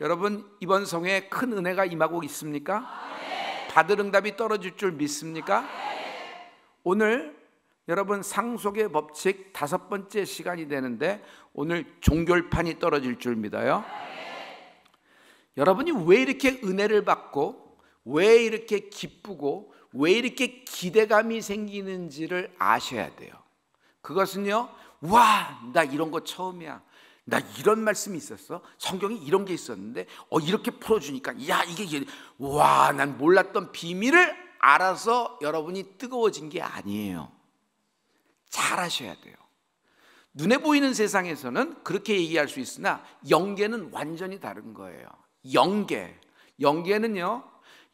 여러분, 이번 성회에 큰 은혜가 임하고 있습니까? 받을 응답이 떨어질 줄 믿습니까? 오늘 여러분, 상속의 법칙 5번째 시간이 되는데 오늘 종결판이 떨어질 줄 믿어요. 여러분이 왜 이렇게 은혜를 받고 왜 이렇게 기쁘고 왜 이렇게 기대감이 생기는지를 아셔야 돼요. 그것은요, 와, 나 이런 거 처음이야. 나 이런 말씀이 있었어? 성경에 이런 게 있었는데 이렇게 풀어주니까 야, 이게 와, 난 몰랐던 비밀을 알아서 여러분이 뜨거워진 게 아니에요. 잘 하셔야 돼요. 눈에 보이는 세상에서는 그렇게 얘기할 수 있으나 영계는 완전히 다른 거예요. 영계는요,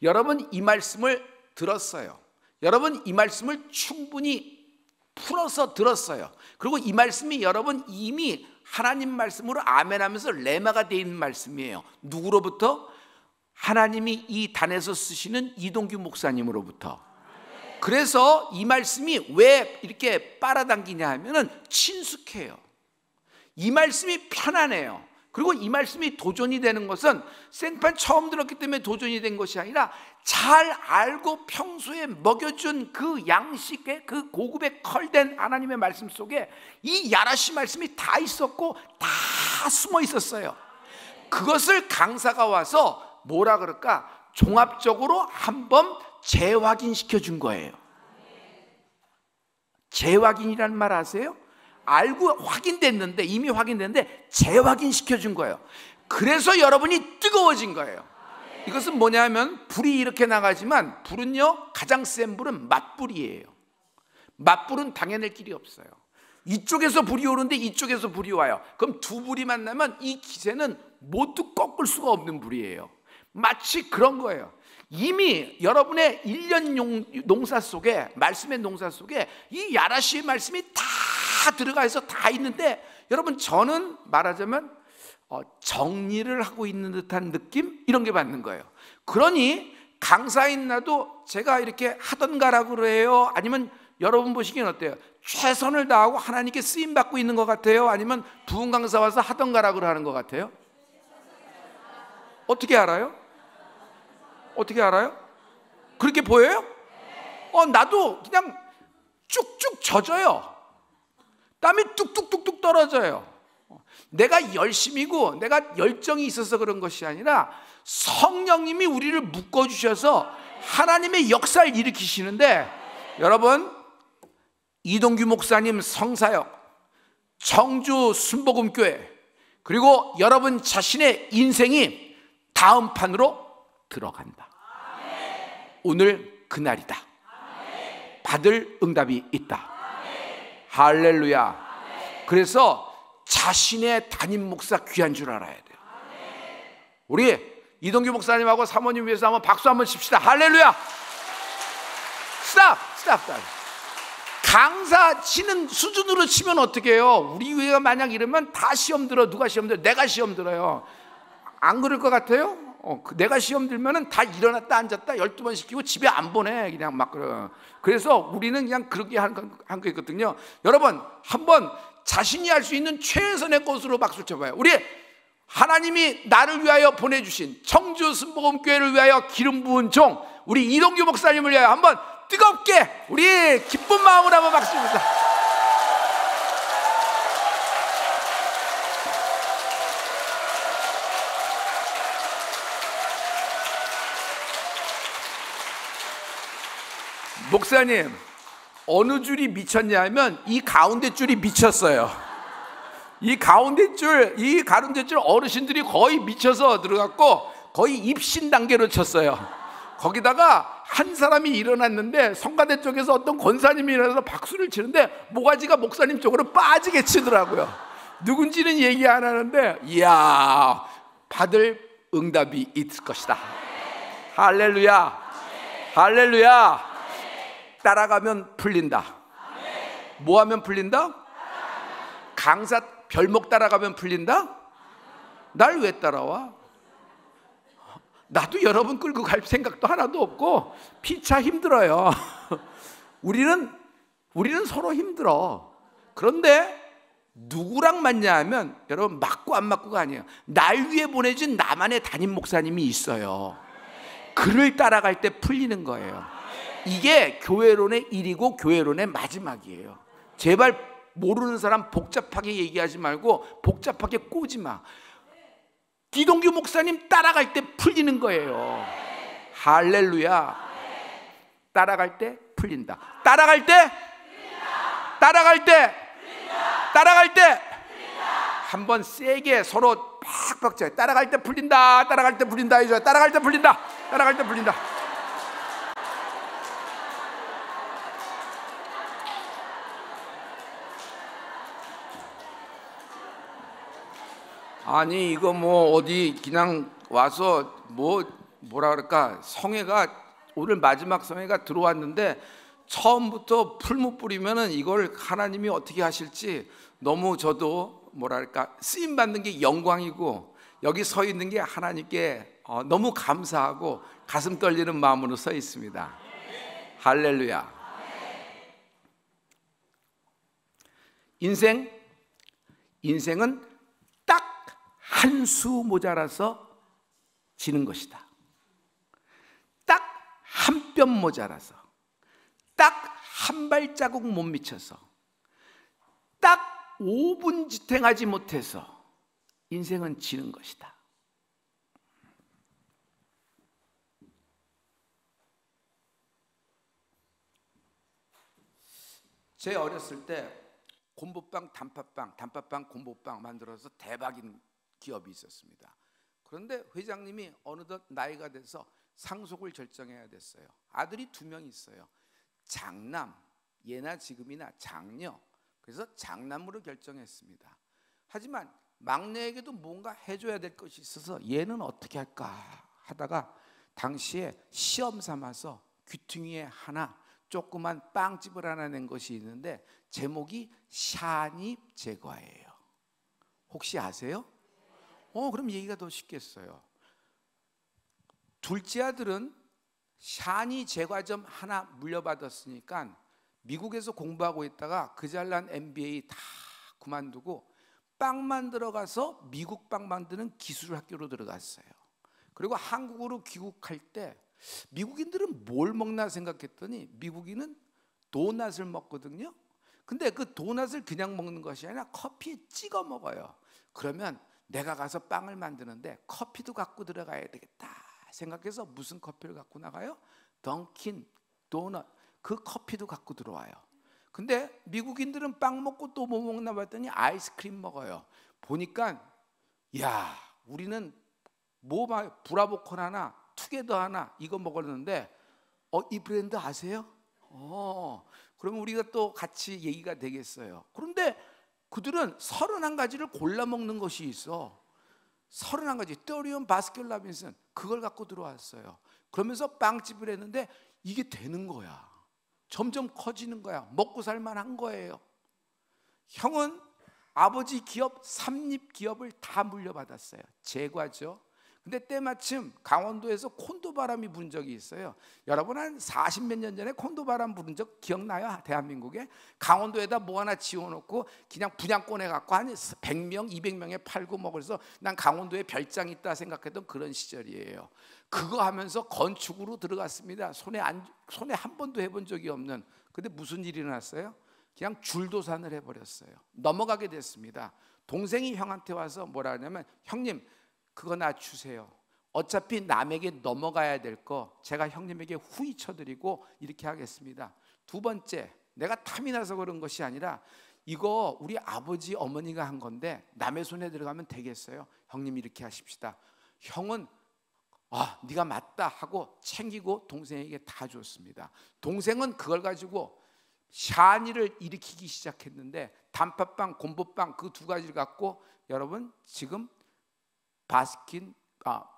여러분 이 말씀을 들었어요. 여러분 이 말씀을 충분히 풀어서 들었어요. 그리고 이 말씀이 여러분 이미 하나님 말씀으로 아멘하면서 레마가 되어 있는 말씀이에요. 누구로부터? 하나님이 이 단에서 쓰시는 이동규 목사님으로부터. 그래서 이 말씀이 왜 이렇게 빨아당기냐 하면은 친숙해요. 이 말씀이 편안해요. 그리고 이 말씀이 도전이 되는 것은 생판 처음 들었기 때문에 도전이 된 것이 아니라 잘 알고 평소에 먹여준 그 양식의 그 고급의 컬된 하나님의 말씀 속에 이 야라시 말씀이 다 있었고 다 숨어 있었어요. 그것을 강사가 와서 뭐라 그럴까? 종합적으로 한번 재확인시켜 준 거예요. 재확인이라는 말 아세요? 알고 확인됐는데, 이미 확인됐는데 재확인시켜 준 거예요. 그래서 여러분이 뜨거워진 거예요. 이것은 뭐냐면 불이 이렇게 나가지만 불은요, 가장 센 불은 맞불이에요. 맞불은 당해낼 길이 없어요. 이쪽에서 불이 오는데 이쪽에서 불이 와요. 그럼 두 불이 만나면 이 기세는 모두 꺾을 수가 없는 불이에요. 마치 그런 거예요. 이미 여러분의 1년 농사 속에, 말씀의 농사 속에 이 야라시의 말씀이 다 들어가 있어 다 있는데, 여러분 저는 말하자면 정리를 하고 있는 듯한 느낌? 이런 게 받는 거예요. 그러니 강사인 나도 제가 이렇게 하던가라고 그래요? 아니면 여러분 보시기엔 어때요? 최선을 다하고 하나님께 쓰임받고 있는 것 같아요? 아니면 부흥 강사 와서 하던가라고 하는 것 같아요? 어떻게 알아요? 어떻게 알아요? 그렇게 보여요? 나도 그냥 쭉쭉 젖어요. 땀이 뚝뚝뚝뚝 떨어져요. 내가 열심이고 내가 열정이 있어서 그런 것이 아니라 성령님이 우리를 묶어주셔서 하나님의 역사를 일으키시는데, 여러분 이동규 목사님 성사역, 청주 순복음교회, 그리고 여러분 자신의 인생이 다음 판으로 들어간다. 오늘 그날이다. 받을 응답이 있다. 할렐루야. 그래서 자신의 담임 목사 귀한 줄 알아야 돼요. 우리 이동규 목사님하고 사모님 위해서 한번 박수 한번 칩시다. 할렐루야. 스탑. 강사 치는 수준으로 치면 어떻게 해요? 우리 교회가 만약 이러면 다 시험 들어. 누가 시험 들어? 내가 시험 들어요. 안 그럴 것 같아요? 내가 시험 들면은 다 일어났다 앉았다 12번 시키고 집에 안 보내. 그냥 막 그래요. 그래서 우리는 그냥 그렇게 한 거 있거든요. 여러분 한번 자신이 할 수 있는 최선의 것으로 박수 쳐봐요. 우리 하나님이 나를 위하여 보내주신 청주 순복음교회를 위하여 기름 부은 종 우리 이동규 목사님을 위하여 한번 뜨겁게 우리 기쁜 마음으로 한번 박수 칩니다. 목사님, 어느 줄이 미쳤냐 하면 이 가운데 줄이 미쳤어요. 이 가운데 줄 어르신들이 거의 미쳐서 들어갔고 거의 입신 단계로 쳤어요. 거기다가 한 사람이 일어났는데 성가대 쪽에서 어떤 권사님이 일어나서 박수를 치는데 모가지가 목사님 쪽으로 빠지게 치더라고요. 누군지는 얘기 안 하는데 이야, 받을 응답이 있을 것이다. 할렐루야. 할렐루야. 따라가면 풀린다. 뭐 하면 풀린다? 강사 별목 따라가면 풀린다? 날 왜 따라와? 나도 여러분 끌고 갈 생각도 하나도 없고 피차 힘들어요. 우리는 서로 힘들어. 그런데 누구랑 맞냐 하면 여러분 맞고 안 맞고가 아니에요. 날 위해 보내준 나만의 담임 목사님이 있어요. 그를 따라갈 때 풀리는 거예요. 이게 교회론의 일이고 교회론의 마지막이에요. 제발 모르는 사람 복잡하게 얘기하지 말고 복잡하게 꼬지 마. 기동규 목사님 따라갈 때 풀리는 거예요. 할렐루야. 따라갈 때 풀린다. 따라갈 때 따라갈 때 따라갈 때 한번 세게 서로 팍 박자요. 따라갈 때 풀린다. 따라갈 때 풀린다 해줘요. 따라갈 때 풀린다. 따라갈 때 풀린다. 아니 이거 뭐 어디 그냥 와서 뭐라 그럴까, 성회가 오늘 마지막 성회가 들어왔는데 처음부터 풀무 뿌리면은 이걸 하나님이 어떻게 하실지 너무 저도 뭐랄까 쓰임 받는 게 영광이고 여기 서 있는 게 하나님께 너무 감사하고 가슴 떨리는 마음으로 서 있습니다. 할렐루야. 인생은 딱 한 수 모자라서 지는 것이다. 딱 한 뼘 모자라서, 딱 한 발자국 못 미쳐서, 딱 5분 지탱하지 못해서 인생은 지는 것이다. 제 어렸을 때 곰보빵, 단팥빵, 곰보빵 만들어서 대박인 기업이 있었습니다. 그런데 회장님이 어느덧 나이가 돼서 상속을 결정해야 됐어요. 아들이 2명 있어요. 장남, 예나 지금이나 장녀. 그래서 장남으로 결정했습니다. 하지만 막내에게도 뭔가 해줘야 될 것이 있어서 얘는 어떻게 할까 하다가 당시에 시험 삼아서 귀퉁이에 하나 조그만 빵집을 하나 낸 것이 있는데 제목이 샤닙 제과예요. 혹시 아세요? 그럼 얘기가 더 쉽겠어요. 둘째 아들은 샤니 제과점 하나 물려받았으니까 미국에서 공부하고 있다가 그 잘난 MBA 다 그만두고 빵 만들어 가서 미국 빵 만드는 기술 학교로 들어갔어요. 그리고 한국으로 귀국할 때 미국인들은 뭘 먹나 생각했더니 미국인은 도넛을 먹거든요. 근데 그 도넛을 그냥 먹는 것이 아니라 커피에 찍어 먹어요. 그러면 내가 가서 빵을 만드는데 커피도 갖고 들어가야 되겠다 생각해서 무슨 커피를 갖고 나가요? 던킨 도넛, 그 커피도 갖고 들어와요. 근데 미국인들은 빵 먹고 또 뭐 먹나 봤더니 아이스크림 먹어요. 보니까 야, 우리는 브라보콘 하나, 투게더 하나 이거 먹었는데 이 브랜드 아세요? 그러면 우리가 또 같이 얘기가 되겠어요. 그런데 그들은 31가지를 골라 먹는 것이 있어. 31가지. 떼오리온 바스켓 라빈슨 그걸 갖고 들어왔어요. 그러면서 빵집을 했는데 이게 되는 거야. 점점 커지는 거야. 먹고 살만한 거예요. 형은 아버지 기업, 삼립 기업을 다 물려받았어요. 제과죠. 근데 때마침 강원도에서 콘도 바람이 부는 적이 있어요. 여러분 한 40몇 년 전에 콘도 바람 부는 적 기억나요? 대한민국에 강원도에다 뭐 하나 지어놓고 그냥 분양권에 갖고 한 100명, 200명에 팔고 먹어서 난 강원도에 별장 있다 생각했던 그런 시절이에요. 그거 하면서 건축으로 들어갔습니다. 손에 한 번도 해본 적이 없는. 근데 무슨 일이 났어요? 그냥 줄도산을 해버렸어요. 넘어가게 됐습니다. 동생이 형한테 와서 뭐라 하냐면 형님 그거 나 주세요. 어차피 남에게 넘어가야 될 거 제가 형님에게 후히 쳐드리고 이렇게 하겠습니다. 두 번째, 내가 탐이 나서 그런 것이 아니라 이거 우리 아버지 어머니가 한 건데 남의 손에 들어가면 되겠어요? 형님 이렇게 하십시다. 형은 네가 맞다 하고 챙기고 동생에게 다 줬습니다. 동생은 그걸 가지고 샤니를 일으키기 시작했는데 단팥빵, 곰보빵 그 2가지를 갖고 여러분 지금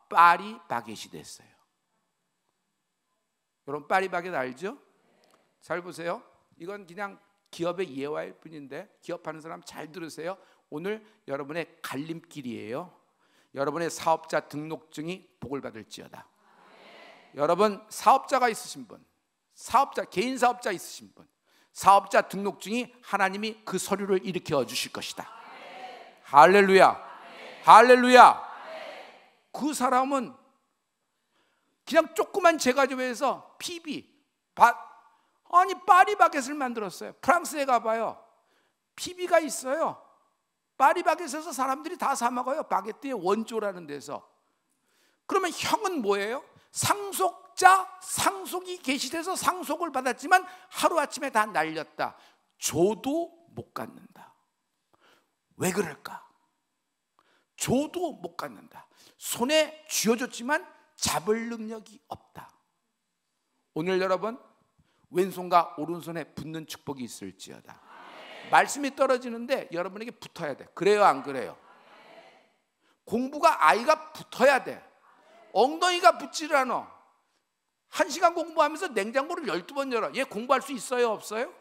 파리바게트이 됐어요. 여러분 파리바게트 알죠? 잘 보세요. 이건 그냥 기업의 예화일 뿐인데 기업하는 사람 잘 들으세요. 오늘 여러분의 갈림길이에요. 여러분의 사업자 등록증이 복을 받을지어다. 여러분 사업자가 있으신 분, 개인 사업자 있으신 분, 사업자 등록증이 하나님이 그 서류를 일으켜 주실 것이다. 할렐루야. 할렐루야. 그 사람은 그냥 조그만 제과점에서 아니 파리바게트를 만들었어요. 프랑스에 가봐요. PB가 있어요. 파리바게트에서 사람들이 다 사 먹어요. 바게트의 원조라는 데서. 그러면 형은 뭐예요? 상속이 계시돼서 상속을 받았지만 하루아침에 다 날렸다. 줘도 못 갖는다. 왜 그럴까? 줘도 못 갖는다. 손에 쥐어줬지만 잡을 능력이 없다. 오늘 여러분, 왼손과 오른손에 붙는 축복이 있을지어다. 말씀이 떨어지는데 여러분에게 붙어야 돼. 그래요, 안 그래요? 공부가 아이가 붙어야 돼. 엉덩이가 붙지를 않아. 1시간 공부하면서 냉장고를 12번 열어. 얘 공부할 수 있어요, 없어요?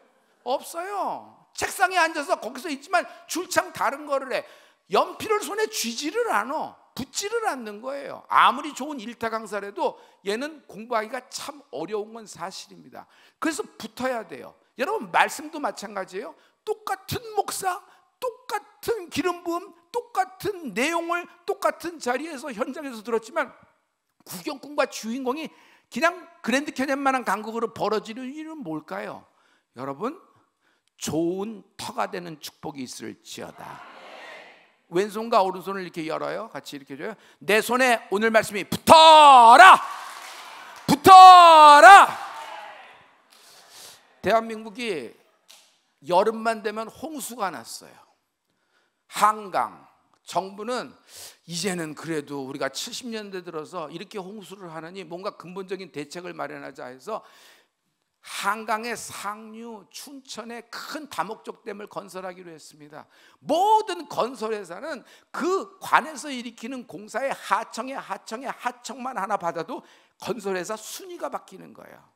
없어요. 책상에 앉아서 거기서 있지만 줄창 다른 거를 해. 연필을 손에 쥐지를 않아. 붙지를 않는 거예요. 아무리 좋은 일타 강사라도 얘는 공부하기가 참 어려운 건 사실입니다. 그래서 붙어야 돼요. 여러분, 말씀도 마찬가지예요. 똑같은 목사, 똑같은 기름 부음, 똑같은 내용을 똑같은 자리에서 현장에서 들었지만 구경꾼과 주인공이 그냥 그랜드 캐년만한 간극으로 벌어지는 일은 뭘까요? 여러분, 좋은 터가 되는 축복이 있을지어다. 왼손과 오른손을 이렇게 열어요. 같이 이렇게 줘요. 내 손에 오늘 말씀이 붙어라! 붙어라! 대한민국이 여름만 되면 홍수가 났어요. 한강. 정부는 이제는 그래도 우리가 70년대 들어서 이렇게 홍수를 하느니 뭔가 근본적인 대책을 마련하자 해서 한강의 상류, 춘천에 큰 다목적댐을 건설하기로 했습니다. 모든 건설회사는 그 관에서 일으키는 공사의 하청만 하나 받아도 건설회사 순위가 바뀌는 거예요.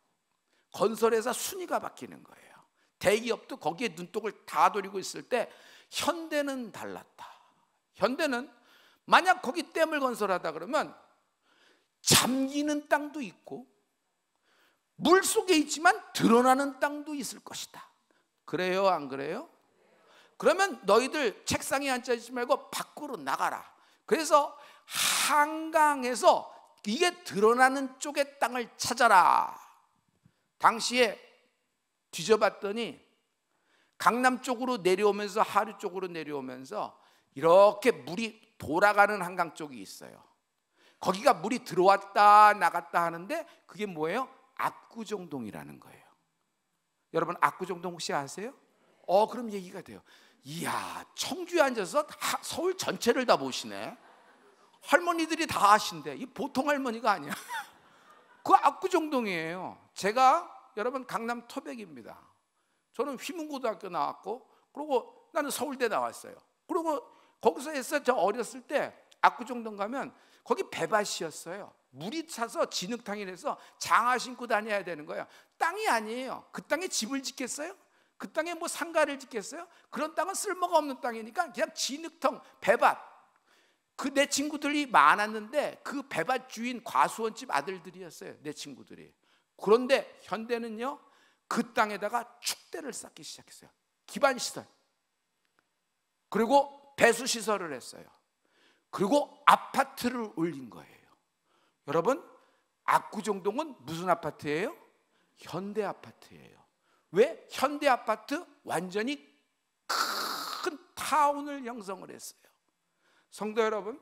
건설회사 순위가 바뀌는 거예요. 대기업도 거기에 눈독을 다 돌리고 있을 때 현대는 달랐다. 현대는 만약 거기 댐을 건설하다 그러면 잠기는 땅도 있고 물 속에 있지만 드러나는 땅도 있을 것이다. 그래요, 안 그래요? 그러면 너희들 책상에 앉아있지 말고 밖으로 나가라. 그래서 한강에서 이게 드러나는 쪽의 땅을 찾아라. 당시에 뒤져봤더니 강남 쪽으로 내려오면서 하류 쪽으로 내려오면서 이렇게 물이 돌아가는 한강 쪽이 있어요. 거기가 물이 들어왔다 나갔다 하는데 그게 뭐예요? 압구정동이라는 거예요. 여러분, 압구정동 혹시 아세요? 그럼 얘기가 돼요. 이야, 청주에 앉아서 서울 전체를 다 보시네. 할머니들이 다 아신대. 이 보통 할머니가 아니야. 그 압구정동이에요. 제가 여러분 강남 토백입니다. 저는 휘문고등학교 나왔고, 그리고 나는 서울대 나왔어요. 그리고 거기서 해서 저 어렸을 때 압구정동 가면 거기 배밭이었어요. 물이 차서 진흙탕이 돼서 장화 신고 다녀야 되는 거예요. 땅이 아니에요. 그 땅에 집을 짓겠어요? 그 땅에 뭐 상가를 짓겠어요? 그런 땅은 쓸모가 없는 땅이니까 그냥 진흙탕, 배밭. 그 내 친구들이 많았는데 그 배밭 주인 과수원집 아들들이었어요. 내 친구들이. 그런데 현대는요, 그 땅에다가 축대를 쌓기 시작했어요. 기반시설. 그리고 배수시설을 했어요. 그리고 아파트를 올린 거예요. 여러분, 압구정동은 무슨 아파트예요? 현대 아파트예요. 왜? 현대 아파트 완전히 큰 타운을 형성을 했어요. 성도 여러분,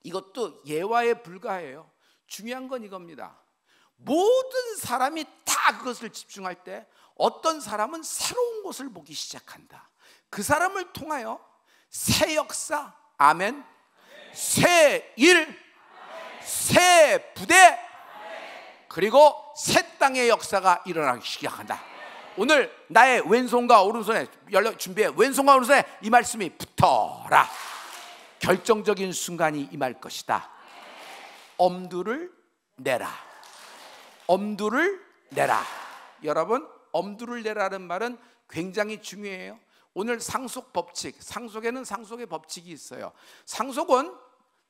이것도 예화에 불과해요. 중요한 건 이겁니다. 모든 사람이 다 그것을 집중할 때 어떤 사람은 새로운 것을 보기 시작한다. 그 사람을 통하여 새 역사, 아멘, 새 일, 새 부대, 그리고 새 땅의 역사가 일어나기 시작한다. 오늘 나의 왼손과 오른손에 준비해. 왼손과 오른손에 이 말씀이 붙어라. 결정적인 순간이 임할 것이다. 엄두를 내라. 엄두를 내라. 여러분, 엄두를 내라는 말은 굉장히 중요해요. 오늘 상속 법칙, 상속에는 상속의 법칙이 있어요. 상속은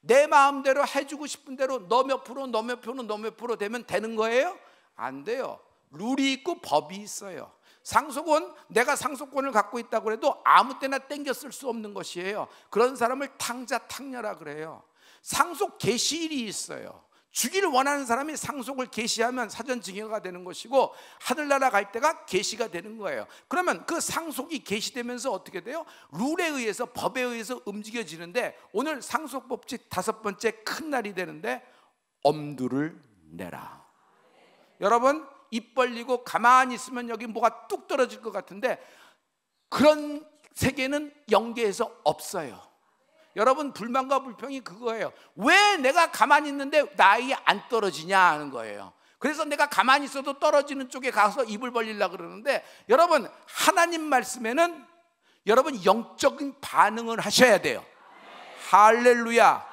내 마음대로 해주고 싶은 대로 너 몇 프로, 너 몇 프로, 너 몇 프로 되면 되는 거예요? 안 돼요. 룰이 있고 법이 있어요. 상속은 내가 상속권을 갖고 있다고 해도 아무 때나 땡겨 쓸 수 없는 것이에요. 그런 사람을 탕자탕녀라 그래요. 상속 계시일이 있어요. 주기를 원하는 사람이 상속을 계시하면 사전 증여가 되는 것이고, 하늘나라 갈 때가 계시가 되는 거예요. 그러면 그 상속이 계시되면서 어떻게 돼요? 룰에 의해서, 법에 의해서 움직여지는데, 오늘 상속법칙 5번째 큰 날이 되는데, 엄두를 내라. 여러분, 입 벌리고 가만히 있으면 여기 뭐가 뚝 떨어질 것 같은데, 그런 세계는 영계에서 없어요. 여러분, 불만과 불평이 그거예요. 왜 내가 가만히 있는데 나에게 안 떨어지냐 하는 거예요. 그래서 내가 가만히 있어도 떨어지는 쪽에 가서 입을 벌리려고 그러는데, 여러분, 하나님 말씀에는 여러분 영적인 반응을 하셔야 돼요. 할렐루야,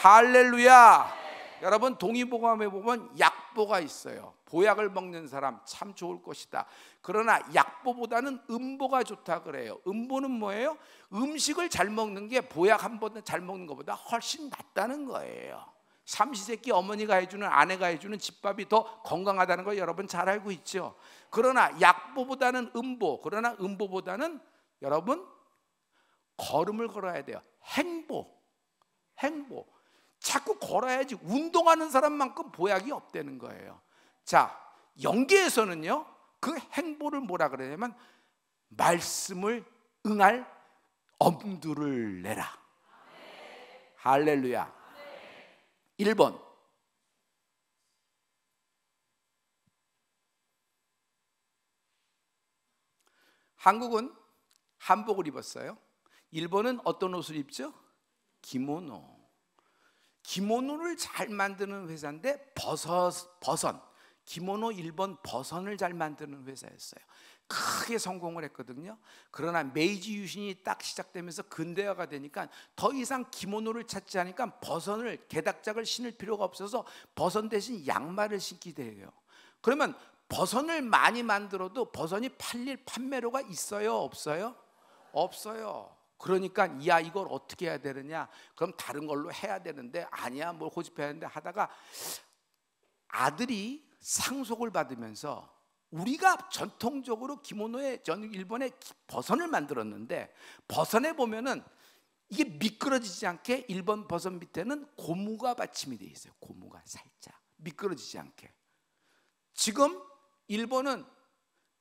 할렐루야. 여러분, 동의보감에 보면 약보가 있어요. 보약을 먹는 사람 참 좋을 것이다. 그러나 약보보다는 음보가 좋다 그래요. 음보는 뭐예요? 음식을 잘 먹는 게 보약 한 번 잘 먹는 것보다 훨씬 낫다는 거예요. 삼시세끼 어머니가 해주는, 아내가 해주는 집밥이 더 건강하다는 걸 여러분 잘 알고 있죠. 그러나 약보보다는 음보, 그러나 음보보다는 여러분 걸음을 걸어야 돼요. 행보. 자꾸 걸어야지. 운동하는 사람만큼 보약이 없다는 거예요. 자, 영계에서는요, 그 행보를 뭐라 그러냐면 말씀을 응할 엄두를 내라. 할렐루야. 1번, 한국은 한복을 입었어요. 일본은 어떤 옷을 입죠? 기모노. 기모노를 잘 만드는 회사인데 버선, 기모노 일본 버선을 잘 만드는 회사였어요. 크게 성공을 했거든요. 그러나 메이지 유신이 딱 시작되면서 근대화가 되니까 더 이상 기모노를 찾지 않으니까 버선을, 게닥작을 신을 필요가 없어서 버선 대신 양말을 신게 돼요. 그러면 버선을 많이 만들어도 버선이 팔릴 판매로가 있어요, 없어요? 없어요. 그러니까 야, 이걸 어떻게 해야 되느냐? 그럼 다른 걸로 해야 되는데, 아니야, 뭘 고집해야 되는데 하다가 아들이 상속을 받으면서, 우리가 전통적으로 기모노에, 일본에 버선을 만들었는데, 버선에 보면은 이게 미끄러지지 않게 일본 버선 밑에는 고무가 받침이 돼 있어요. 고무가 살짝 미끄러지지 않게. 지금 일본은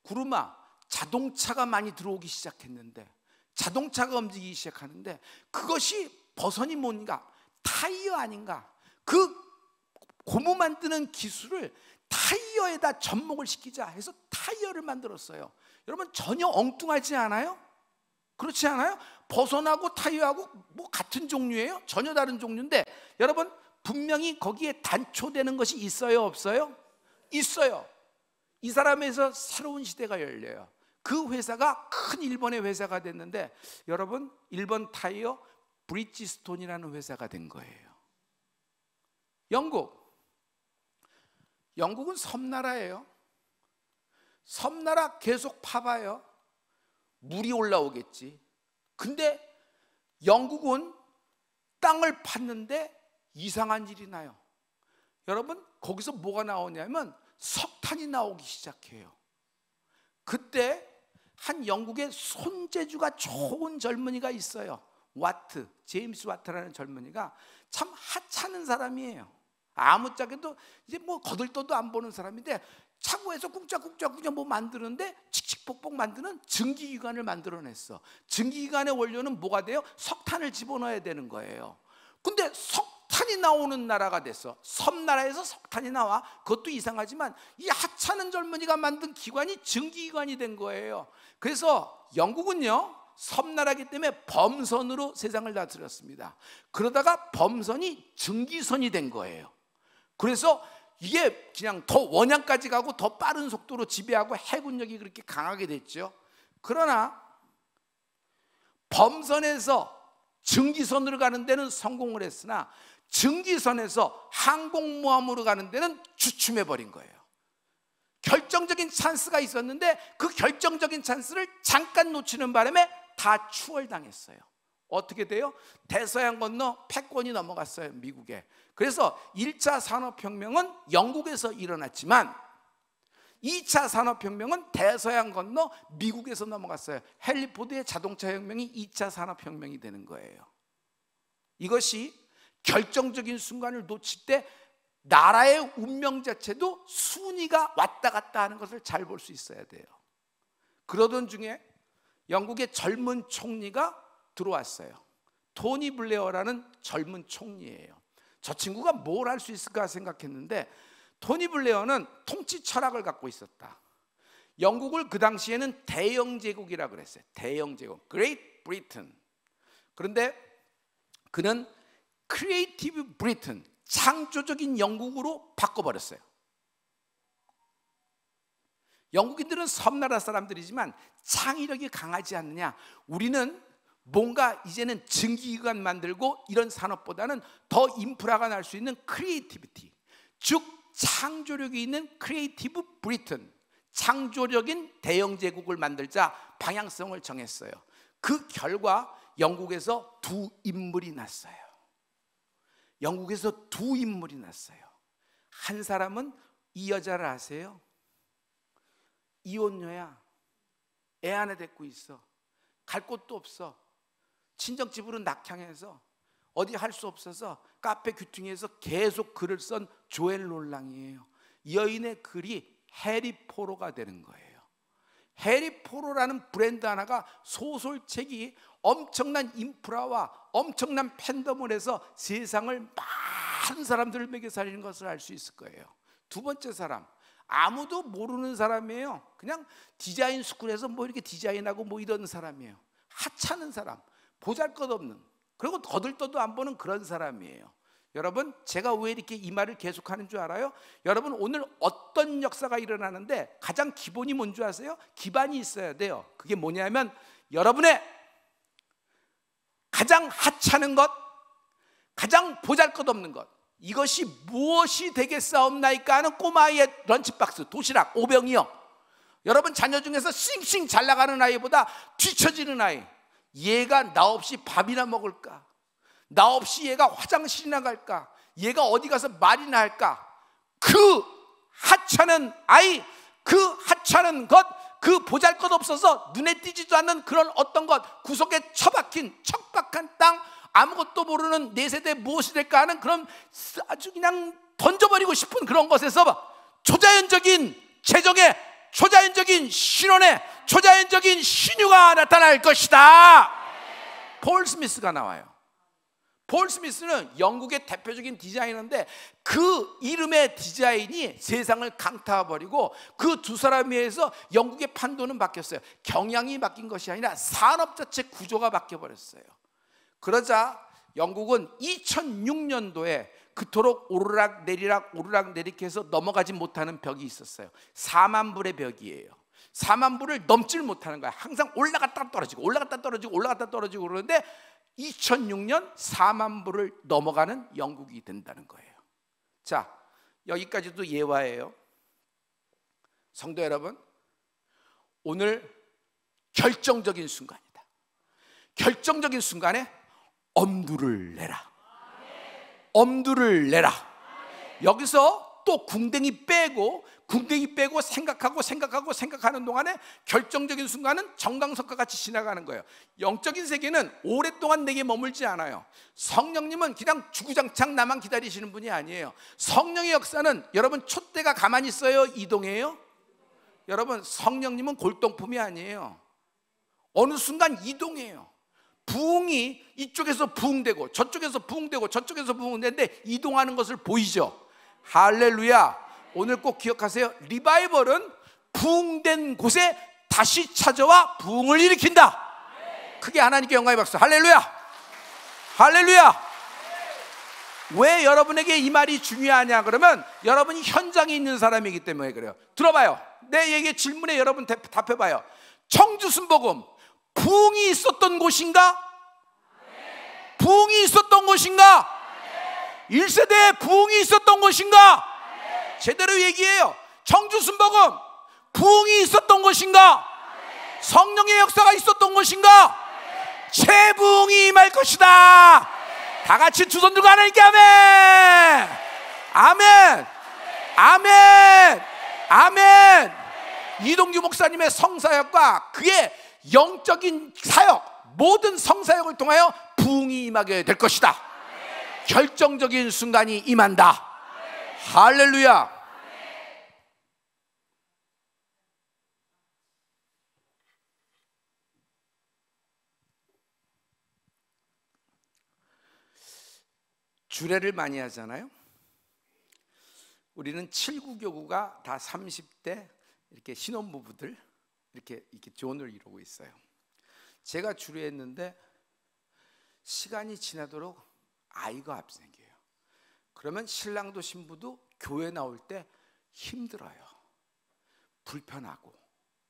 구르마, 자동차가 많이 들어오기 시작했는데, 자동차가 움직이기 시작하는데, 그것이 버선이 뭔가, 타이어 아닌가? 그 고무 만드는 기술을 타이어에다 접목을 시키자 해서 타이어를 만들었어요. 여러분, 전혀 엉뚱하지 않아요? 그렇지 않아요? 버선하고 타이어하고 뭐 같은 종류예요? 전혀 다른 종류인데, 여러분, 분명히 거기에 단초되는 것이 있어요, 없어요? 있어요. 이 사람에서 새로운 시대가 열려요. 그 회사가 큰 일본의 회사가 됐는데, 여러분, 일본 타이어 브리지스톤이라는 회사가 된 거예요. 영국은 섬나라예요. 섬나라 계속 파봐요. 물이 올라오겠지. 근데 영국은 땅을 팠는데 이상한 일이 나요. 여러분, 거기서 뭐가 나오냐면 석탄이 나오기 시작해요. 그때 한 영국의 손재주가 좋은 젊은이가 있어요. 제임스 와트라는 젊은이가 참 하찮은 사람이에요. 아무짝에도 이제 뭐 거들떠도 안 보는 사람인데, 차고에서 쿵짝쿵짝 뭐 만드는데 칙칙폭폭 만드는 증기기관을 만들어냈어. 증기기관의 원료는 뭐가 돼요? 석탄을 집어넣어야 되는 거예요. 근데 석탄이 나오는 나라가 됐어. 섬나라에서 석탄이 나와. 그것도 이상하지만 이 하찮은 젊은이가 만든 기관이 증기기관이 된 거예요. 그래서 영국은요, 섬나라이기 때문에 범선으로 세상을 다스렸습니다. 그러다가 범선이 증기선이 된 거예요. 그래서 이게 그냥 더 원양까지 가고 더 빠른 속도로 지배하고 해군력이 그렇게 강하게 됐죠. 그러나 범선에서 증기선으로 가는 데는 성공을 했으나, 증기선에서 항공모함으로 가는 데는 주춤해버린 거예요. 결정적인 찬스가 있었는데 그 결정적인 찬스를 잠깐 놓치는 바람에 다 추월당했어요. 어떻게 돼요? 대서양 건너 패권이 넘어갔어요, 미국에. 그래서 1차 산업혁명은 영국에서 일어났지만 2차 산업혁명은 대서양 건너 미국에서 넘어갔어요. 헨리 포드의 자동차 혁명이 2차 산업혁명이 되는 거예요. 이것이 결정적인 순간을 놓칠 때 나라의 운명 자체도 순위가 왔다 갔다 하는 것을 잘 볼 수 있어야 돼요. 그러던 중에 영국의 젊은 총리가 들어왔어요. 토니 블레어라는 젊은 총리예요. 저 친구가 뭘 할 수 있을까 생각했는데 토니 블레어는 통치 철학을 갖고 있었다. 영국을 그 당시에는 대영 제국이라 그랬어요. 대영 제국, Great Britain. 그런데 그는 Creative Britain, 창조적인 영국으로 바꿔버렸어요. 영국인들은 섬나라 사람들이지만 창의력이 강하지 않느냐. 우리는 뭔가 이제는 증기기관 만들고 이런 산업보다는 더 인프라가 날 수 있는 크리에이티비티, 즉 창조력이 있는 크리에이티브 브리튼, 창조력인 대영 제국을 만들자 방향성을 정했어요. 그 결과 영국에서 두 인물이 났어요. 영국에서 두 인물이 났어요. 한 사람은 이 여자를 아세요? 이혼녀야. 애 하나 데리고 있어. 갈 곳도 없어. 친정집으로 낙향해서 어디 할 수 없어서 카페 귀퉁이에서 계속 글을 쓴 조엘 롤랑이에요. 이 여인의 글이 해리 포로가 되는 거예요. 해리 포로라는 브랜드 하나가 소설책이 엄청난 인프라와 엄청난 팬덤을 해서 세상을 많은 사람들을 먹여 살리는 것을 알 수 있을 거예요. 두 번째 사람, 아무도 모르는 사람이에요. 그냥 디자인 스쿨에서 뭐 이렇게 디자인하고 뭐 이런 사람이에요. 하찮은 사람, 보잘것없는, 그리고 거들떠도 안 보는 그런 사람이에요. 여러분, 제가 왜 이렇게 이 말을 계속하는 줄 알아요? 여러분, 오늘 어떤 역사가 일어나는데 가장 기본이 뭔지 아세요? 기반이 있어야 돼요. 그게 뭐냐면 여러분의 가장 하찮은 것, 가장 보잘것없는 것, 이것이 무엇이 되겠사옵나이까 하는 꼬마아이의 런치박스, 도시락, 오병이어. 여러분 자녀 중에서 싱싱 잘 나가는 아이보다 뒤처지는 아이, 얘가 나 없이 밥이나 먹을까? 나 없이 얘가 화장실이나 갈까? 얘가 어디 가서 말이나 할까? 그 하찮은 아이, 그 하찮은 것, 그 보잘것없어서 눈에 띄지도 않는 그런 어떤 것, 구석에 처박힌 척박한 땅, 아무것도 모르는 내 세대 무엇이 될까 하는 그런 아주 그냥 던져버리고 싶은 그런 것에서 초자연적인 재정의, 초자연적인 신원의, 초자연적인 신유가 나타날 것이다. 폴 스미스가 나와요. 폴 스미스는 영국의 대표적인 디자이너인데 그 이름의 디자인이 세상을 강타해버리고 그 두 사람에 의해서 영국의 판도는 바뀌었어요. 경향이 바뀐 것이 아니라 산업 자체 구조가 바뀌어버렸어요. 그러자 영국은 2006년도에 그토록 오르락 내리락 해서 넘어가지 못하는 벽이 있었어요. 4만 불의 벽이에요. 4만 불을 넘질 못하는 거야. 항상 올라갔다 떨어지고 올라갔다 떨어지고 올라갔다 떨어지고 그러는데 2006년 4만 불을 넘어가는 영국이 된다는 거예요. 자, 여기까지도 예화예요. 성도 여러분, 오늘 결정적인 순간이다. 결정적인 순간에 엄두를 내라. 엄두를 내라. 여기서 또 궁뎅이 빼고 생각하는 동안에 결정적인 순간은 정강석과 같이 지나가는 거예요. 영적인 세계는 오랫동안 내게 머물지 않아요. 성령님은 그냥 주구장창 나만 기다리시는 분이 아니에요. 성령의 역사는 여러분 촛대가 가만히 있어요? 이동해요? 여러분, 성령님은 골동품이 아니에요. 어느 순간 이동해요. 부흥이 이쪽에서 부흥되고 저쪽에서 부흥되고 저쪽에서 부흥되는데 이동하는 것을 보이죠. 할렐루야. 오늘 꼭 기억하세요. 리바이벌은 부흥된 곳에 다시 찾아와 부흥을 일으킨다. 크게 하나님께 영광의 박수. 할렐루야. 할렐루야. 왜 여러분에게 이 말이 중요하냐 그러면 여러분이 현장에 있는 사람이기 때문에 그래요. 들어봐요. 내 얘기 질문에 여러분 답해봐요. 청주순복음 부흥이 있었던 곳인가? 부흥이 있었던 곳인가? 1세대에 부흥이 있었던 곳인가? 제대로 얘기해요. 청주순복음 부흥이 있었던 곳인가? 성령의 역사가 있었던 곳인가? 재부흥이 임할 것이다. 다 같이 두 손 들고 하나님께 아멘. 아멘. 아멘. 아멘. 이동규 목사님의 성사역과 그의 영적인 사역, 모든 성사역을 통하여 부흥이 임하게 될 것이다. 결정적인 순간이 임한다. 할렐루야. 주례를 많이 하잖아요. 우리는 7구교구가 다 30대 이렇게 신혼부부들 이렇게 조혼을 이루고 있어요. 제가 주례했는데 시간이 지나도록 아이가 앞생겨요. 그러면 신랑도 신부도 교회 나올 때 힘들어요. 불편하고,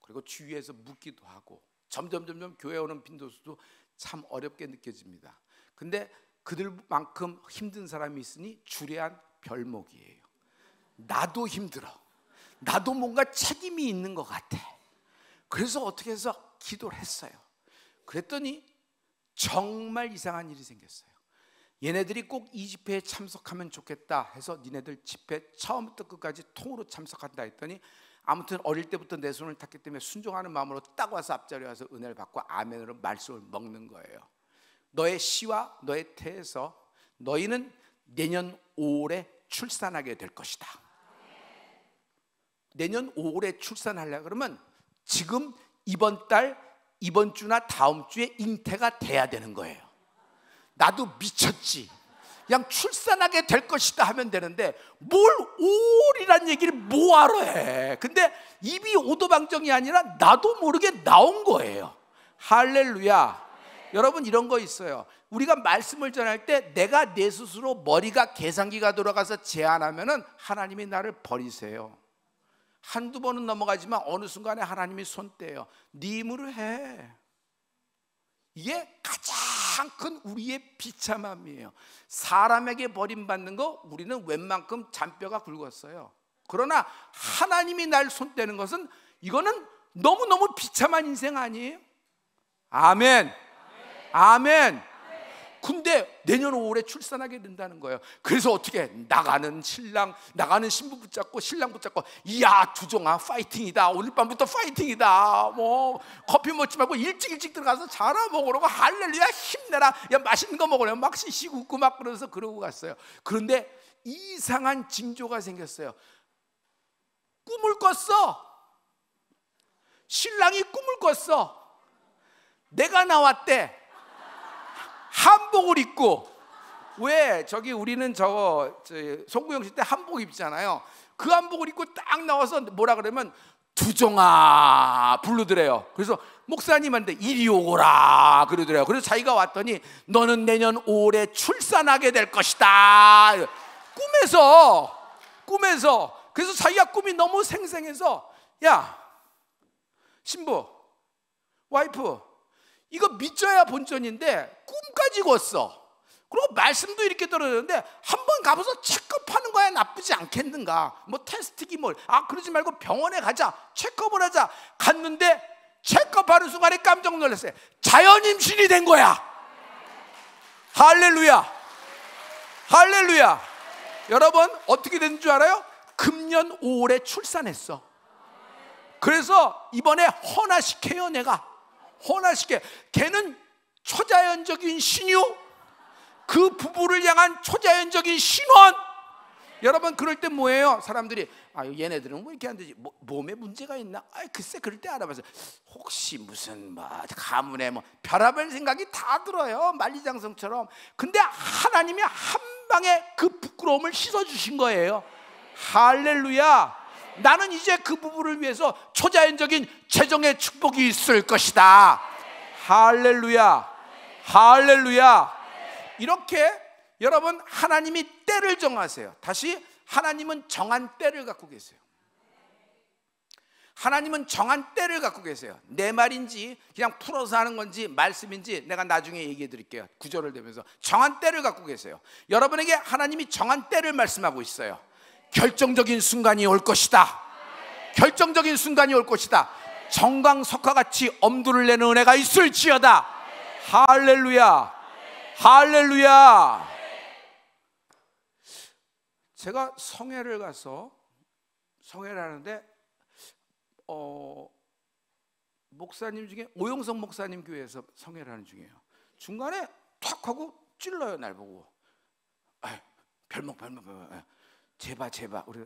그리고 주위에서 묻기도 하고, 점점 교회 오는 빈도수도 참 어렵게 느껴집니다. 근데 그들만큼 힘든 사람이 있으니 주례한 별목이에요. 나도 힘들어. 나도 뭔가 책임이 있는 것 같아. 그래서 어떻게 해서 기도를 했어요. 그랬더니 정말 이상한 일이 생겼어요. 얘네들이 꼭 이 집회에 참석하면 좋겠다 해서 니네들 집회 처음부터 끝까지 통으로 참석한다 했더니 아무튼 어릴 때부터 내 손을 탔기 때문에 순종하는 마음으로 딱 와서 앞자리에 와서 은혜를 받고 아멘으로 말씀을 먹는 거예요. 너의 씨와 너의 태에서 너희는 내년 5월에 출산하게 될 것이다. 내년 5월에 출산하려고 그러면 지금 이번 달, 이번 주나 다음 주에 잉태가 돼야 되는 거예요. 나도 미쳤지. 그냥 출산하게 될 것이다 하면 되는데 뭘 5월이란 얘기를 뭐하러 해. 근데 입이 오도방정이 아니라 나도 모르게 나온 거예요. 할렐루야. 여러분, 이런 거 있어요. 우리가 말씀을 전할 때 내가 내 스스로 머리가 계산기가 돌아가서 제안하면은 하나님이 나를 버리세요. 한두 번은 넘어가지만 어느 순간에 하나님이 손 떼요. 네 힘으로 해. 이게 가장 큰 우리의 비참함이에요. 사람에게 버림받는 거 우리는 웬만큼 잔뼈가 굵었어요. 그러나 하나님이 날 손 떼는 것은 이거는 너무너무 비참한 인생 아니에요? 아멘. 아멘. 근데 내년 5월에 출산하게 된다는 거예요. 그래서 어떻게 나가는 신랑, 나가는 신부 붙잡고 신랑 붙잡고, 이야 두종아 파이팅이다. 오늘 밤부터 파이팅이다. 뭐 커피 먹지 말고 일찍 들어가서 자라 먹으라고. 할렐루야, 힘내라. 야 맛있는 거 먹으려면 막 시시고 웃고 막 그러면서 그러고 갔어요. 그런데 이상한 징조가 생겼어요. 꿈을 꿨어. 신랑이 꿈을 꿨어. 내가 나왔대. 한복을 입고. 왜 저기 우리는 송구영식 때 한복 입잖아요. 그 한복을 입고 딱 나와서 뭐라 그러면 두종아 부르더래요. 그래서 목사님한테 이리 오거라 그러더래요. 그래서 자기가 왔더니 너는 내년 5월에 출산하게 될 것이다. 꿈에서. 그래서 자기가 꿈이 너무 생생해서, 야 신부 와이프, 이거 믿져야 본전인데 꿈까지 꿨어. 그리고 말씀도 이렇게 들었는데 한번 가봐서 체크하는 거야 나쁘지 않겠는가. 뭐 테스트기 뭘. 그러지 말고 병원에 가자. 체크업을 하자. 갔는데 체크업하는 순간에 깜짝 놀랐어요. 자연 임신이 된 거야. 할렐루야. 할렐루야. 여러분 어떻게 된 줄 알아요? 금년 5월에 출산했어. 그래서 이번에 헌화시켜요. 내가 헌화시켜. 걔는 초자연적인 신유, 그 부부를 향한 초자연적인 신원. 여러분 그럴 때 뭐예요? 사람들이 얘네들은 뭐 이렇게 안 되지, 몸에 문제가 있나? 글쎄 그럴 때 알아봐서 혹시 무슨 가문에 별의별 생각이 다 들어요. 만리장성처럼. 근데 하나님이 한 방에 그 부끄러움을 씻어주신 거예요. 할렐루야. 나는 이제 그 부부를 위해서 초자연적인 재정의 축복이 있을 것이다. 할렐루야. 할렐루야. 이렇게 여러분 하나님이 때를 정하세요. 다시, 하나님은 정한 때를 갖고 계세요. 하나님은 정한 때를 갖고 계세요. 내 말인지 그냥 풀어서 하는 건지 말씀인지 내가 나중에 얘기해 드릴게요. 구절을 대면서 정한 때를 갖고 계세요. 여러분에게 하나님이 정한 때를 말씀하고 있어요. 결정적인 순간이 올 것이다. 결정적인 순간이 올 것이다. 정광석화 같이 엄두를 내는 은혜가 있을지어다. 할렐루야. 할렐루야. 제가 성회를 가서 성회를 하는데 목사님 중에 오영석 목사님 교회에서 성회를 하는 중이에요. 중간에 탁 하고 찔러요. 날 보고. 별목 제발 우리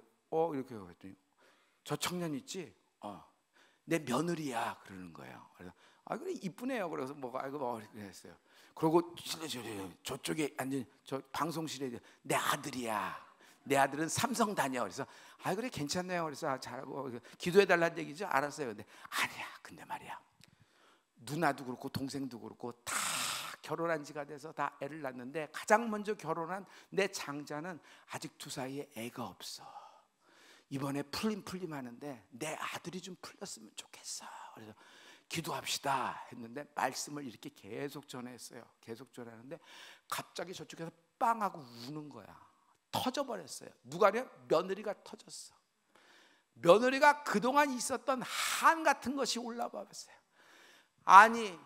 이렇게 했더니 저 청년 있지? 내 며느리야 그러는 거예요. 그래서 그래 이쁘네요. 그래서 이렇게 했어요. 그리고 저쪽에 앉은 저 방송실에 내 아들이야. 내 아들은 삼성 다녀. 그래서 그래 괜찮네요. 그래서 잘하고 기도해달라는 얘기죠. 알았어요. 근데 아니야. 근데 말이야, 누나도 그렇고 동생도 그렇고 다 결혼한 지가 돼서 다 애를 낳는데 가장 먼저 결혼한 내 장자는 아직 두 사이에 애가 없어. 이번에 풀림 하는데 내 아들이 좀 풀렸으면 좋겠어. 그래서 기도합시다 했는데 말씀을 이렇게 계속 전했어요. 계속 전하는데 갑자기 저쪽에서 빵 하고 우는 거야. 터져버렸어요. 누가냐? 며느리가 터졌어. 며느리가 그동안 있었던 한 같은 것이 올라와봤어요. 아니,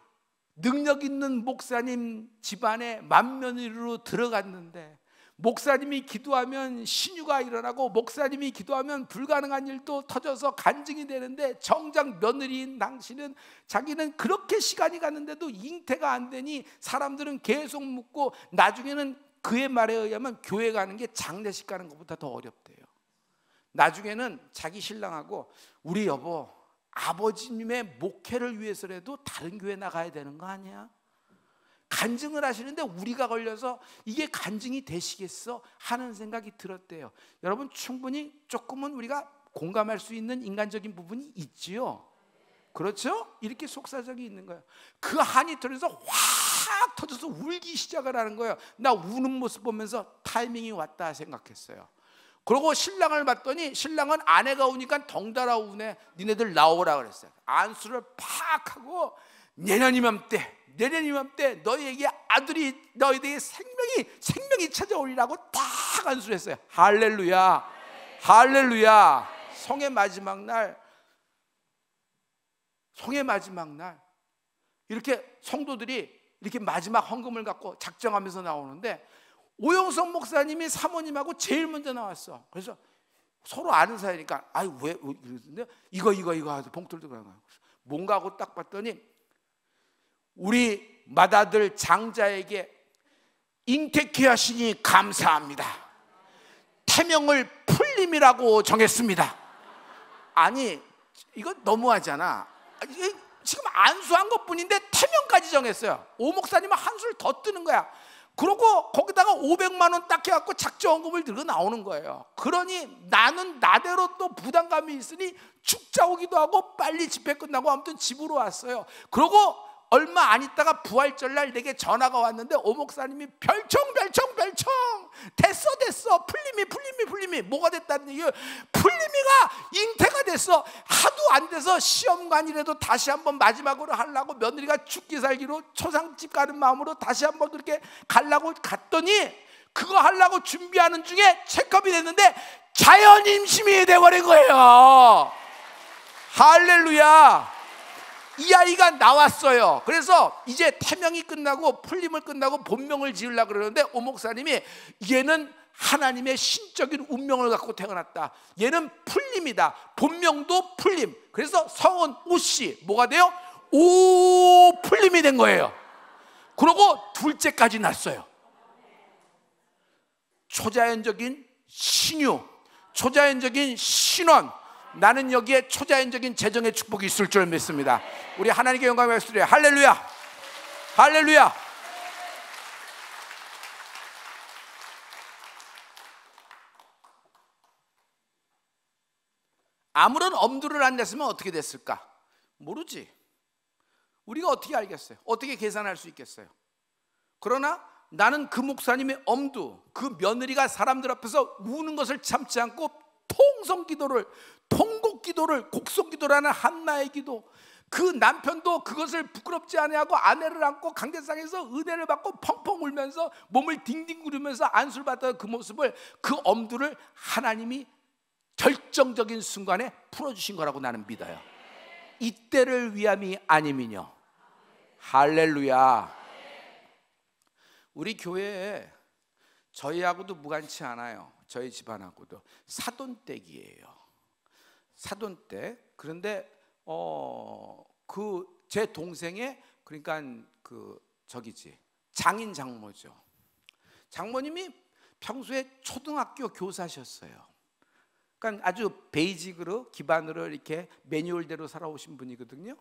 능력 있는 목사님 집안에 맏며느리로 들어갔는데 목사님이 기도하면 신유가 일어나고 목사님이 기도하면 불가능한 일도 터져서 간증이 되는데 정작 며느리인 당신은 자기는 그렇게 시간이 갔는데도 잉태가 안 되니 사람들은 계속 묻고 나중에는 그의 말에 의하면 교회 가는 게 장례식 가는 것보다 더 어렵대요. 나중에는 자기 신랑하고 우리 여보 아버지님의 목회를 위해서라도 다른 교회 나가야 되는 거 아니야? 간증을 하시는데 우리가 걸려서 이게 간증이 되시겠어? 하는 생각이 들었대요. 여러분 충분히 조금은 우리가 공감할 수 있는 인간적인 부분이 있지요. 그렇죠? 이렇게 속사정이 있는 거예요. 그 한이 들어서 확 터져서 울기 시작을 하는 거예요. 나 우는 모습 보면서 타이밍이 왔다 생각했어요. 그러고 신랑을 봤더니 신랑은 아내가 우니까 덩달아 우네. 니네들 나오라 그랬어요. 안수를 팍 하고 내년 이맘때 너희에게 아들이 너희에게 생명이 찾아오리라고 딱 안수를 했어요. 할렐루야. 할렐루야. 성의 마지막 날 이렇게 성도들이 이렇게 마지막 헌금을 갖고 작정하면서 나오는데 오영석 목사님이 사모님하고 제일 먼저 나왔어. 그래서 서로 아는 사이니까 왜 이러는데 이거 하면서 봉투를 들고 나가요. 뭔가 하고 딱 봤더니 우리 맏아들 장자에게 잉태케 하시니 감사합니다. 태명을 풀림이라고 정했습니다. 아니 이거 너무하잖아. 지금 안수한 것뿐인데 태명까지 정했어요. 오 목사님은 한술 더 뜨는 거야. 그러고 거기다가 500만 원 딱 해갖고 작정원금을 들고 나오는 거예요. 그러니 나는 나대로 또 부담감이 있으니 축자 오기도 하고 빨리 집회 끝나고 아무튼 집으로 왔어요. 그러고 얼마 안 있다가 부활절날 내게 전화가 왔는데 오 목사님이 별청 됐어 풀림이 뭐가 됐다는 얘기예요. 풀림이가 잉태가 됐어. 하도 안 돼서 시험관이라도 다시 한번 마지막으로 하려고 며느리가 죽기 살기로 초상집 가는 마음으로 다시 한번 그렇게 가려고 갔더니 그거 하려고 준비하는 중에 체크업이 됐는데 자연 임신이 돼버린 거예요. 할렐루야. 이 아이가 나왔어요. 그래서 이제 태명이 끝나고 풀림을 끝나고 본명을 지으려고 그러는데 오 목사님이 얘는 하나님의 신적인 운명을 갖고 태어났다. 얘는 풀림이다. 본명도 풀림. 그래서 성은 오씨 뭐가 돼요? 오 풀림이 된 거예요. 그러고 둘째까지 났어요. 초자연적인 신유, 초자연적인 신원. 나는 여기에 초자연적인 재정의 축복이 있을 줄 믿습니다. 우리 하나님께 영광을 받으시리라. 할렐루야. 할렐루야. 아무런 엄두를 안 냈으면 어떻게 됐을까? 모르지. 우리가 어떻게 알겠어요? 어떻게 계산할 수 있겠어요? 그러나 나는 그 목사님의 엄두, 그 며느리가 사람들 앞에서 우는 것을 참지 않고 통성기도를, 통곡기도를, 곡성기도라는 한나의 기도, 그 남편도 그것을 부끄럽지 아니하고 아내를 안고 강대상에서 은혜를 받고 펑펑 울면서 몸을 딩딩 구르면서 안수를 받던 그 모습을, 그 엄두를 하나님이 결정적인 순간에 풀어주신 거라고 나는 믿어요. 이때를 위함이 아니면요. 할렐루야. 우리 교회에 저희하고도 무관치 않아요. 저희 집안하고도 사돈댁이에요. 사돈 때. 그런데 그 제 동생의, 그러니까 장인 장모죠. 장모님이 평소에 초등학교 교사셨어요. 그러니까 아주 베이직으로 기반으로 이렇게 매뉴얼대로 살아오신 분이거든요.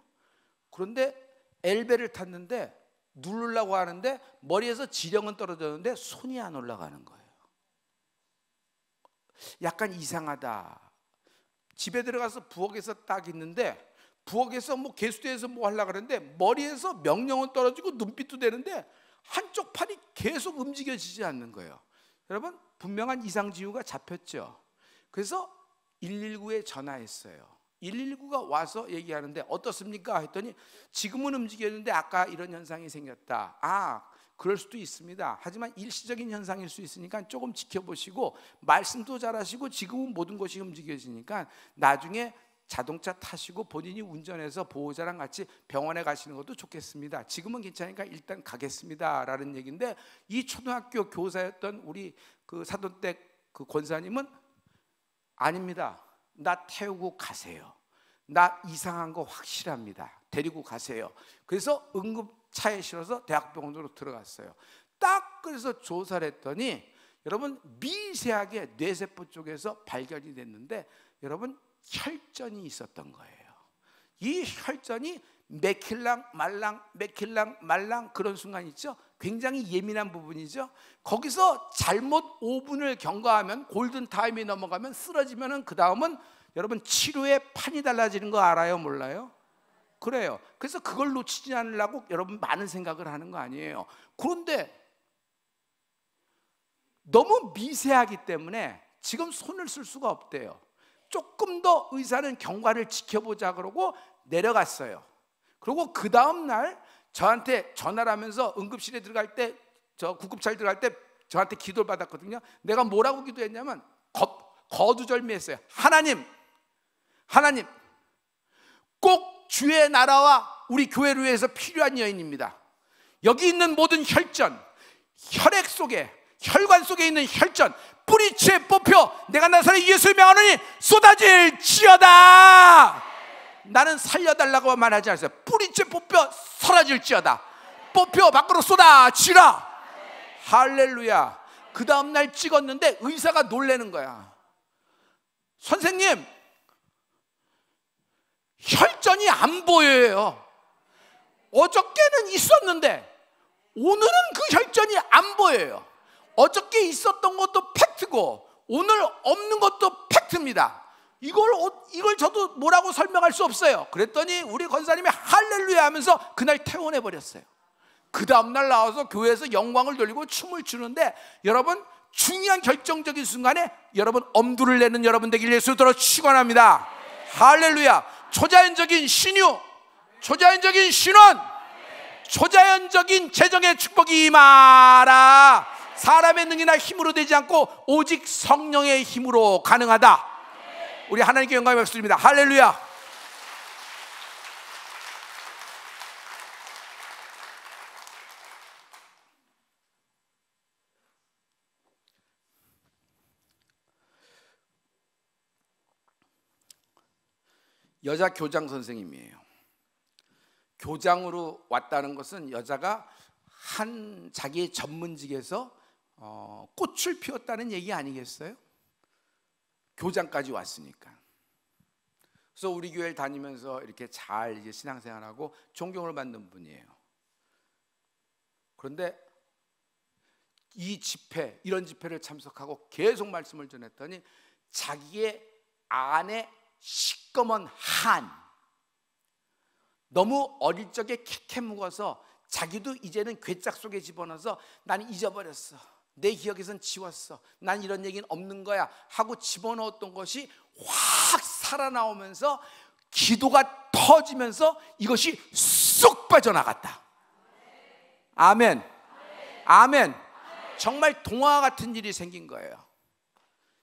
그런데 엘베를 탔는데 누르려고 하는데 머리에서 지령은 떨어졌는데 손이 안 올라가는 거예요. 약간 이상하다. 집에 들어가서 부엌에서 딱 있는데, 부엌에서 뭐 개수대에서 뭐 하려고 그러는데 머리에서 명령은 떨어지고 눈빛도 되는데 한쪽 팔이 계속 움직여지지 않는 거예요. 여러분, 분명한 이상 징후가 잡혔죠. 그래서 119에 전화했어요. 119가 와서 얘기하는데 어떻습니까? 했더니 지금은 움직였는데 아까 이런 현상이 생겼다. 아, 그럴 수도 있습니다. 하지만 일시적인 현상일 수 있으니까 조금 지켜보시고, 말씀도 잘하시고 지금은 모든 것이 움직여지니까 나중에 자동차 타시고 본인이 운전해서 보호자랑 같이 병원에 가시는 것도 좋겠습니다. 지금은 괜찮으니까 일단 가겠습니다 라는 얘기인데, 이 초등학교 교사였던 우리 그 사돈 댁 그 권사님은 아닙니다. 나 태우고 가세요. 나 이상한 거 확실합니다. 데리고 가세요. 그래서 응급차에 실어서 대학병원으로 들어갔어요. 딱 그래서 조사를 했더니 여러분, 미세하게 뇌세포 쪽에서 발견이 됐는데 여러분, 혈전이 있었던 거예요. 이 혈전이 맥힐랑 말랑 그런 순간 있죠. 굉장히 예민한 부분이죠. 거기서 잘못 5분을 경과하면, 골든타임이 넘어가면 쓰러지면 그 다음은 여러분 치료의 판이 달라지는 거 알아요? 몰라요? 그래요. 그래서 그걸 놓치지 않으려고 여러분 많은 생각을 하는 거 아니에요. 그런데 너무 미세하기 때문에 지금 손을 쓸 수가 없대요. 조금 더 의사는 경과를 지켜보자 그러고 내려갔어요. 그리고 그 다음 날 저한테 전화를 하면서 응급실에 들어갈 때, 저 구급차에 들어갈 때 저한테 기도를 받았거든요. 내가 뭐라고 기도했냐면 거두절미했어요. 하나님 꼭 주의 나라와 우리 교회를 위해서 필요한 여인입니다. 여기 있는 모든 혈전, 혈액 속에, 혈관 속에 있는 혈전 뿌리채 뽑혀 내가 나사렛 예수의 명하노니 쏟아질지어다. 나는 살려달라고 말하지 않았어요. 뿌리채 뽑혀 사라질지어다. 뽑혀 밖으로 쏟아지라. 할렐루야. 그 다음날 찍었는데 의사가 놀라는 거야. 선생님, 혈전이 안 보여요. 어저께는 있었는데 오늘은 그 혈전이 안 보여요. 어저께 있었던 것도 팩트고 오늘 없는 것도 팩트입니다. 이걸 저도 뭐라고 설명할 수 없어요. 그랬더니 우리 권사님이 할렐루야 하면서 그날 퇴원해 버렸어요. 그 다음날 나와서 교회에서 영광을 돌리고 춤을 추는데, 여러분, 중요한 결정적인 순간에 여러분 엄두를 내는 여러분 되길 예수로 축원합니다. 할렐루야. 초자연적인 신유, 초자연적인 신원, 초자연적인 재정의 축복이 임하라. 사람의 능이나 힘으로 되지 않고 오직 성령의 힘으로 가능하다. 우리 하나님께 영광의 박수 드립니다. 할렐루야. 여자 교장 선생님이에요. 교장으로 왔다는 것은 여자가 한 자기의 전문직에서 꽃을 피웠다는 얘기 아니겠어요? 교장까지 왔으니까. 그래서 우리 교회를 다니면서 이렇게 잘 이제 신앙생활하고 존경을 받는 분이에요. 그런데 이 집회, 이런 집회를 참석하고 계속 말씀을 전했더니 자기의 안에 시꺼먼 한, 너무 어릴 적에 캐캐 묵어서 자기도 이제는 괴짝 속에 집어넣어서 나는 잊어버렸어, 내 기억에선 지웠어, 난 이런 얘기는 없는 거야 하고 집어넣었던 것이 확 살아나오면서 기도가 터지면서 이것이 쏙 빠져나갔다. 아멘. 아멘. 정말 동화 같은 일이 생긴 거예요.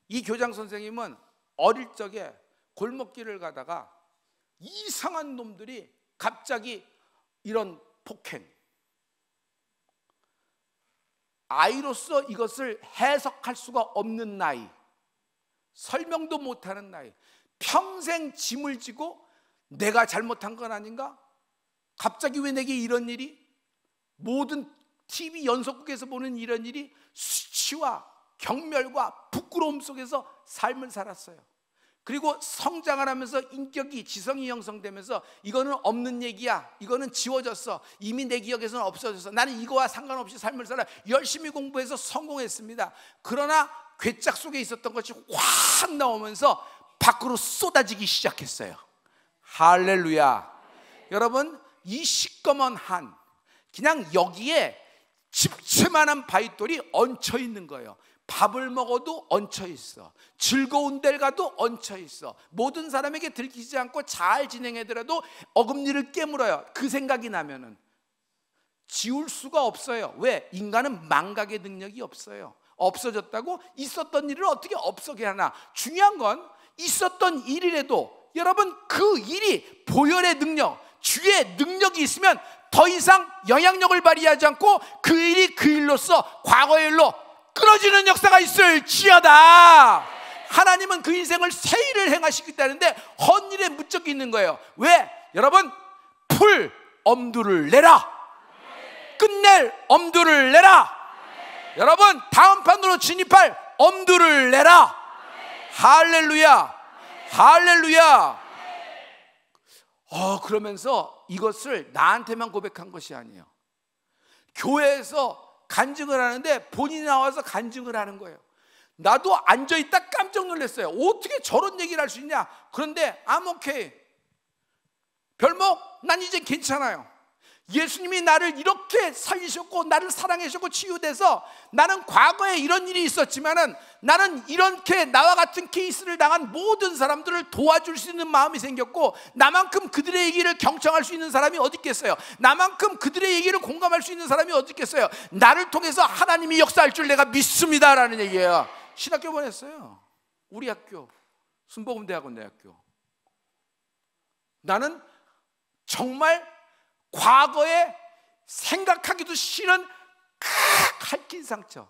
이 교장 선생님은 어릴 적에 골목길을 가다가 이상한 놈들이 갑자기 이런 폭행, 아이로서 이것을 해석할 수가 없는 나이, 설명도 못하는 나이, 평생 짐을 지고 내가 잘못한 건 아닌가? 갑자기 왜 내게 이런 일이? 모든 TV 연속극에서 보는 이런 일이 수치와 경멸과 부끄러움 속에서 삶을 살았어요. 그리고 성장을 하면서 인격이, 지성이 형성되면서 이거는 없는 얘기야, 이거는 지워졌어, 이미 내 기억에서는 없어졌어, 나는 이거와 상관없이 삶을 살아. 열심히 공부해서 성공했습니다. 그러나 괴짝 속에 있었던 것이 확 나오면서 밖으로 쏟아지기 시작했어요. 할렐루야. 여러분, 이 시꺼먼 한, 그냥 여기에 집채만한 바위돌이 얹혀 있는 거예요. 밥을 먹어도 얹혀 있어, 즐거운 데를 가도 얹혀 있어, 모든 사람에게 들키지 않고 잘 진행하더라도 어금니를 깨물어요. 그 생각이 나면은 지울 수가 없어요. 왜? 인간은 망각의 능력이 없어요. 없어졌다고 있었던 일을 어떻게 없어게 하나? 중요한 건 있었던 일이라도 여러분, 그 일이 보혈의 능력, 주의 능력이 있으면 더 이상 영향력을 발휘하지 않고 그 일이 그 일로서 과거의 일로 끊어지는 역사가 있을지어다. 하나님은 그 인생을 새 일을 행하시겠다는데 헛일에 무척 있는 거예요. 왜? 여러분, 풀 엄두를 내라. 끝낼 엄두를 내라. 여러분, 다음 판으로 진입할 엄두를 내라. 할렐루야. 할렐루야. 그러면서 이것을 나한테만 고백한 것이 아니에요. 교회에서 간증을 하는데 본인이 나와서 간증을 하는 거예요. 나도 앉아있다 깜짝 놀랐어요. 어떻게 저런 얘기를 할 수 있냐? 그런데 I'm okay, 별목, 난 이제 괜찮아요. 예수님이 나를 이렇게 살리셨고 나를 사랑하셨고 치유돼서 나는 과거에 이런 일이 있었지만은 나는 이렇게 나와 같은 케이스를 당한 모든 사람들을 도와줄 수 있는 마음이 생겼고, 나만큼 그들의 얘기를 경청할 수 있는 사람이 어디 있겠어요? 나만큼 그들의 얘기를 공감할 수 있는 사람이 어디 있겠어요? 나를 통해서 하나님이 역사할 줄 내가 믿습니다라는 얘기예요. 신학교 보냈어요. 우리 학교, 순복음대학원 대학교. 나는 정말 과거에 생각하기도 싫은 핥힌 상처,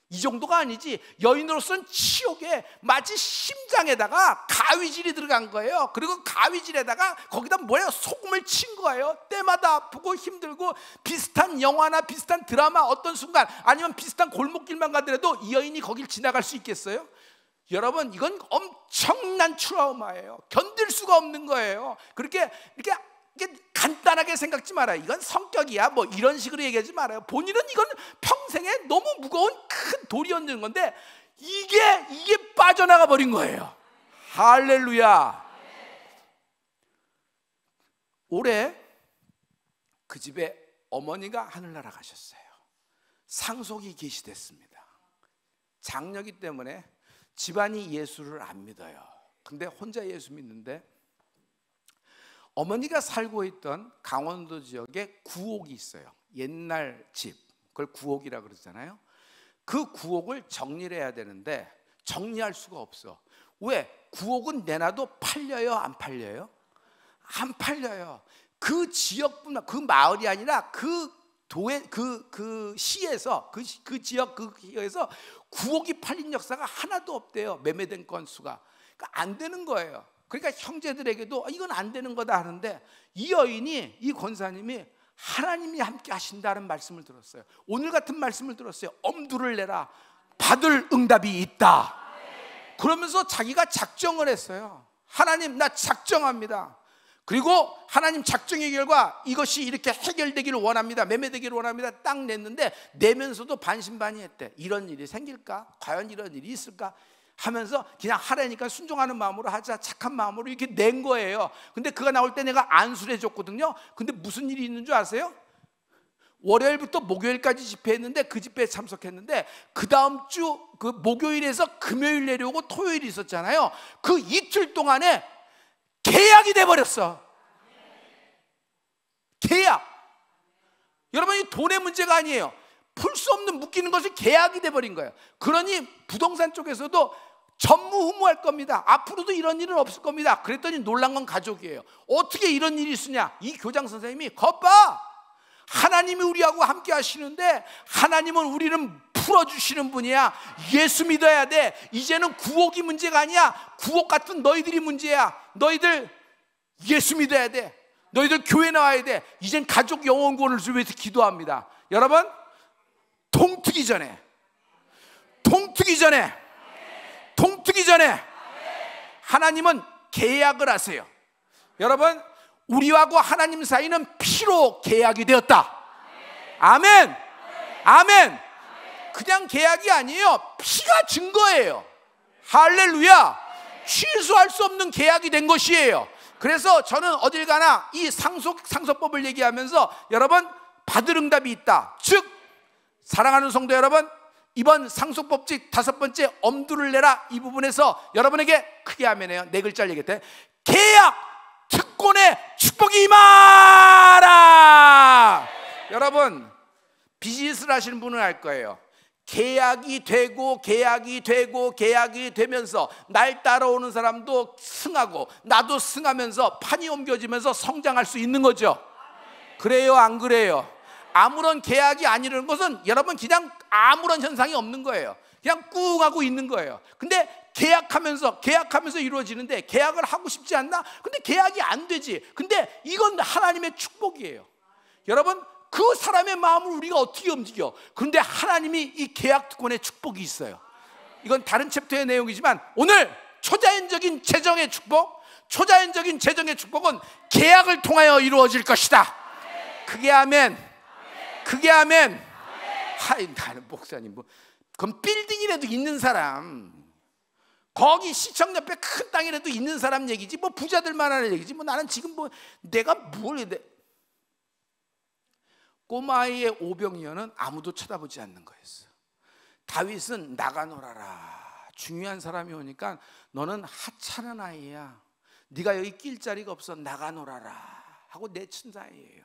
이 정도가 아니지, 여인으로서는 치욕에 마치 심장에다가 가위질이 들어간 거예요. 그리고 가위질에다가 거기다 뭐예요? 소금을 친 거예요. 때마다 아프고 힘들고, 비슷한 영화나 비슷한 드라마 어떤 순간 아니면 비슷한 골목길만 가더라도 이 여인이 거길 지나갈 수 있겠어요? 여러분, 이건 엄청난 트라우마예요. 견딜 수가 없는 거예요. 그렇게 이렇게 간단하게 생각지 말아요. 이건 성격이야, 뭐 이런 식으로 얘기하지 말아요. 본인은 이건 평생에 너무 무거운 큰 돌이 얹는 건데 이게 빠져나가 버린 거예요. 할렐루야. 올해 그 집에 어머니가 하늘나라 가셨어요. 상속이 계시됐습니다. 장녀기 때문에 집안이 예수를 안 믿어요. 근데 혼자 예수 믿는데, 어머니가 살고 있던 강원도 지역에 구옥이 있어요. 옛날 집, 그걸 구옥이라 그러잖아요. 그 구옥을 정리를 해야 되는데 정리할 수가 없어. 왜? 구옥은 내놔도 팔려요, 안 팔려요? 안 팔려요. 그 지역뿐만, 그 마을이 아니라 그 도에, 그 시에서, 그 지역에서 구옥이 팔린 역사가 하나도 없대요. 매매된 건수가. 그러니까 안 되는 거예요. 그러니까 형제들에게도 이건 안 되는 거다 하는데, 이 여인이, 이 권사님이 하나님이 함께 하신다는 말씀을 들었어요. 오늘 같은 말씀을 들었어요. 엄두를 내라, 받을 응답이 있다. 그러면서 자기가 작정을 했어요. 하나님, 나 작정합니다. 그리고 하나님 작정의 결과 이것이 이렇게 해결되기를 원합니다. 매매되기를 원합니다. 딱 냈는데, 내면서도 반신반의했대. 이런 일이 생길까? 과연 이런 일이 있을까? 하면서 그냥 하라니까 순종하는 마음으로 하자, 착한 마음으로 이렇게 낸 거예요. 근데 그가 나올 때 내가 안수를 해줬거든요. 근데 무슨 일이 있는 줄 아세요? 월요일부터 목요일까지 집회했는데, 그 집회에 참석했는데, 그 다음 주 그 목요일에서 금요일 내려오고 토요일이 있었잖아요. 그 이틀 동안에 계약이 돼버렸어. 계약. 여러분, 이 돈의 문제가 아니에요. 풀 수 없는 묶이는 것이 계약이 돼버린 거예요. 그러니 부동산 쪽에서도 전무후무할 겁니다. 앞으로도 이런 일은 없을 겁니다. 그랬더니 놀란 건 가족이에요. 어떻게 이런 일이 있으냐? 이 교장 선생님이, 겉봐, 하나님이 우리하고 함께 하시는데 하나님은 우리는 풀어주시는 분이야. 예수 믿어야 돼. 이제는 구옥이 문제가 아니야. 구옥 같은 너희들이 문제야. 너희들 예수 믿어야 돼. 너희들 교회 나와야 돼. 이젠 가족 영혼 구원을 위해서 기도합니다. 여러분, 동트기 전에 하나님은 계약을 하세요. 여러분, 우리하고 하나님 사이는 피로 계약이 되었다. 아멘. 아멘. 그냥 계약이 아니에요. 피가 증거예요. 할렐루야. 취소할 수 없는 계약이 된 것이에요. 그래서 저는 어딜 가나 이 상속법을 얘기하면서 여러분, 받을 응답이 있다. 즉, 사랑하는 성도 여러분, 이번 상속법칙 5번째 엄두를 내라, 이 부분에서 여러분에게 크게 하면요, 4글자를 얘기했대. 계약 특권의 축복이 임하라. 여러분, 비즈니스를 하시는 분은 알 거예요. 계약이 되고 되면서 날 따라오는 사람도 승하고 나도 승하면서 판이 옮겨지면서 성장할 수 있는 거죠. 그래요, 안 그래요? 아무런 계약이 아니라는 것은 여러분 그냥 아무런 현상이 없는 거예요. 그냥 꾹 하고 있는 거예요. 근데 계약하면서 이루어지는데, 계약을 하고 싶지 않나? 근데 계약이 안 되지. 근데 이건 하나님의 축복이에요. 여러분, 그 사람의 마음을 우리가 어떻게 움직여? 그런데 하나님이 이 계약 특권의 축복이 있어요. 이건 다른 챕터의 내용이지만 오늘 초자연적인 재정의 축복은 계약을 통하여 이루어질 것이다. 그게 아멘. 하이, 나는 목사님 그럼 빌딩이라도 있는 사람, 거기 시청 옆에 큰 땅이라도 있는 사람 얘기지, 부자들만 하는 얘기지. 나는 지금 내가 뭘 해야 돼? 꼬마아이의 오병이어는 아무도 쳐다보지 않는 거였어. 다윗은 나가놀아라. 중요한 사람이 오니까 너는 하찮은 아이야. 네가 여기 낄 자리가 없어. 나가놀아라 하고 내친 사이예요.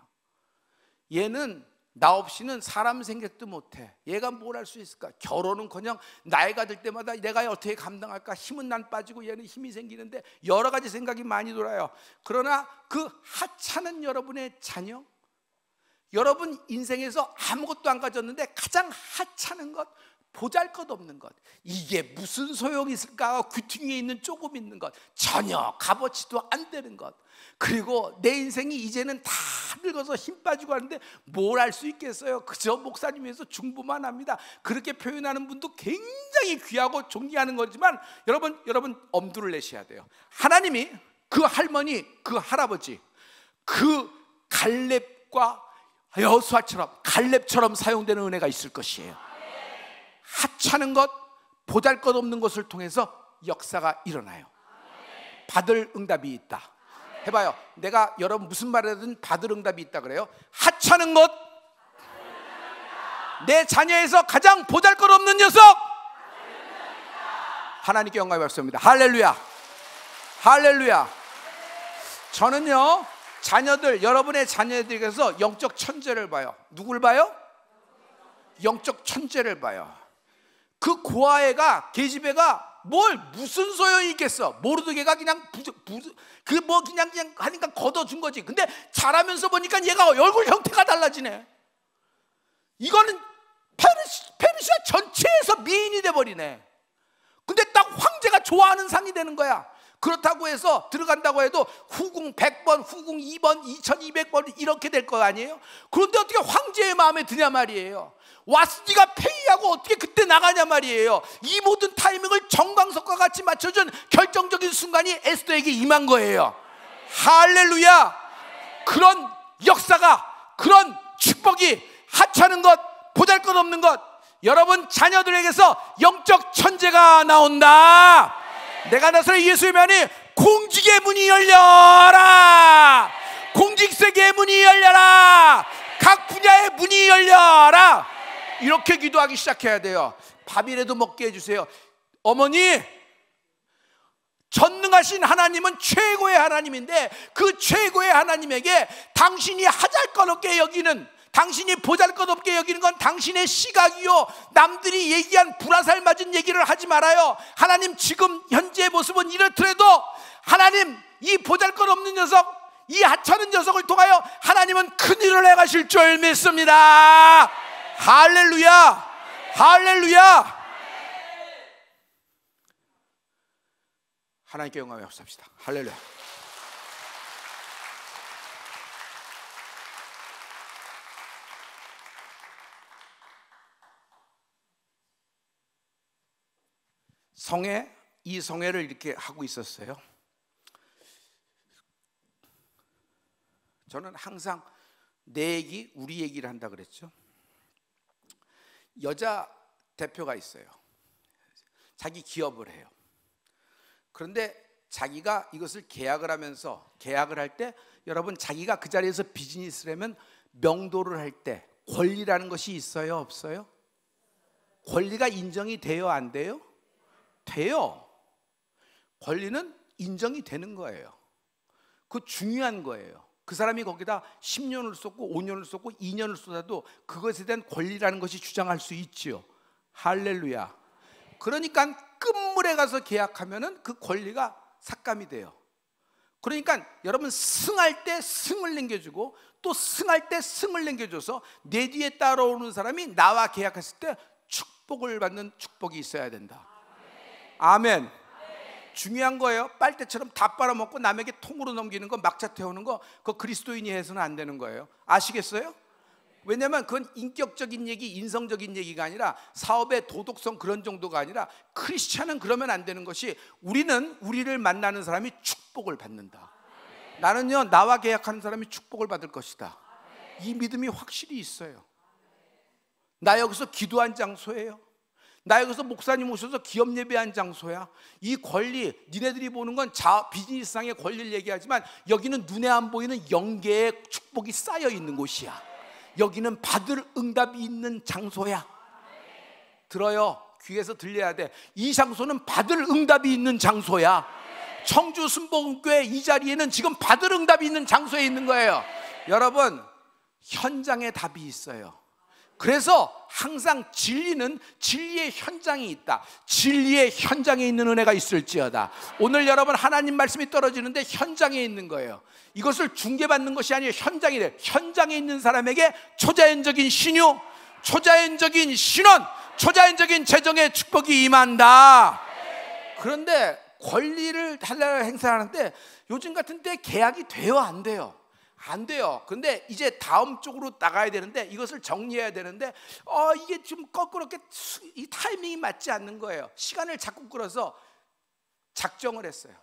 얘는 나 없이는 사람 생각도 못해. 얘가 뭘 할 수 있을까? 결혼은커녕 나이가 들 때마다 내가 어떻게 감당할까? 힘은 난 빠지고 얘는 힘이 생기는데 여러 가지 생각이 많이 돌아요. 그러나 그 하찮은 여러분의 자녀, 여러분 인생에서 아무것도 안 가졌는데 가장 하찮은 것, 보잘것없는 것, 이게 무슨 소용이 있을까? 귀퉁이에 있는 조금 있는 것, 전혀 값어치도 안 되는 것, 그리고 내 인생이 이제는 다 늙어서 힘 빠지고 하는데 뭘 할 수 있겠어요? 그저 목사님에서 중보만 합니다. 그렇게 표현하는 분도 굉장히 귀하고 존경하는 거지만 여러분 엄두를 내셔야 돼요. 하나님이 그 할머니, 그 할아버지, 그 갈렙과 갈렙처럼 사용되는 은혜가 있을 것이에요. 하찮은 것, 보잘것없는 것을 통해서 역사가 일어나요. 받을 응답이 있다. 해봐요. 내가 여러분 무슨 말을 하든 받을 응답이 있다 그래요. 하찮은 것, 내 자녀에서 가장 보잘것없는 녀석, 하나님께 영광이 받습니다. 할렐루야. 저는요, 여러분의 자녀들에게서 영적 천재를 봐요. 누굴 봐요? 영적 천재를 봐요. 그 고아애가, 계집애가 무슨 소용이 있겠어? 모르드게가 그냥 그냥 하니까 걷어준 거지. 근데 자라면서 보니까 얘가 얼굴 형태가 달라지네. 이거는 페르시아 전체에서 미인이 돼버리네. 근데 딱 황제가 좋아하는 상이 되는 거야. 그렇다고 해서 들어간다고 해도 후궁 100번, 후궁 2번, 2200번 이렇게 될 거 아니에요? 그런데 어떻게 황제의 마음에 드냐 말이에요. 와스디가 폐위하고 어떻게 그때 나가냐 말이에요. 이 모든 타이밍을 정광석과 같이 맞춰준 결정적인 순간이 에스더에게 임한 거예요. 할렐루야. 그런 역사가, 그런 축복이, 하찮은 것, 보잘것없는 것, 여러분 자녀들에게서 영적 천재가 나온다. 내가 나서는 예수의 말이 공직의 문이 열려라. 공직세계의 문이 열려라. 각 분야의 문이 열려라. 이렇게 기도하기 시작해야 돼요. 밥이라도 먹게 해주세요. 어머니, 전능하신 하나님은 최고의 하나님인데 그 최고의 하나님에게 당신이 하잘것없게 여기는, 당신이 보잘것없게 여기는 건 당신의 시각이요, 남들이 얘기한 불화살 맞은 얘기를 하지 말아요. 하나님 지금 현재의 모습은 이렇더라도 하나님 이 보잘것없는 녀석, 이 하찮은 녀석을 통하여 하나님은 큰일을 해가실 줄 믿습니다. 할렐루야. 할렐루야. 하나님께 영광을 합시다. 할렐루야. 이 성회를 이렇게 하고 있었어요. 저는 항상 내 얘기, 우리 얘기를 한다 그랬죠. 여자 대표가 있어요. 자기 기업을 해요. 그런데 자기가 이것을 계약을 하면서 계약을 할 때 여러분 자기가 그 자리에서 비즈니스를 하면 명도를 할 때 권리라는 것이 있어요, 없어요? 권리가 인정이 돼요, 안 돼요? 돼요. 권리는 인정이 되는 거예요. 그거 중요한 거예요. 그 사람이 거기다 10년을 쏟고 5년을 쏟고 2년을 쏟아도 그것에 대한 권리라는 것이 주장할 수 있지요. 할렐루야. 그러니까 끝물에 가서 계약하면은 그 권리가 삭감이 돼요. 그러니까 여러분 승할 때 승을 남겨주고 또 승할 때 승을 남겨줘서 내 뒤에 따라오는 사람이 나와 계약했을 때 축복을 받는 축복이 있어야 된다. 아멘. 중요한 거예요. 빨대처럼 다 빨아먹고 남에게 통으로 넘기는 거, 막차 태우는 거, 그거 그리스도인이 해서는 안 되는 거예요. 아시겠어요? 왜냐하면 그건 인격적인 얘기, 인성적인 얘기가 아니라 사업의 도덕성 그런 정도가 아니라 크리스찬은 그러면 안 되는 것이 우리는 우리를 만나는 사람이 축복을 받는다. 나는요 나와 계약하는 사람이 축복을 받을 것이다. 이 믿음이 확실히 있어요. 나 여기서 기도한 장소예요. 나 여기서 목사님 오셔서 기업 예배한 장소야. 이 권리, 니네들이 보는 건 비즈니스상의 권리를 얘기하지만 여기는 눈에 안 보이는 영계의 축복이 쌓여 있는 곳이야. 여기는 받을 응답이 있는 장소야. 들어요. 귀에서 들려야 돼. 이 장소는 받을 응답이 있는 장소야. 청주 순복음교회 이 자리에는 지금 받을 응답이 있는 장소에 있는 거예요. 여러분, 현장에 답이 있어요. 그래서 항상 진리의 현장이 있다. 진리의 현장에 있는 은혜가 있을지어다. 오늘 여러분 하나님 말씀이 떨어지는데 현장에 있는 거예요. 이것을 중개받는 것이 아니에요. 현장에 있는 사람에게 초자연적인 신유, 초자연적인 신원, 초자연적인 재정의 축복이 임한다. 그런데 권리를 달라 행사하는데 요즘 같은 때 계약이 돼요, 안 돼요? 안 돼요. 근데 이제 다음 쪽으로 나가야 되는데 이것을 정리해야 되는데 이게 좀 거꾸롭게 이 타이밍이 맞지 않는 거예요. 시간을 자꾸 끌어서 작정을 했어요.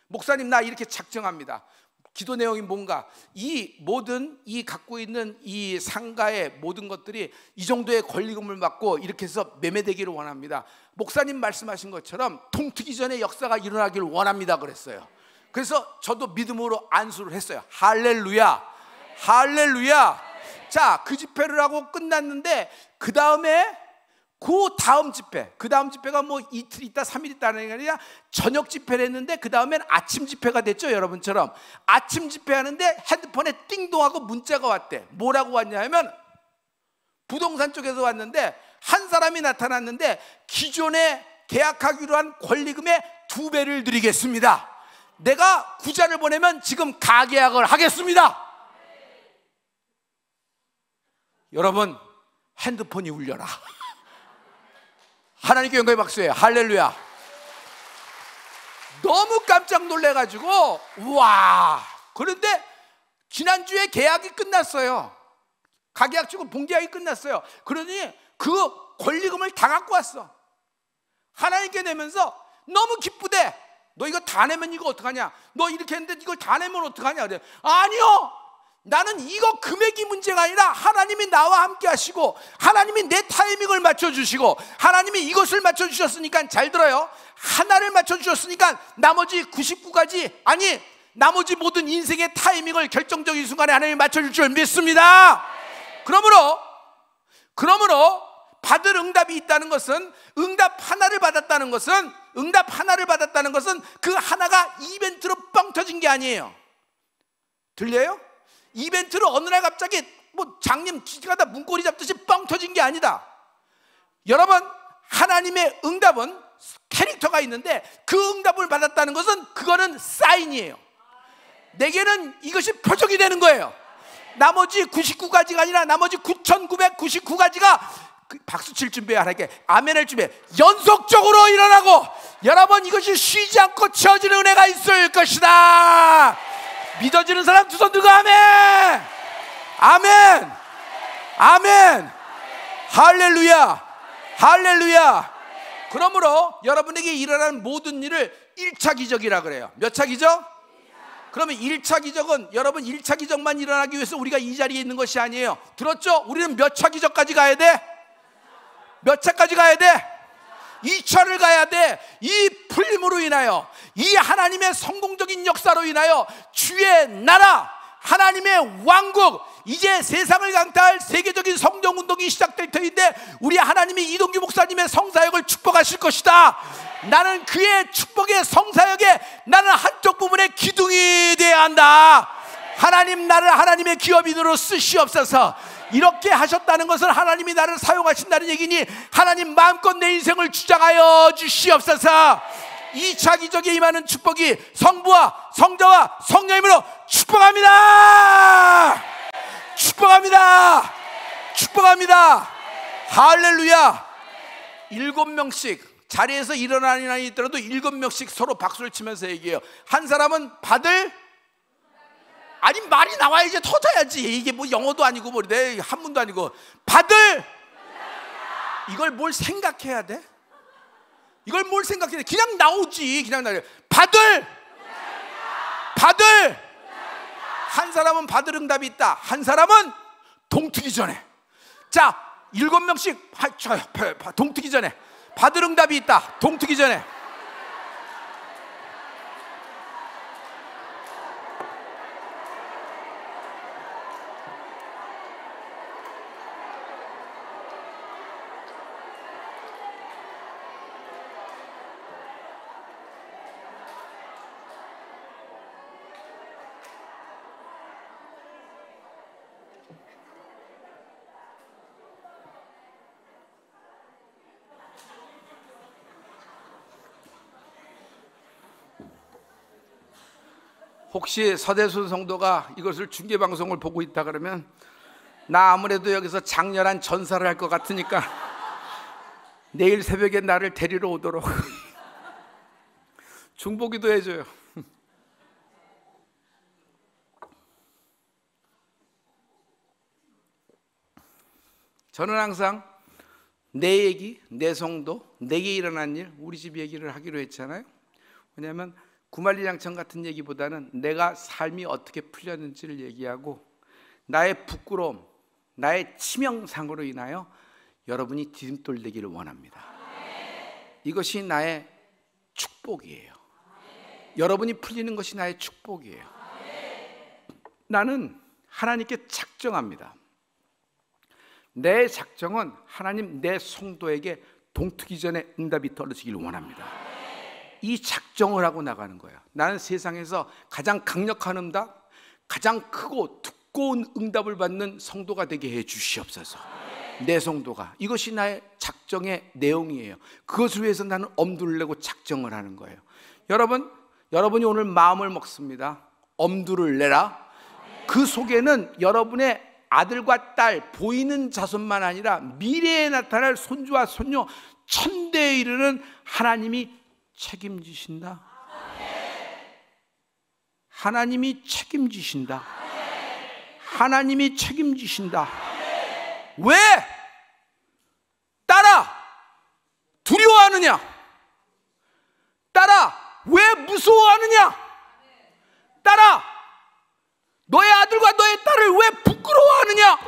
목사님 나 이렇게 작정합니다. 기도 내용이 뭔가 이 모든 이 갖고 있는 이 상가의 모든 것들이 이 정도의 권리금을 받고 이렇게 해서 매매되기를 원합니다. 목사님 말씀하신 것처럼 동트기 전에 역사가 일어나기를 원합니다 그랬어요. 그래서 저도 믿음으로 안수를 했어요. 할렐루야. 할렐루야. 자, 그 집회를 하고 끝났는데 그 다음에 그 다음 집회가 뭐 이틀 있다 3일 있다는 게 아니라 저녁 집회를 했는데 그 다음엔 아침 집회가 됐죠. 여러분처럼 아침 집회하는데 핸드폰에 띵동하고 문자가 왔대. 뭐라고 왔냐면 부동산 쪽에서 왔는데 한 사람이 나타났는데 기존에 계약하기로 한 권리금의 2배를 드리겠습니다. 내가 구자를 보내면 지금 가계약을 하겠습니다. 여러분 핸드폰이 울려라. 하나님께 영광의 박수예요. 할렐루야. 너무 깜짝 놀래가지고 와. 그런데 지난주에 계약이 끝났어요. 가계약 치고 본계약이 끝났어요. 그러니 그 권리금을 다 갖고 왔어. 하나님께 내면서 너무 기쁘대. 너 이거 다 내면 이거 어떡하냐? 너 이렇게 했는데 이걸 다 내면 어떡하냐? 그래. 아니요. 나는 이거 금액이 문제가 아니라 하나님이 나와 함께 하시고 하나님이 내 타이밍을 맞춰주시고 하나님이 이것을 맞춰주셨으니까 잘 들어요. 하나를 맞춰주셨으니까 나머지 99가지 아니 나머지 모든 인생의 타이밍을 결정적인 순간에 하나님이 맞춰줄 줄 믿습니다. 그러므로 받을 응답이 있다는 것은 응답 하나를 받았다는 것은 그 하나가 이벤트로 뻥 터진 게 아니에요. 들려요? 이벤트로 어느 날 갑자기 뭐 장님 기가다 문고리 잡듯이 뻥 터진 게 아니다. 여러분 하나님의 응답은 캐릭터가 있는데 그 응답을 받았다는 것은 그거는 사인이에요. 내게는 이것이 표적이 되는 거예요. 나머지 99가지가 아니라 나머지 9,999가지가 박수 칠 준비해. 하나님께 아멘 할 준비해. 연속적으로 일어나고, 여러분 이것이 쉬지 않고 채워지는 은혜가 있을 것이다. 믿어지는 사람 두 손 들고 아멘. 아멘. 아멘. 할렐루야. 할렐루야. 그러므로 여러분에게 일어나는 모든 일을 1차 기적이라 그래요. 몇 차 기적? 그러면 1차 기적은, 여러분 1차 기적만 일어나기 위해서 우리가 이 자리에 있는 것이 아니에요. 들었죠? 우리는 몇 차 기적까지 가야 돼? 몇 차까지 가야 돼? 2차를 가야 돼. 이 풀림으로 인하여, 이 하나님의 성공적인 역사로 인하여 주의 나라, 하나님의 왕국, 이제 세상을 강타할 세계적인 성정운동이 시작될 터인데, 우리 하나님이 이동규 목사님의 성사역을 축복하실 것이다. 나는 그의 축복의 성사역에, 나는 한쪽 부분의 기둥이 되어야 한다. 하나님, 나를 하나님의 기업인으로 쓰시옵소서. 이렇게 하셨다는 것은 하나님이 나를 사용하신다는 얘기니, 하나님 마음껏 내 인생을 주장하여 주시옵소서. 2차 기적에 임하는 축복이 성부와 성자와 성령님으로 축복합니다. 축복합니다. 축복합니다. 할렐루야. 7명씩 자리에서 일어나는 한이 있더라도 7명씩 서로 박수를 치면서 얘기해요. 한 사람은 받을, 아니 말이 나와야지, 터져야지. 이게 뭐 영어도 아니고 뭐 내 한문도 아니고. 받을, 이걸 뭘 생각해야 돼? 이걸 뭘 생각해야 돼? 그냥 나오지. 그냥 나와요. 받을, 받을. 한 사람은 받을 응답이 있다. 한 사람은 동트기 전에. 자, 7명씩 동트기 전에 받을 응답이 있다. 동트기 전에. 혹시 서대순 성도가 이것을 중계방송을 보고 있다 그러면, 나 아무래도 여기서 장렬한 전사를 할 것 같으니까 내일 새벽에 나를 데리러 오도록 중보기도 해줘요. 저는 항상 내 얘기, 내 성도, 내게 일어난 일, 우리 집 얘기를 하기로 했잖아요. 왜냐하면 구만리장천 같은 얘기보다는 내가 삶이 어떻게 풀렸는지를 얘기하고, 나의 부끄러움, 나의 치명상으로 인하여 여러분이 디딤돌 되기를 원합니다. 이것이 나의 축복이에요. 여러분이 풀리는 것이 나의 축복이에요. 나는 하나님께 작정합니다. 내 작정은 하나님, 내 성도에게 동트기 전에 응답이 떨어지길 원합니다. 이 작정을 하고 나가는 거예요. 나는 세상에서 가장 강력한 응답, 가장 크고 두꺼운 응답을 받는 성도가 되게 해 주시옵소서. 내 성도가. 이것이 나의 작정의 내용이에요. 그것을 위해서 나는 엄두를 내고 작정을 하는 거예요. 여러분이 오늘 마음을 먹습니다. 엄두를 내라. 그 속에는 여러분의 아들과 딸, 보이는 자손만 아니라 미래에 나타날 손주와 손녀, 천대에 이르는 하나님이 책임지신다. 하나님이 책임지신다. 하나님이 책임지신다. 왜? 딸아, 두려워하느냐? 딸아, 왜 무서워하느냐? 딸아, 너의 아들과 너의 딸을 왜 부끄러워하느냐?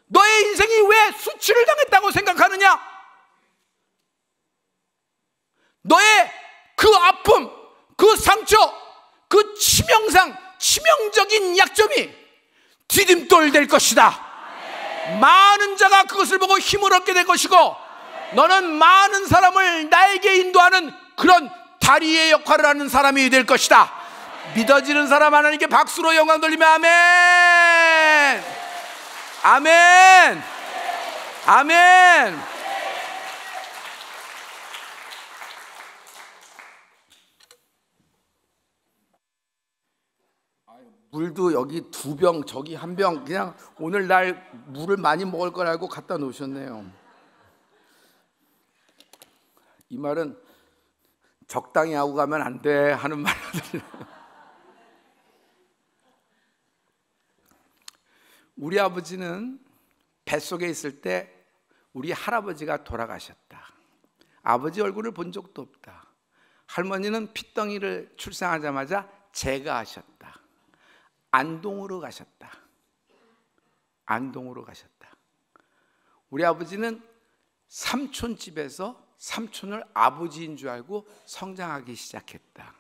너의 인생이 왜 수치를 당했다고 생각하느냐? 너의 그 아픔, 그 상처, 그 치명적인 약점이 디딤돌 될 것이다. 많은 자가 그것을 보고 힘을 얻게 될 것이고, 너는 많은 사람을 나에게 인도하는 그런 다리의 역할을 하는 사람이 될 것이다. 믿어지는 사람 하나님께 박수로 영광 돌리며 아멘. 아멘. 아멘. 물도 여기 2병, 저기 1병, 그냥 오늘날 물을 많이 먹을 걸 알고 갖다 놓으셨네요. 이 말은 적당히 하고 가면 안 돼 하는 말이거든요. 우리 아버지는 뱃속에 있을 때 우리 할아버지가 돌아가셨다. 아버지 얼굴을 본 적도 없다. 할머니는 핏덩이를 출산하자마자 제가하셨다. 안동으로 가셨다. 안동으로 가셨다. 우리 아버지는 삼촌 집에서 삼촌을 아버지인 줄 알고 성장하기 시작했다.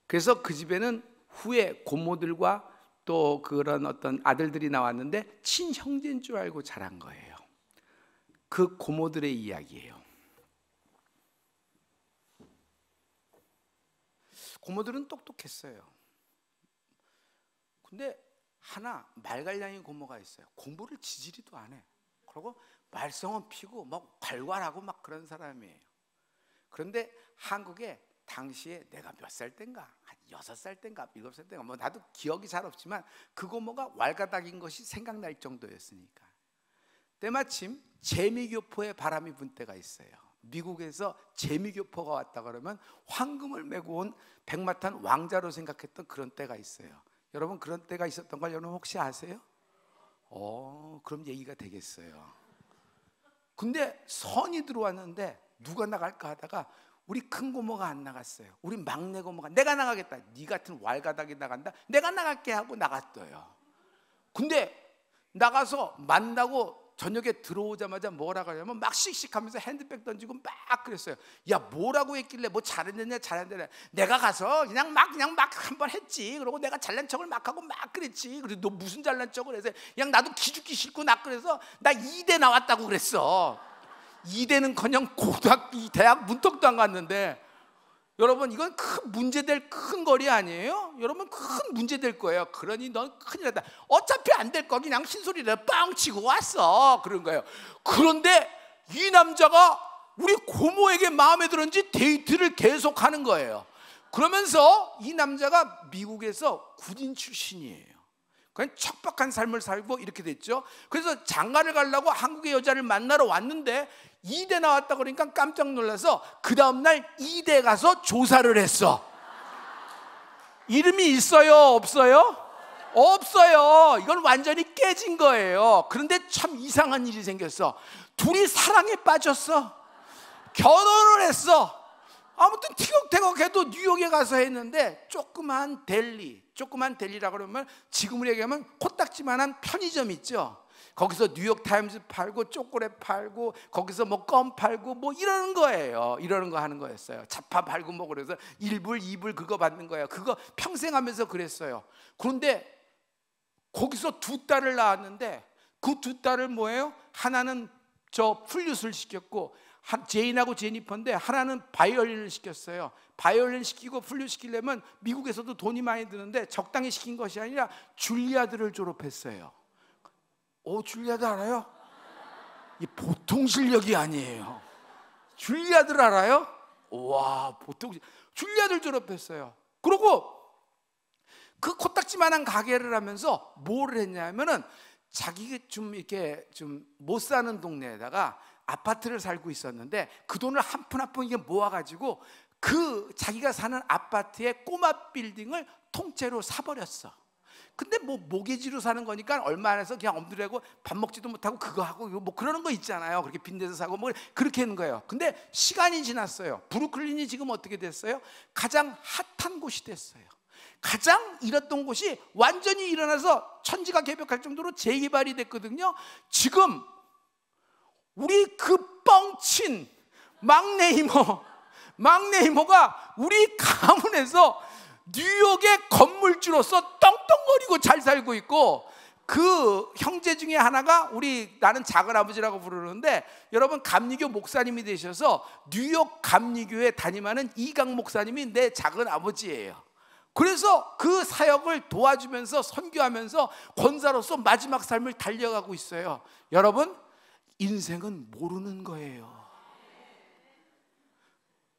그래서 그 집에는 후에 고모들과 또 그런 어떤 아들들이 나왔는데 친형제인 줄 알고 자란 거예요. 그 고모들의 이야기예요. 고모들은 똑똑했어요. 근데 하나 말갈량이 고모가 있어요. 공부를 지지리도 안 해. 그리고 말썽은 피고 막 괄괄하고 막 그런 사람이에요. 그런데 한국에 당시에 내가 몇 살 땐가, 한 6살 땐가 7살 땐가, 뭐 나도 기억이 잘 없지만 그 고모가 왈가닥인 것이 생각날 정도였으니까 때마침 재미교포의 바람이 분 때가 있어요. 미국에서 재미교포가 왔다 그러면 황금을 메고 온 백마탄 왕자로 생각했던 그런 때가 있어요. 여러분 그런 때가 있었던 걸 여러분 혹시 아세요? 그럼 얘기가 되겠어요. 근데 선이 들어왔는데 누가 나갈까 하다가 우리 큰 고모가 안 나갔어요. 우리 막내 고모가 내가 나가겠다. 네 같은 왈가닥이 나간다. 내가 나갈게 하고 나갔어요. 근데 나가서 만나고 저녁에 들어오자마자 뭐라 그러냐면 막 씩씩하면서 핸드백 던지고 막 그랬어요. 야 뭐라고 했길래 뭐 잘했느냐 잘했느냐. 내가 가서 그냥 막 한번 했지. 그러고 내가 잘난 척을 막 하고 막 그랬지. 그래서 너 무슨 잘난 척을 해서 그냥 나도 기죽기 싫고 나 그래서 나 2대 나왔다고 그랬어. 2대는커녕 고등학교 대학 문턱도 안 갔는데 여러분 이건 큰 문제될 큰 거리 아니에요? 여러분 큰 문제될 거예요. 그러니 넌 큰일 났다. 어차피 안 될 거 그냥 흰소리를 빵 치고 왔어. 그런 거예요. 그런데 이 남자가 우리 고모에게 마음에 들었는지 데이트를 계속하는 거예요. 그러면서 이 남자가 미국에서 군인 출신이에요. 그냥 척박한 삶을 살고 이렇게 됐죠. 그래서 장가를 가려고 한국의 여자를 만나러 왔는데 2대 나왔다 그러니까 깜짝 놀라서 그 다음날 2대 가서 조사를 했어. 이름이 있어요? 없어요? 없어요. 이건 완전히 깨진 거예요. 그런데 참 이상한 일이 생겼어. 둘이 사랑에 빠졌어. 결혼을 했어. 아무튼 티격태격해도 뉴욕에 가서 했는데 조그만 델리라 그러면 지금으로 얘기하면 코딱지만한 편의점 있죠. 거기서 뉴욕 타임즈 팔고 초콜릿 팔고 거기서 뭐 껌 팔고 뭐 이러는 거예요. 이러는 거 하는 거였어요. 자파 팔고 뭐 그래서 1불 2불 그거 받는 거예요. 그거 평생 하면서 그랬어요. 그런데 거기서 2딸을 낳았는데 그 2딸을 뭐예요? 하나는 저 플룻을 시켰고 제인하고 제니퍼인데 하나는 바이올린을 시켰어요. 바이올린 시키고 플룻 시키려면 미국에서도 돈이 많이 드는데 적당히 시킨 것이 아니라 줄리아드를 졸업했어요. 줄리아드 알아요? 이 보통 실력이 아니에요. 줄리아드를 알아요? 와, 보통 줄리아드를 졸업했어요. 그리고 그 코딱지만한 가게를 하면서 뭘 했냐면은 자기가 좀 이렇게 좀 못 사는 동네에다가 아파트를 살고 있었는데 그 돈을 한 푼 한 푼 이게 모아가지고 그 자기가 사는 아파트의 꼬마 빌딩을 통째로 사버렸어. 근데 뭐 모기지로 사는 거니까 얼마 안 해서 그냥 엎드려고 밥 먹지도 못하고 그거 하고 뭐 그러는 거 있잖아요. 그렇게 빈대서 사고 뭐 그렇게 하는 거예요. 근데 시간이 지났어요. 브루클린이 지금 어떻게 됐어요? 가장 핫한 곳이 됐어요. 가장 잃었던 곳이 완전히 일어나서 천지가 개벽할 정도로 재개발이 됐거든요. 지금 우리 그 뻥친 막내 이모가 우리 가문에서 뉴욕의 건물주로서 떵떵거리고 잘 살고 있고 그 형제 중에 하나가 나는 작은 아버지라고 부르는데 여러분 감리교 목사님이 되셔서 뉴욕 감리교에 담임하는 이강 목사님이 내 작은 아버지예요. 그래서 그 사역을 도와주면서 선교하면서 권사로서 마지막 삶을 달려가고 있어요. 여러분 인생은 모르는 거예요.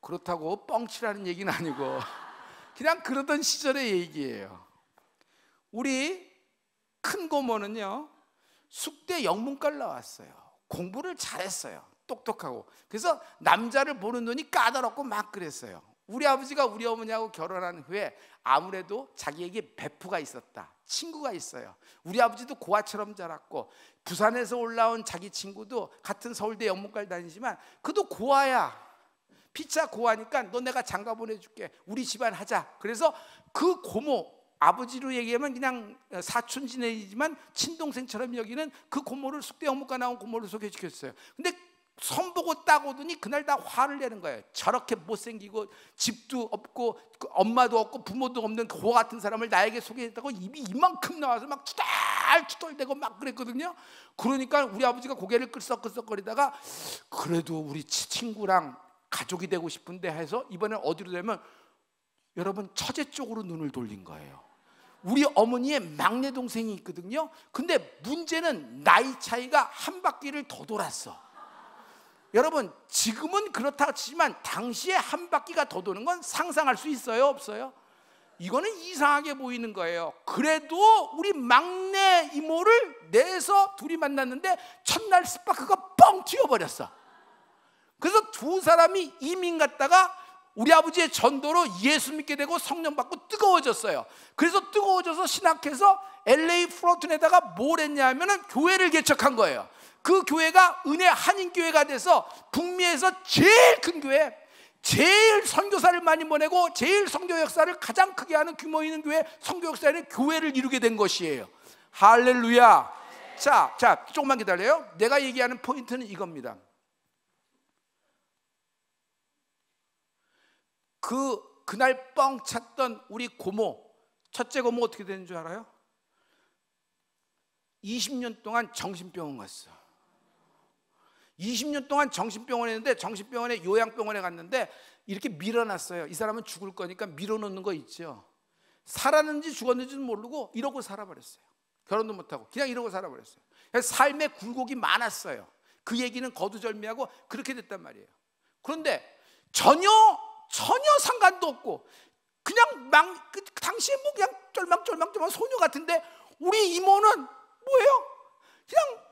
그렇다고 뻥치라는 얘기는 아니고 그냥 그러던 시절의 얘기예요. 우리 큰 고모는요 숙대 영문과를 나왔어요. 공부를 잘했어요. 똑똑하고. 그래서 남자를 보는 눈이 까다롭고 막 그랬어요. 우리 아버지가 우리 어머니하고 결혼한 후에 아무래도 자기에게 베프가 있었다, 친구가 있어요. 우리 아버지도 고아처럼 자랐고 부산에서 올라온 자기 친구도 같은 서울대 영문과를 다니지만 그도 고아야. 피차 고아니까 너 내가 장가 보내줄게, 우리 집안 하자. 그래서 그 고모, 아버지로 얘기하면 그냥 사촌 지내지만 친동생처럼 여기는 그 고모를, 숙대 영문과 나온 고모를 소개시켰어요. 근데 선보고 딱 오더니 그날 다 화를 내는 거예요. 저렇게 못생기고 집도 없고 엄마도 없고 부모도 없는 고아 같은 사람을 나에게 소개했다고 입이 이만큼 나와서 막 투덜투덜대고 막 그랬거든요. 그러니까 우리 아버지가 고개를 끄덕끄덕거리다가 그래도 우리 친구랑 가족이 되고 싶은데 해서 이번엔 어디로 되면 여러분 처제 쪽으로 눈을 돌린 거예요. 우리 어머니의 막내 동생이 있거든요. 근데 문제는 나이 차이가 한 바퀴를 더 돌았어. 여러분 지금은 그렇다 치지만 당시에 한 바퀴가 더 도는 건 상상할 수 있어요, 없어요? 이거는 이상하게 보이는 거예요. 그래도 우리 막내 이모를 내서 둘이 만났는데 첫날 스파크가 뻥 튀어버렸어. 그래서 두 사람이 이민 갔다가 우리 아버지의 전도로 예수 믿게 되고 성령 받고 뜨거워졌어요. 그래서 뜨거워져서 신학해서 LA 플로튼에다가 뭘 했냐 하면은 교회를 개척한 거예요. 그 교회가 은혜 한인교회가 돼서 북미에서 제일 큰 교회, 제일 선교사를 많이 보내고 제일 선교 역사를 가장 크게 하는 규모 있는 교회, 선교 역사에는 교회를 이루게 된 것이에요. 할렐루야. 자, 조금만 기다려요. 내가 얘기하는 포인트는 이겁니다. 그날 뻥 찼던 우리 고모, 첫째 고모 어떻게 되는 줄 알아요? 20년 동안 정신병원 갔어. 20년 동안 정신병원에 있는데 정신병원에 요양병원에 갔는데 이렇게 밀어놨어요. 이 사람은 죽을 거니까 밀어놓는 거 있죠. 살았는지 죽었는지는 모르고 이러고 살아버렸어요. 결혼도 못하고 그냥 이러고 살아버렸어요. 삶의 굴곡이 많았어요. 그 얘기는 거두절미하고 그렇게 됐단 말이에요. 그런데 전혀 상관도 없고 그냥 당시에 뭐 그냥 쫄망쫄망 소녀 같은데 우리 이모는 뭐예요? 그냥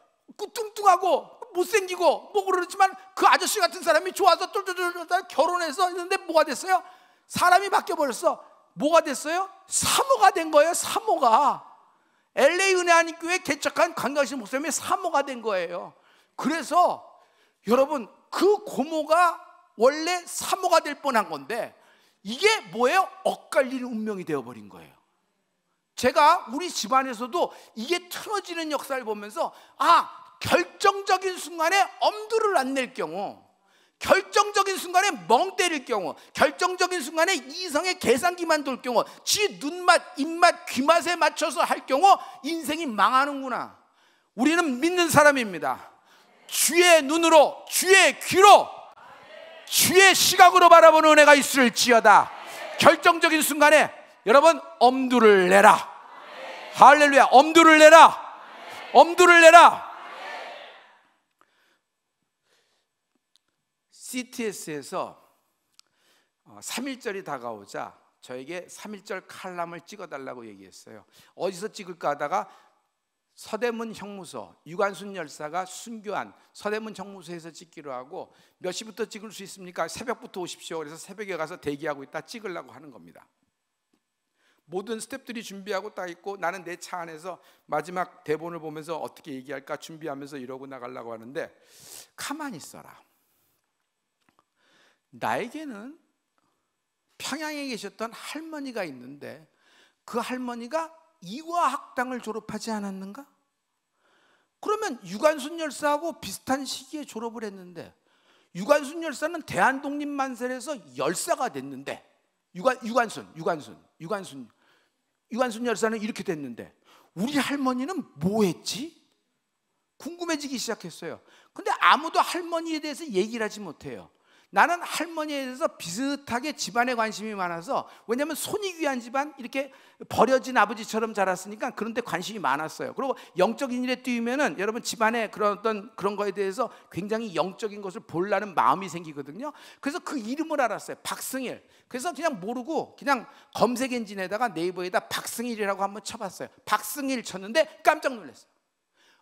뚱뚱하고 못생기고 뭐 그러지만 그 아저씨 같은 사람이 좋아서 똘똘똘 결혼해서 있는데 뭐가 됐어요? 사람이 바뀌어버렸어. 뭐가 됐어요? 사모가 된 거예요. 사모가 LA 은혜 한인교회 개척한 강강신 목사님의 사모가 된 거예요. 그래서 여러분 그 고모가 원래 사모가 될 뻔한 건데 이게 뭐예요? 엇갈리는 운명이 되어버린 거예요. 제가 우리 집안에서도 이게 틀어지는 역사를 보면서 결정적인 순간에 엄두를 안 낼 경우, 결정적인 순간에 멍 때릴 경우, 결정적인 순간에 이성의 계산기만 돌 경우, 지 눈맛, 입맛, 귀맛에 맞춰서 할 경우 인생이 망하는구나. 우리는 믿는 사람입니다. 주의 눈으로, 주의 귀로, 주의 시각으로 바라보는 은혜가 있을지어다. 결정적인 순간에 여러분 엄두를 내라. 할렐루야. 엄두를 내라. 엄두를 내라. CTS에서 3.1절이 다가오자 저에게 3.1절 칼럼을 찍어달라고 얘기했어요. 어디서 찍을까 하다가 서대문 형무소, 유관순 열사가 순교한 서대문 형무소에서 찍기로 하고 몇 시부터 찍을 수 있습니까? 새벽부터 오십시오. 그래서 새벽에 가서 대기하고 있다 찍으려고 하는 겁니다. 모든 스태프들이 준비하고 딱 있고 나는 내 차 안에서 마지막 대본을 보면서 어떻게 얘기할까 준비하면서 이러고 나가려고 하는데 가만히 있어라. 나에게는 평양에 계셨던 할머니가 있는데 그 할머니가 이화학당을 졸업하지 않았는가? 그러면 유관순 열사하고 비슷한 시기에 졸업을 했는데 유관순 열사는 대한독립만세에서 열사가 됐는데 유관순 열사는 이렇게 됐는데 우리 할머니는 뭐 했지? 궁금해지기 시작했어요. 근데 아무도 할머니에 대해서 얘기를 하지 못해요. 나는 할머니에 대해서 비슷하게 집안에 관심이 많아서, 왜냐하면 손이 귀한 집안, 이렇게 버려진 아버지처럼 자랐으니까 그런 데 관심이 많았어요. 그리고 영적인 일에 뛰면은 여러분 집안에 그런 거에 대해서 굉장히 영적인 것을 보려는 마음이 생기거든요. 그래서 그 이름을 알았어요. 박승일. 그래서 그냥 모르고 그냥 검색 엔진에다가 네이버에다 박승일이라고 한번 쳐봤어요. 박승일 쳤는데 깜짝 놀랐어요.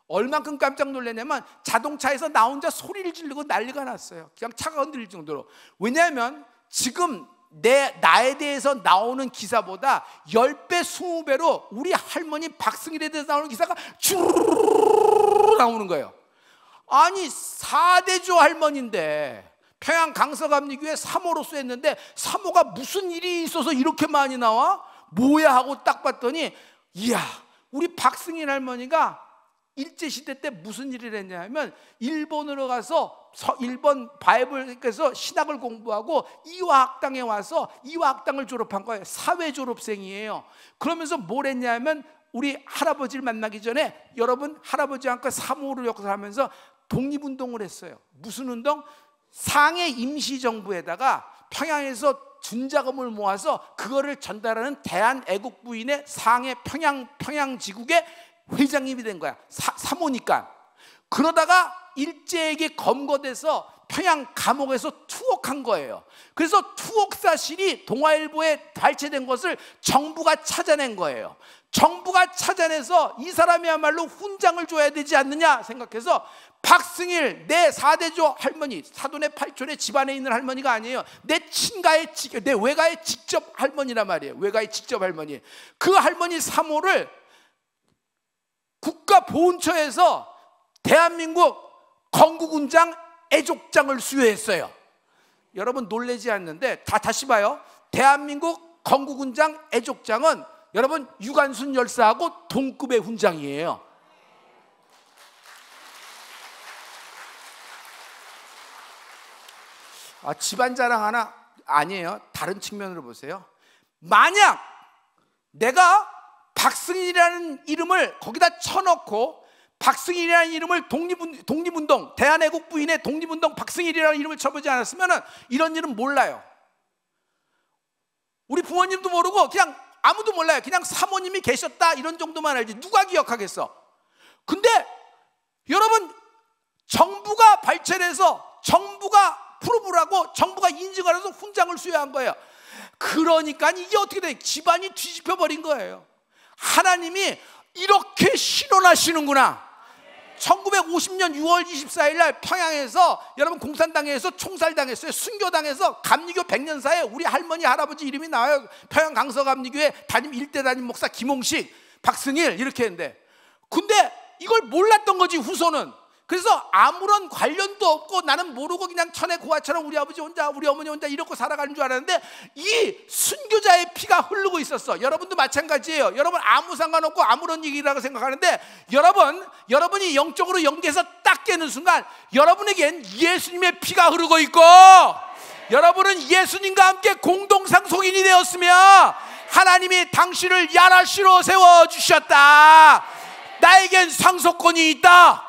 얼만큼 깜짝 놀랐냐면 자동차에서 나 혼자 소리를 지르고 난리가 났어요. 그냥 차가 흔들릴 정도로. 왜냐하면 지금 나에 대해서 나오는 기사보다 10배, 20배로 우리 할머니 박승일에 대해서 나오는 기사가 쭈르르르 나오는 거예요. 아니 4대조 할머니인데 평양 강서감리교회 사모로서 했는데 사모가 무슨 일이 있어서 이렇게 많이 나와? 뭐야 하고 딱 봤더니, 이야, 우리 박승일 할머니가 일제시대 때 무슨 일을 했냐면 일본으로 가서 일본 바이블에서 신학을 공부하고 이화학당에 와서 이화학당을 졸업한 거예요. 사회 졸업생이에요. 그러면서 뭘 했냐면 우리 할아버지를 만나기 전에 여러분 할아버지와 함께 사모를 역사하면서 독립운동을 했어요. 무슨 운동? 상해 임시정부에다가 평양에서 준자금을 모아서 그거를 전달하는 대한애국부인의 상해 평양지국의 회장님이 된 거야. 사모니까. 그러다가 일제에게 검거돼서 평양 감옥에서 투옥한 거예요. 그래서 투옥사실이 동아일보에 발췌된 것을 정부가 찾아낸 거예요. 정부가 찾아내서 이 사람이야말로 훈장을 줘야 되지 않느냐 생각해서 박승일, 내 4대조 할머니, 사돈의 8촌의 집안에 있는 할머니가 아니에요. 내 외가의 직접 할머니란 말이에요. 외가의 직접 할머니. 그 할머니 사모를 국가보훈처에서 대한민국 건국훈장 애족장을 수여했어요. 여러분 놀라지 않는데 다시 봐요. 대한민국 건국훈장 애족장은 여러분 유관순 열사하고 동급의 훈장이에요. 집안 자랑 하나 아니에요. 다른 측면으로 보세요. 만약 내가 박승일이라는 이름을 거기다 쳐놓고 박승일이라는 이름을 독립운동, 대한애국부인의 독립운동 박승일이라는 이름을 쳐보지 않았으면 이런 일은 몰라요. 우리 부모님도 모르고 그냥 아무도 몰라요. 그냥 사모님이 계셨다 이런 정도만 알지 누가 기억하겠어. 근데 여러분 정부가 발췌해서 정부가 프로브를 하고 정부가 인증을 해서 훈장을 수여한 거예요. 그러니까 이게 어떻게 돼? 집안이 뒤집혀 버린 거예요. 하나님이 이렇게 실현하시는구나. 1950년 6월 24일 날 평양에서 여러분 공산당에서 총살당했어요. 순교당해서 감리교 100년사에 우리 할머니 할아버지 이름이 나와요. 평양 강서감리교회 일대 담임 목사 김홍식, 박승일 이렇게 했는데, 근데 이걸 몰랐던 거지 후손은. 그래서 아무런 관련도 없고 나는 모르고 그냥 천의 고아처럼 우리 아버지 혼자 우리 어머니 혼자 이렇게 살아가는 줄 알았는데 이 순교자의 피가 흐르고 있었어. 여러분도 마찬가지예요. 여러분 아무 상관없고 아무런 얘기라고 생각하는데 여러분이 영적으로 연계해서 딱 깨는 순간 여러분에겐 예수님의 피가 흐르고 있고 여러분은 예수님과 함께 공동상속인이 되었으며 하나님이 당신을 야라시로 세워주셨다. 나에겐 상속권이 있다.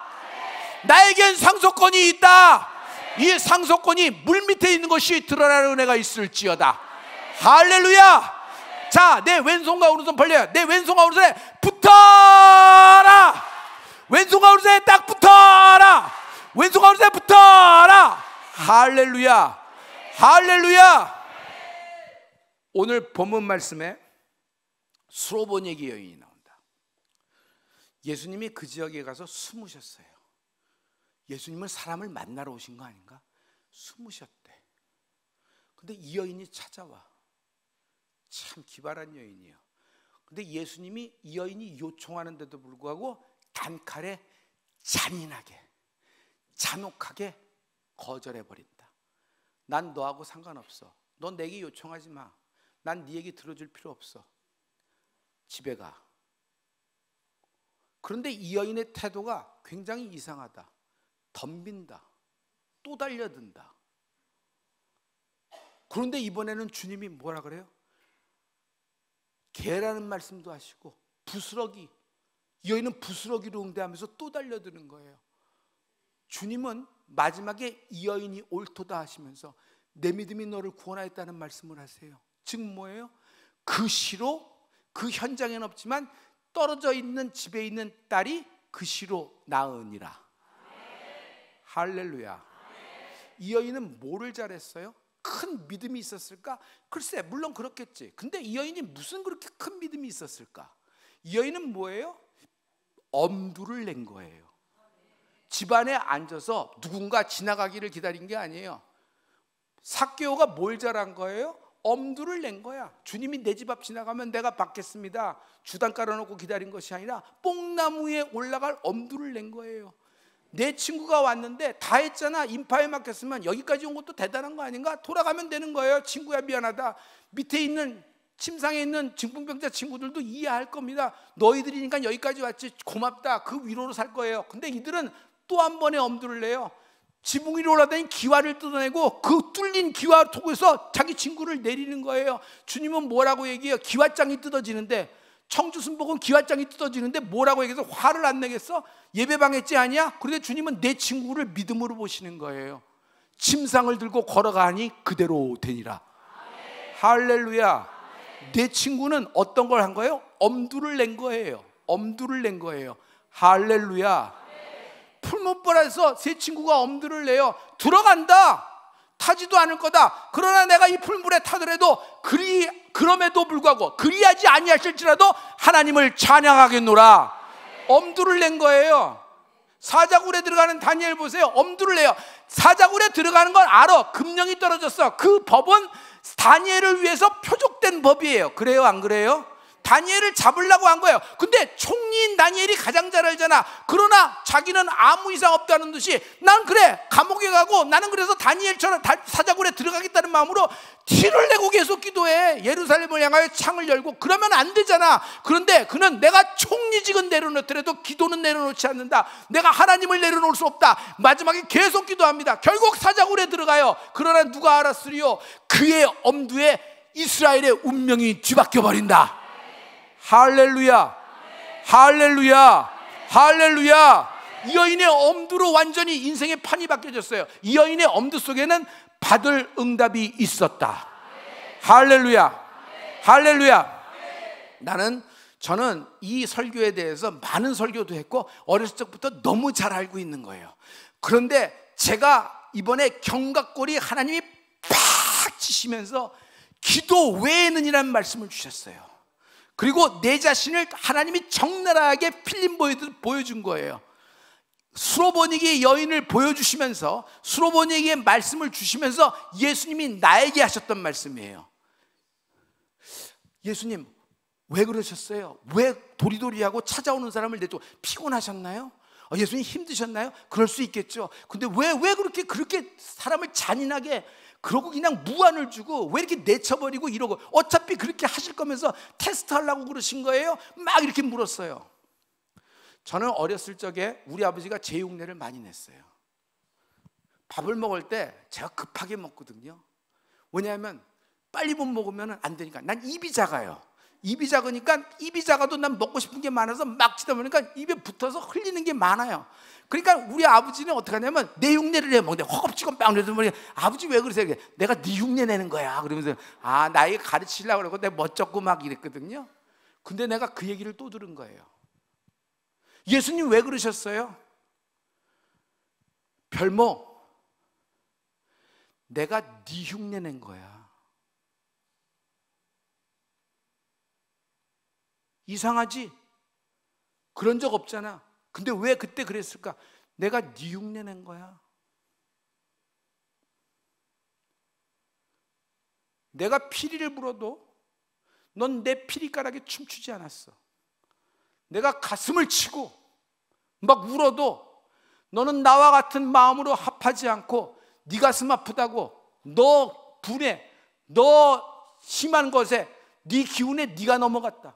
나에겐 상속권이 있다. 이 상속권이 물 밑에 있는 것이 드러나는 은혜가 있을지어다. 할렐루야. 자, 내 왼손과 오른손 벌려요. 내 왼손과 오른손에 붙어라. 왼손과 오른손에 딱 붙어라. 왼손과 오른손에 붙어라. 할렐루야. 할렐루야. 오늘 본문 말씀에 수로보니게 여인이 나온다. 예수님이 그 지역에 가서 숨으셨어요. 예수님은 사람을 만나러 오신 거 아닌가? 숨으셨대. 근데 이 여인이 찾아와. 참 기발한 여인이에요. 근데 예수님이 이 여인이 요청하는데도 불구하고 단칼에 잔인하게 잔혹하게 거절해버린다. 난 너하고 상관없어. 넌 내게 요청하지 마. 난 네 얘기 들어줄 필요 없어. 집에 가. 그런데 이 여인의 태도가 굉장히 이상하다. 덤빈다. 또 달려든다. 그런데 이번에는 주님이 뭐라 그래요? 개라는 말씀도 하시고 부스러기, 이 여인은 부스러기로 응대하면서 또 달려드는 거예요. 주님은 마지막에 이 여인이 옳도다 하시면서 내 믿음이 너를 구원하였다는 말씀을 하세요. 즉 뭐예요? 그 시로, 그 현장에는 없지만 떨어져 있는 집에 있는 딸이 그 시로 낳으니라. 할렐루야. 이 여인은 뭐를 잘했어요? 큰 믿음이 있었을까? 글쎄, 물론 그렇겠지. 근데 이 여인이 무슨 그렇게 큰 믿음이 있었을까? 이 여인은 뭐예요? 엄두를 낸 거예요. 집안에 앉아서 누군가 지나가기를 기다린 게 아니에요. 삭개오가 뭘 잘한 거예요? 엄두를 낸 거야. 주님이 내 집 앞 지나가면 내가 받겠습니다. 주단 깔아놓고 기다린 것이 아니라 뽕나무 위에 올라갈 엄두를 낸 거예요. 내 친구가 왔는데 다 했잖아. 인파에 맡겼으면 여기까지 온 것도 대단한 거 아닌가? 돌아가면 되는 거예요. 친구야, 미안하다. 밑에 있는 침상에 있는 중풍병자 친구들도 이해할 겁니다. 너희들이니까 여기까지 왔지, 고맙다. 그 위로로 살 거예요. 근데 이들은 또 한 번의 엄두를 내요. 지붕 위로 올라다닌 기와를 뜯어내고 그 뚫린 기와 통해서 자기 친구를 내리는 거예요. 주님은 뭐라고 얘기해요? 기와장이 뜯어지는데, 청주순복은 기와장이 뜯어지는데 뭐라고 얘기해서 화를 안 내겠어? 예배방했지 아니야? 그런데 주님은 내 친구를 믿음으로 보시는 거예요. 침상을 들고 걸어가니 그대로 되니라. 할렐루야. 내 친구는 어떤 걸 한 거예요? 엄두를 낸 거예요. 엄두를 낸 거예요. 할렐루야. 풀무불에서 새 친구가 엄두를 내요. 들어간다. 타지도 않을 거다. 그러나 내가 이 풀물에 타더라도 그럼에도 불구하고 그리하지 아니하실지라도 하나님을 찬양하겠노라. 엄두를 낸 거예요. 사자굴에 들어가는 다니엘 보세요. 엄두를 내요. 사자굴에 들어가는 건 알아. 금령이 떨어졌어. 그 법은 다니엘을 위해서 표적된 법이에요. 그래요, 안 그래요? 다니엘을 잡으려고 한 거예요. 근데 총리인 다니엘이 가장 잘 알잖아. 그러나 자기는 아무 이상 없다는 듯이 난 그래, 감옥에 가고 나는 그래서 다니엘처럼 사자굴에 들어가겠다는 마음으로 티를 내고 계속 기도해. 예루살렘을 향하여 창을 열고. 그러면 안 되잖아. 그런데 그는 내가 총리직은 내려놓더라도 기도는 내려놓지 않는다. 내가 하나님을 내려놓을 수 없다. 마지막에 계속 기도합니다. 결국 사자굴에 들어가요. 그러나 누가 알았으리요? 그의 엄두에 이스라엘의 운명이 뒤바뀌어 버린다. 할렐루야. 할렐루야. 할렐루야. 이 여인의 엄두로 완전히 인생의 판이 바뀌어졌어요. 이 여인의 엄두 속에는 받을 응답이 있었다. 할렐루야. 할렐루야. 저는 이 설교에 대해서 많은 설교도 했고 어렸을 적부터 너무 잘 알고 있는 거예요. 그런데 제가 이번에 경각골이 하나님이 팍 치시면서 기도 외에는 이라는 말씀을 주셨어요. 그리고 내 자신을 하나님이 적나라하게 필름 보여준 거예요. 수로보니게 여인을 보여주시면서, 수로보니에게 말씀을 주시면서 예수님이 나에게 하셨던 말씀이에요. 예수님 왜 그러셨어요? 왜 도리도리하고 찾아오는 사람을 내도 피곤하셨나요? 예수님 힘드셨나요? 그럴 수 있겠죠. 근데 왜 그렇게 사람을 잔인하게, 그러고 그냥 무안을 주고 왜 이렇게 내쳐버리고 이러고, 어차피 그렇게 하실 거면서 테스트하려고 그러신 거예요? 막 이렇게 물었어요. 저는 어렸을 적에 우리 아버지가 제 흉내를 많이 냈어요. 밥을 먹을 때 제가 급하게 먹거든요. 왜냐하면 빨리 못 먹으면 안 되니까. 난 입이 작아요. 입이 작으니까, 입이 작아도 난 먹고 싶은 게 많아서 막 치다 보니까 입에 붙어서 흘리는 게 많아요. 그러니까 우리 아버지는 어떻게 하냐면 내 흉내를 내 먹는데 허겁지겁 빵 내서 아버지 왜 그러세요? 내가 네 흉내 내는 거야. 그러면서 나에게 가르치려고 그러고 내가 멋쩍고 막 이랬거든요. 근데 내가 그 얘기를 또 들은 거예요. 예수님 왜 그러셨어요? 별모, 내가 네 흉내 낸 거야. 이상하지? 그런 적 없잖아. 근데 왜 그때 그랬을까? 내가 네 흉내 낸 거야. 내가 피리를 불어도 넌 내 피리가락에 춤추지 않았어. 내가 가슴을 치고 막 울어도 너는 나와 같은 마음으로 합하지 않고 네 가슴 아프다고, 너 분해, 너 심한 것에, 네 기운에 네가 넘어갔다.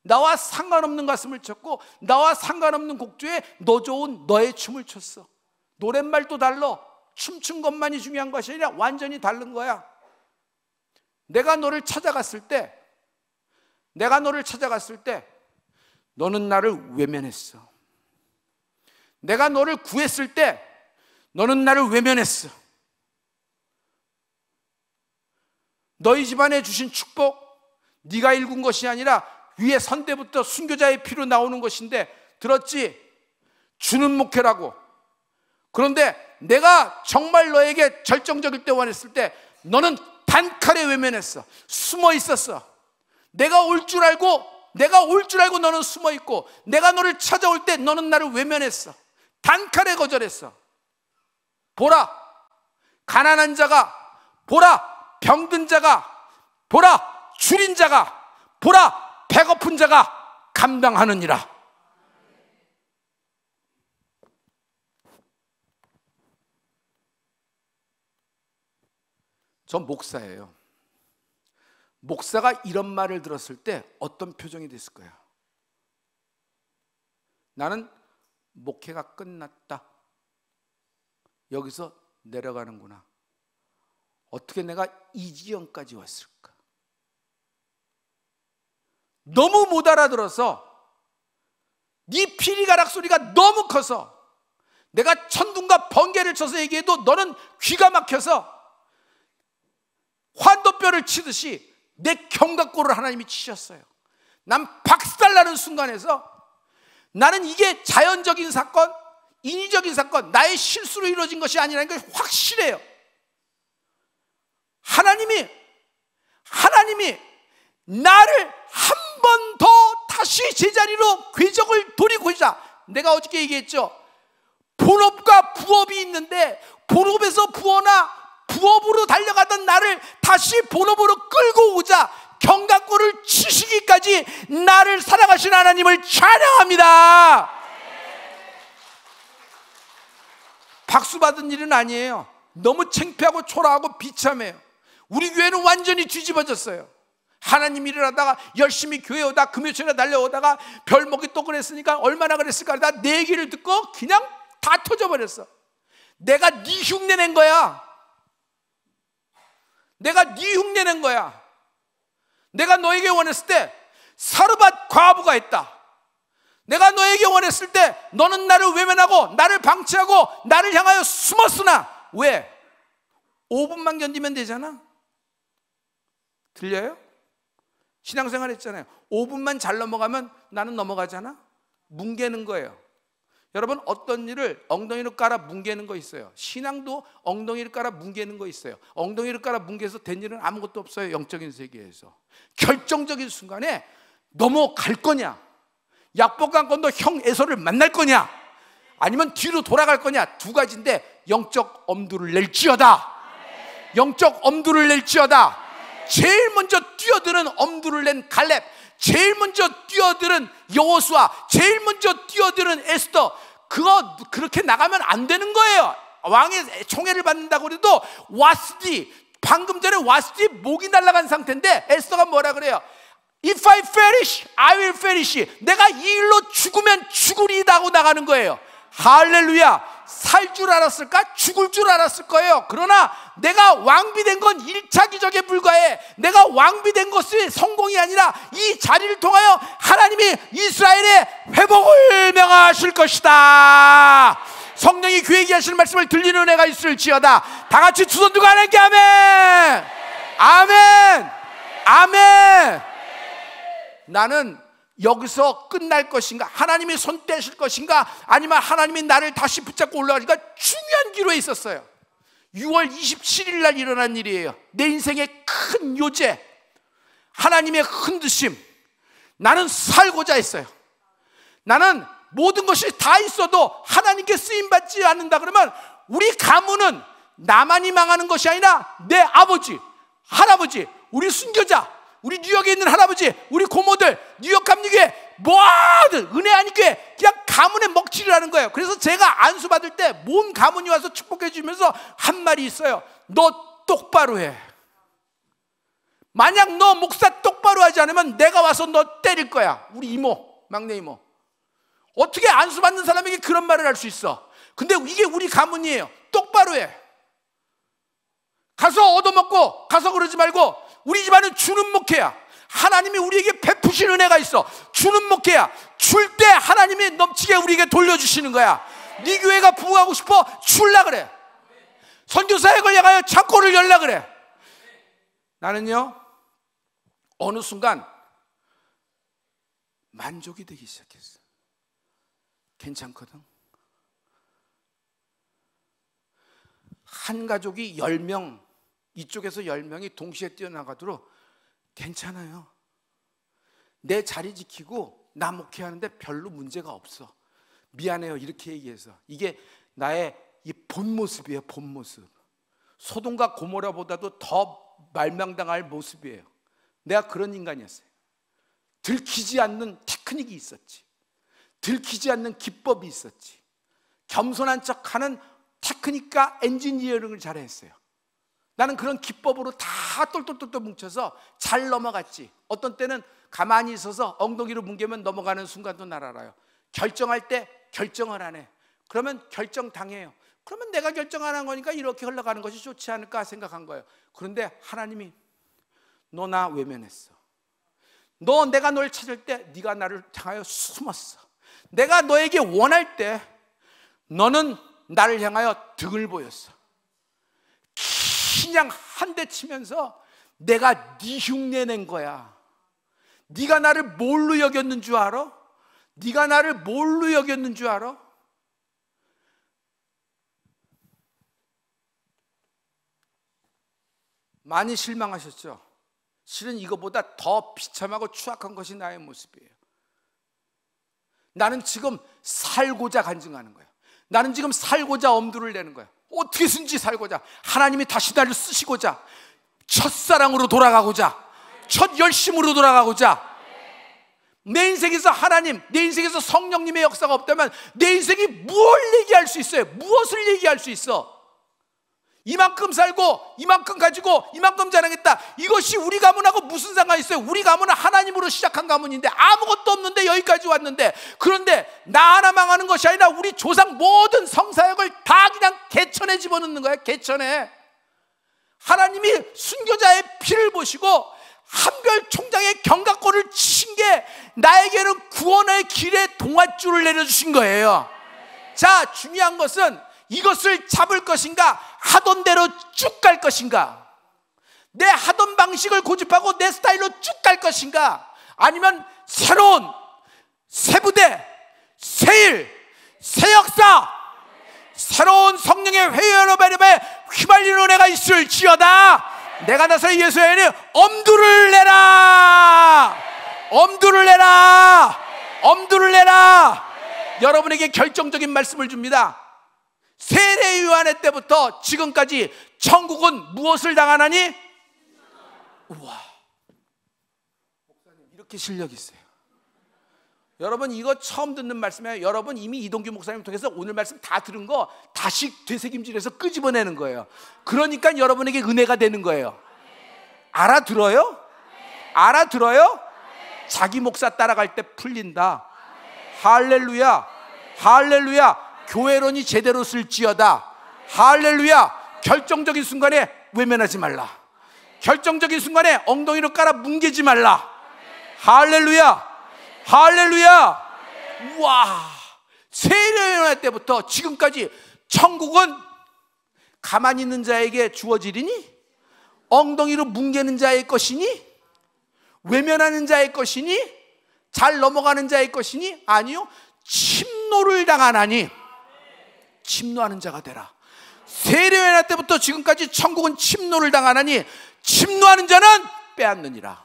나와 상관없는 가슴을 쳤고 나와 상관없는 곡조에 너 좋은 너의 춤을 췄어. 노랫말도 달라. 춤춘 것만이 중요한 것이 아니라 완전히 다른 거야. 내가 너를 찾아갔을 때 너는 나를 외면했어. 내가 너를 구했을 때 너는 나를 외면했어. 너희 집안에 주신 축복, 네가 일군 것이 아니라 위에 선대부터 순교자의 피로 나오는 것인데 들었지? 주는 목회라고. 그런데 내가 정말 너에게 절정적일 때 원했을 때 너는 단칼에 외면했어. 숨어 있었어. 내가 올 줄 알고 너는 숨어 있고, 내가 너를 찾아올 때 너는 나를 외면했어. 단칼에 거절했어. 보라, 가난한 자가, 보라, 병든 자가, 보라, 줄인 자가, 보라, 배고픈 자가 감당하느니라. 전 목사예요. 목사가 이런 말을 들었을 때 어떤 표정이 됐을 거야? 나는 목회가 끝났다. 여기서 내려가는구나. 어떻게 내가 이 지경까지 왔을까? 너무 못 알아들어서, 네 피리가락 소리가 너무 커서 내가 천둥과 번개를 쳐서 얘기해도 너는 귀가 막혀서 환도뼈를 치듯이 내 견갑골을 하나님이 치셨어요. 난 박살나는 순간에서 나는 이게 자연적인 사건, 인위적인 사건, 나의 실수로 이루어진 것이 아니라는 게 확실해요. 하나님이 나를 한 번 더 다시 제자리로 궤적을 돌이고자, 내가 어저께 얘기했죠. 본업과 부업이 있는데 본업에서 부업으로 달려가던 나를 다시 본업으로 끌고 오자 견갑골을 치시기까지 나를 사랑하신 하나님을 찬양합니다. 박수 받은 일은 아니에요. 너무 창피하고 초라하고 비참해요. 우리 교회는 완전히 뒤집어졌어요. 하나님 일을 하다가 열심히 교회 오다 금요일에 달려오다가 별먹이 또 그랬으니까 얼마나 그랬을까 하다 내 얘기를 듣고 그냥 다 터져버렸어. 내가 네 흉내 낸 거야. 내가 네 흉내 낸 거야. 내가 너에게 원했을 때 사르밧 과부가 있다. 내가 너에게 원했을 때 너는 나를 외면하고 나를 방치하고 나를 향하여 숨었으나 왜? 5분만 견디면 되잖아. 들려요? 신앙생활 했잖아요. 5분만 잘 넘어가면 나는 넘어가잖아. 뭉개는 거예요. 여러분, 어떤 일을 엉덩이로 깔아 뭉개는 거 있어요. 신앙도 엉덩이를 깔아 뭉개는 거 있어요. 엉덩이를 깔아 뭉개서 된 일은 아무것도 없어요. 영적인 세계에서 결정적인 순간에 넘어갈 거냐, 약복강권도 형 에서를 만날 거냐, 아니면 뒤로 돌아갈 거냐, 두 가지인데 영적 엄두를 낼지어다. 영적 엄두를 낼지어다. 제일 먼저 뛰어드는 엄두를 낸 갈렙, 제일 먼저 뛰어드는 여호수아, 제일 먼저 뛰어드는 에스더, 그거 그렇게 나가면 안 되는 거예요. 왕의 총애를 받는다고 그래도 와스디, 방금 전에 와스디 목이 날아간 상태인데 에스더가 뭐라 그래요? If I perish, I will perish. 내가 이 일로 죽으면 죽으리다 하고 나가는 거예요. 할렐루야. 살 줄 알았을까? 죽을 줄 알았을 거예요. 그러나 내가 왕비된 건 1차 기적에 불과해. 내가 왕비된 것이 성공이 아니라 이 자리를 통하여 하나님이 이스라엘의 회복을 명하실 것이다. 성령이 그에게 하시는 말씀을 들리는 은혜가 있을지어다. 다 같이 두 손 들고 하나님께 아멘. 아멘. 아멘. 나는 여기서 끝날 것인가, 하나님이 손 떼실 것인가, 아니면 하나님이 나를 다시 붙잡고 올라가니까 중요한 기로에 있었어요. 6월 27일 날 일어난 일이에요. 내 인생의 큰 요제, 하나님의 흔드심. 나는 살고자 했어요. 나는 모든 것이 다 있어도 하나님께 쓰임받지 않는다 그러면 우리 가문은 나만이 망하는 것이 아니라 내 아버지, 할아버지, 우리 순교자, 우리 뉴욕에 있는 할아버지, 우리 고모들, 뉴욕 감리교회 모든 은혜 아니교회 그냥 가문의 먹칠을 하는 거예요. 그래서 제가 안수 받을 때 모든 가문이 와서 축복해 주면서 한 말이 있어요. 너 똑바로 해. 만약 너 목사 똑바로 하지 않으면 내가 와서 너 때릴 거야. 우리 이모, 막내 이모. 어떻게 안수 받는 사람에게 그런 말을 할 수 있어? 근데 이게 우리 가문이에요. 똑바로 해. 가서 얻어먹고 가서 그러지 말고, 우리 집안은 주는 목회야. 하나님이 우리에게 베푸신 은혜가 있어. 주는 목회야. 줄 때 하나님이 넘치게 우리에게 돌려주시는 거야. 네 교회가 부흥하고 싶어? 줄라 그래. 선교사역을 향하여 창고를 열라 그래. 나는요 어느 순간 만족이 되기 시작했어. 괜찮거든. 한 가족이 10명, 이쪽에서 10명이 동시에 뛰어나가도록 괜찮아요. 내 자리 지키고 나 목회하는데 별로 문제가 없어. 미안해요 이렇게 얘기해서. 이게 나의 이 본 모습이에요. 본 모습. 소돔과 고모라보다도 더 말망당할 모습이에요. 내가 그런 인간이었어요. 들키지 않는 테크닉이 있었지. 들키지 않는 기법이 있었지. 겸손한 척하는 테크닉과 엔지니어링을 잘했어요. 나는 그런 기법으로 다 똘똘똘똘 뭉쳐서 잘 넘어갔지. 어떤 때는 가만히 있어서 엉덩이로 뭉개면 넘어가는 순간도 날 알아요. 결정할 때 결정을 안 해. 그러면 결정당해요. 그러면 내가 결정 안 한 거니까 이렇게 흘러가는 것이 좋지 않을까 생각한 거예요. 그런데 하나님이 너 나 외면했어. 너 내가 널 찾을 때 네가 나를 향하여 숨었어. 내가 너에게 원할 때 너는 나를 향하여 등을 보였어. 그냥 한 대 치면서 내가 네 흉내 낸 거야. 네가 나를 뭘로 여겼는 줄 알아? 네가 나를 뭘로 여겼는 줄 알아? 많이 실망하셨죠? 실은 이거보다 더 비참하고 추악한 것이 나의 모습이에요. 나는 지금 살고자 간증하는 거예요. 나는 지금 살고자 엄두를 내는 거예요. 어떻게든지 살고자, 하나님이 다시 나를 쓰시고자, 첫사랑으로 돌아가고자, 첫 열심으로 돌아가고자. 내 인생에서 하나님, 내 인생에서 성령님의 역사가 없다면 내 인생이 뭘 얘기할 수 있어요? 무엇을 얘기할 수 있어? 이만큼 살고 이만큼 가지고 이만큼 자랑했다. 이것이 우리 가문하고 무슨 상관이 있어요? 우리 가문은 하나님으로 시작한 가문인데 아무것도 없는데 여기까지 왔는데, 그런데 나 하나 망하는 것이 아니라 우리 조상 모든 성사역을 다 그냥 개천에 집어넣는 거야. 개천에. 하나님이 순교자의 피를 보시고 한별 총장의 경각골을 치신 게 나에게는 구원의 길에 동아줄을 내려주신 거예요. 자, 중요한 것은 이것을 잡을 것인가, 하던 대로 쭉 갈 것인가, 내 하던 방식을 고집하고 내 스타일로 쭉 갈 것인가, 아니면 새로운 새 부대, 새 일, 새 역사, 새로운 성령의 회연업에 휘발리는 은혜가 있을지어다. 내가 나서 예수에는 엄두를 내라, 엄두를 내라, 엄두를 내라. 여러분에게 결정적인 말씀을 줍니다. 세례 요한의 때부터 지금까지 천국은 무엇을 당하나니? 우와, 목사님 이렇게 실력이 있어요. 여러분 이거 처음 듣는 말씀이에요. 여러분 이미 이동규 목사님 통해서 오늘 말씀 다 들은 거 다시 되새김질해서 끄집어내는 거예요. 그러니까 여러분에게 은혜가 되는 거예요. 알아들어요? 알아들어요? 자기 목사 따라갈 때 풀린다. 할렐루야, 할렐루야. 교회론이 제대로 쓸지어다. 할렐루야. 결정적인 순간에 외면하지 말라. 결정적인 순간에 엉덩이로 깔아 뭉개지 말라. 할렐루야, 할렐루야. 우와, 세례요한 때부터 지금까지 천국은 가만히 있는 자에게 주어지리니, 엉덩이로 뭉개는 자의 것이니, 외면하는 자의 것이니, 잘 넘어가는 자의 것이니, 아니요, 침노를 당하나니 침노하는 자가 되라. 세례요한 때부터 지금까지 천국은 침노를 당하나니 침노하는 자는 빼앗느니라.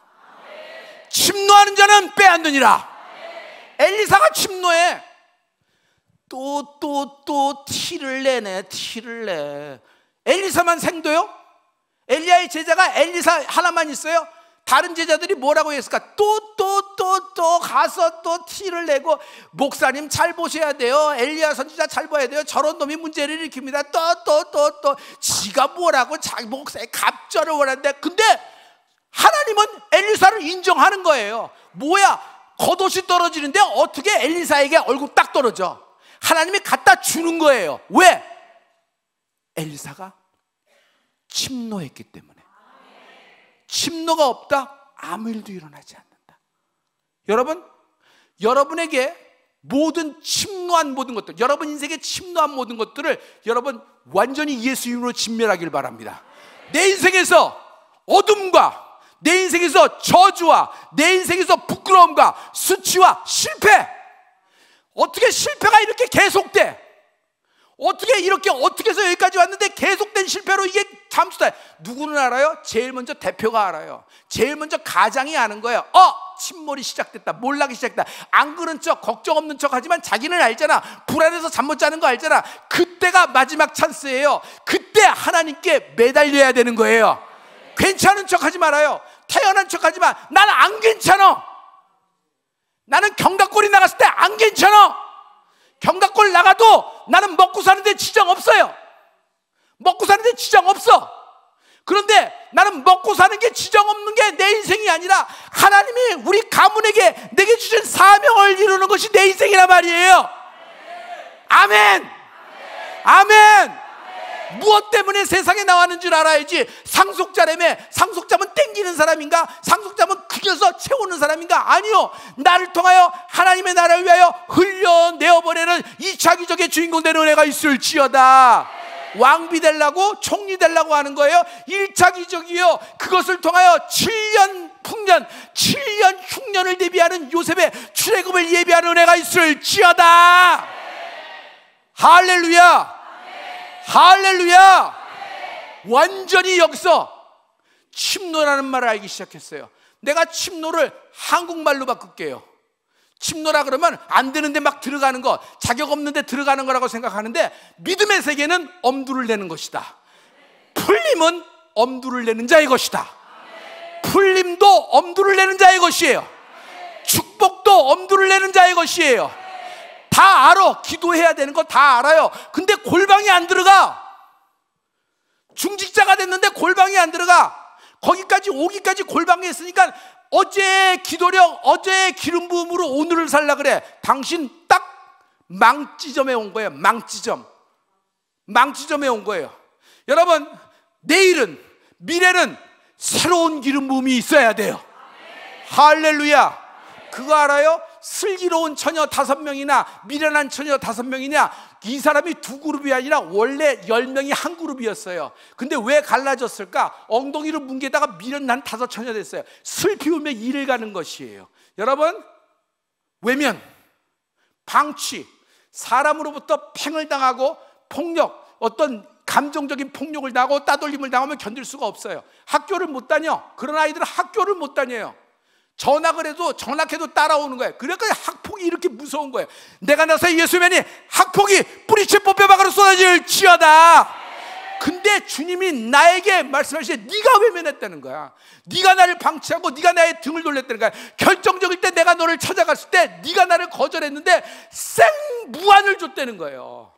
침노하는 자는 빼앗느니라. 엘리사가 침노해. 또 티를 내네. 티를 내. 엘리사만 생도요? 엘리야의 제자가 엘리사 하나만 있어요? 다른 제자들이 뭐라고 했을까? 또 가서 또 티를 내고, 목사님 잘 보셔야 돼요. 엘리야 선지자 잘 봐야 돼요. 저런 놈이 문제를 일으킵니다. 또 지가 뭐라고 자기 목사의 갑절을 원하는데, 근데 하나님은 엘리사를 인정하는 거예요. 뭐야, 겉옷이 떨어지는데 어떻게 엘리사에게 얼굴 딱 떨어져? 하나님이 갖다 주는 거예요. 왜? 엘리사가 침노했기 때문에. 침노가 없다? 아무 일도 일어나지 않는다. 여러분, 여러분에게 모든 침노한 모든 것들, 여러분 인생에 침노한 모든 것들을 여러분 완전히 예수 이름으로 진멸하길 바랍니다. 내 인생에서 어둠과 내 인생에서 저주와 내 인생에서 부끄러움과 수치와 실패, 어떻게 실패가 이렇게 계속돼? 어떻게 해서 여기까지 왔는데 계속된 실패로 이게 잠수다. 누구는 알아요? 제일 먼저 대표가 알아요. 제일 먼저 가장이 아는 거예요. 침몰이 시작됐다, 몰락이 시작됐다. 안 그런 척, 걱정 없는 척 하지만 자기는 알잖아. 불안해서 잠 못 자는 거 알잖아. 그때가 마지막 찬스예요. 그때 하나님께 매달려야 되는 거예요. 괜찮은 척 하지 말아요. 태연한 척 하지 마. 나는 안 괜찮아. 나는 경각골이 나갔을 때 안 괜찮아. 경각골 나가도 나는 먹고 사는데 지장 없어요. 먹고 사는데 지장 없어. 그런데 나는 먹고 사는 게 지장 없는 게 내 인생이 아니라 하나님이 우리 가문에게 내게 주신 사명을 이루는 것이 내 인생이란 말이에요. 아멘. 아멘. 무엇 때문에 세상에 나왔는 줄 알아야지. 상속자라며. 상속자면 땡기는 사람인가? 상속자면 구겨서 채우는 사람인가? 아니요. 나를 통하여 하나님의 나라를 위하여 흘려내어버리는 2차 기적의 주인공 되는 은혜가 있을지어다. 왕비 되려고 총리 되려고 하는 거예요. 1차 기적이요. 그것을 통하여 7년 풍년, 7년 흉년을 대비하는 요셉의 출애굽을 예비하는 은혜가 있을지어다. 할렐루야. 할렐루야. 완전히 여기서 침노라는 말을 알기 시작했어요. 내가 침노를 한국말로 바꿀게요. 침노라 그러면 안 되는데 막 들어가는 거, 자격 없는데 들어가는 거라고 생각하는데, 믿음의 세계는 엄두를 내는 것이다. 풀림은 엄두를 내는 자의 것이다. 풀림도 엄두를 내는 자의 것이에요. 축복도 엄두를 내는 자의 것이에요. 다 알아. 기도해야 되는 거 다 알아요. 근데 골방이 안 들어가. 중직자가 됐는데 골방이 안 들어가. 거기까지 오기까지 골방에 있으니까 어제의 기도력, 어제의 기름 부음으로 오늘을 살라 그래. 당신 딱 망지점에 온 거예요. 망지점에 온 거예요. 여러분, 내일은, 미래는 새로운 기름 부음이 있어야 돼요. 할렐루야. 그거 알아요? 슬기로운 처녀 5명이나 미련한 처녀 5명이냐, 이 사람이 두 그룹이 아니라 원래 10명이 한 그룹이었어요. 근데 왜 갈라졌을까? 엉덩이를 뭉개다가 미련한 5처녀 됐어요. 슬피 울며 일을 가는 것이에요. 여러분, 외면, 방치, 사람으로부터 팽을 당하고 폭력, 어떤 감정적인 폭력을 당하고 따돌림을 당하면 견딜 수가 없어요. 학교를 못 다녀. 그런 아이들은 학교를 못 다녀요. 전학해도 따라오는 거예요. 그러니까 학폭이 이렇게 무서운 거예요. 내가 나서 예수면이 학폭이 뿌리채 뽑혀박으로 쏟아질지어다. 근데 주님이 나에게 말씀하시되 네가 외면했다는 거야. 네가 나를 방치하고 네가 나의 등을 돌렸다는 거야. 결정적일 때 내가 너를 찾아갔을 때 네가 나를 거절했는데 생무한을 줬다는 거예요.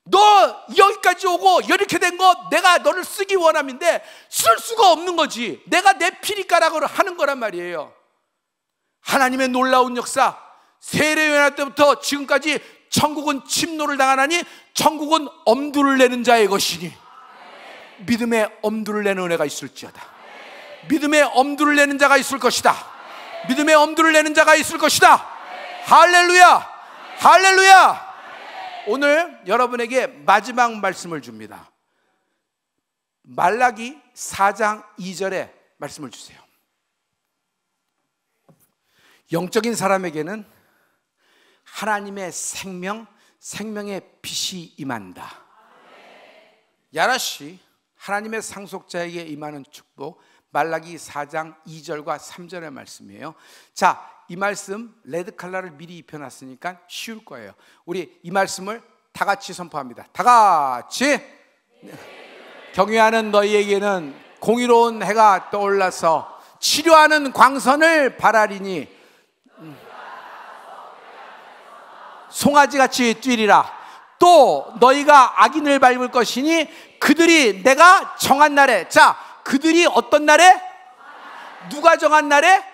너 여기까지 오고 이렇게 된 거 내가 너를 쓰기 원함인데 쓸 수가 없는 거지. 내가 내 피리가락으로 하는 거란 말이에요. 하나님의 놀라운 역사, 세례요한 때부터 지금까지 천국은 침노를 당하나니 천국은 엄두를 내는 자의 것이니 믿음의 엄두를 내는 은혜가 있을지어다. 믿음의 엄두를 내는 자가 있을 것이다. 믿음의 엄두를 내는 자가 있을 것이다. 할렐루야. 할렐루야. 오늘 여러분에게 마지막 말씀을 줍니다. 말라기 4장 2절에 말씀을 주세요. 영적인 사람에게는 하나님의 생명, 생명의 빛이 임한다. 야라시, 하나님의 상속자에게 임하는 축복, 말라기 4장 2절과 3절의 말씀이에요. 자, 이 말씀 레드 칼라를 미리 입혀놨으니까 쉬울 거예요. 우리 이 말씀을 다 같이 선포합니다. 다 같이. 경외하는 너희에게는 공의로운 해가 떠올라서 치료하는 광선을 바라리니 송아지같이 뛰리라. 또 너희가 악인을 밟을 것이니 그들이 내가 정한 날에. 자, 그들이 어떤 날에? 누가 정한 날에?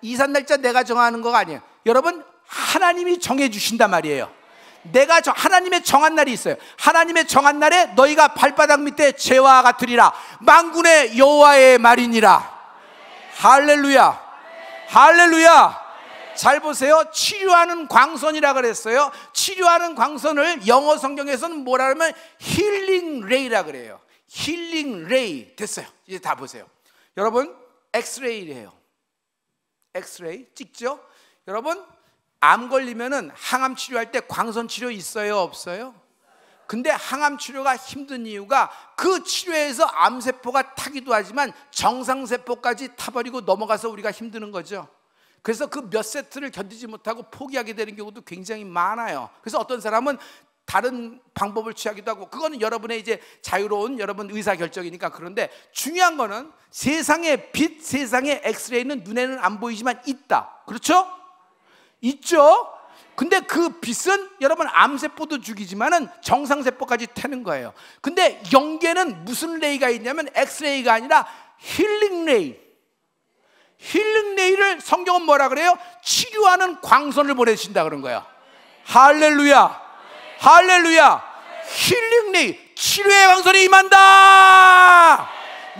이삿날짜 내가 정하는 거가 아니에요. 여러분, 하나님이 정해주신단 말이에요. 하나님의 정한 날이 있어요. 하나님의 정한 날에 너희가 발바닥 밑에 재와 같으리라. 만군의 여호와의 말이니라. 할렐루야. 할렐루야. 잘 보세요. 치료하는 광선이라 그랬어요. 치료하는 광선을 영어 성경에서는 뭐라 하면 힐링 레이라 그래요. 힐링 레이. 됐어요. 이제 다 보세요. 여러분, 엑스레이래요. 엑스레이 찍죠? 여러분, 암 걸리면은 항암 치료할 때 광선 치료 있어요, 없어요? 근데 항암 치료가 힘든 이유가 그 치료에서 암세포가 타기도 하지만 정상세포까지 타버리고 넘어가서 우리가 힘드는 거죠. 그래서 그 몇 세트를 견디지 못하고 포기하게 되는 경우도 굉장히 많아요. 그래서 어떤 사람은 다른 방법을 취하기도 하고, 그거는 여러분의 이제 자유로운 여러분 의사결정이니까. 그런데 중요한 거는 세상의 빛, 세상의 엑스레이는 눈에는 안 보이지만 있다. 그렇죠? 있죠? 근데 그 빛은 여러분 암세포도 죽이지만은 정상세포까지 태는 거예요. 근데 영계는 무슨 레이가 있냐면 엑스레이가 아니라 힐링 레이. 힐링 레이를 성경은 뭐라 그래요? 치료하는 광선을 보내신다 그런 거야. 할렐루야. 할렐루야. 힐링 레이, 치료의 광선이 임한다.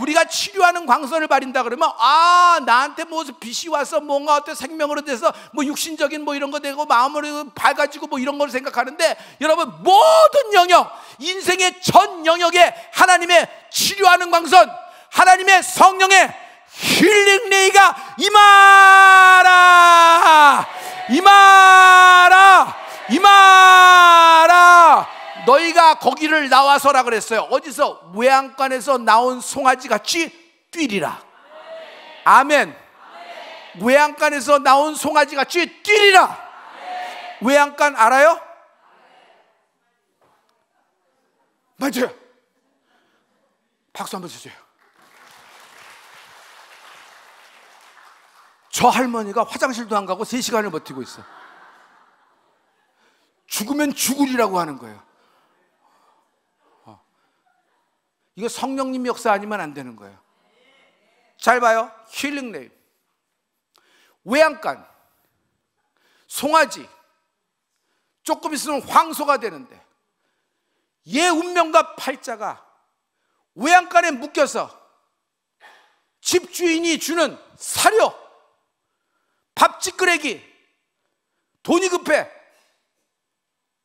우리가 치료하는 광선을 바린다 그러면, 아, 나한테 뭐 빛이 와서 뭔가 어떤 생명으로 돼서 뭐 육신적인 뭐 이런 거 되고 마음으로 밝아지고 뭐 이런 걸 생각하는데, 여러분 모든 영역, 인생의 전 영역에 하나님의 치료하는 광선, 하나님의 성령의 힐링 레이가 임하라. 임하라. 임하라. 너희가 거기를 나와서라 그랬어요. 어디서? 외양간에서 나온 송아지 같이 뛰리라. 아멘. 외양간에서 나온 송아지 같이 뛰리라. 외양간 알아요? 맞아요. 박수 한번 주세요. 저 할머니가 화장실도 안 가고 3시간을 버티고 있어. 죽으면 죽으리라고 하는 거예요. 이거 성령님 역사 아니면 안 되는 거예요. 잘 봐요. 힐링 레이, 외양간, 송아지, 조금 있으면 황소가 되는데 얘 운명과 팔자가 외양간에 묶여서 집주인이 주는 사료, 밥짓거래기, 돈이 급해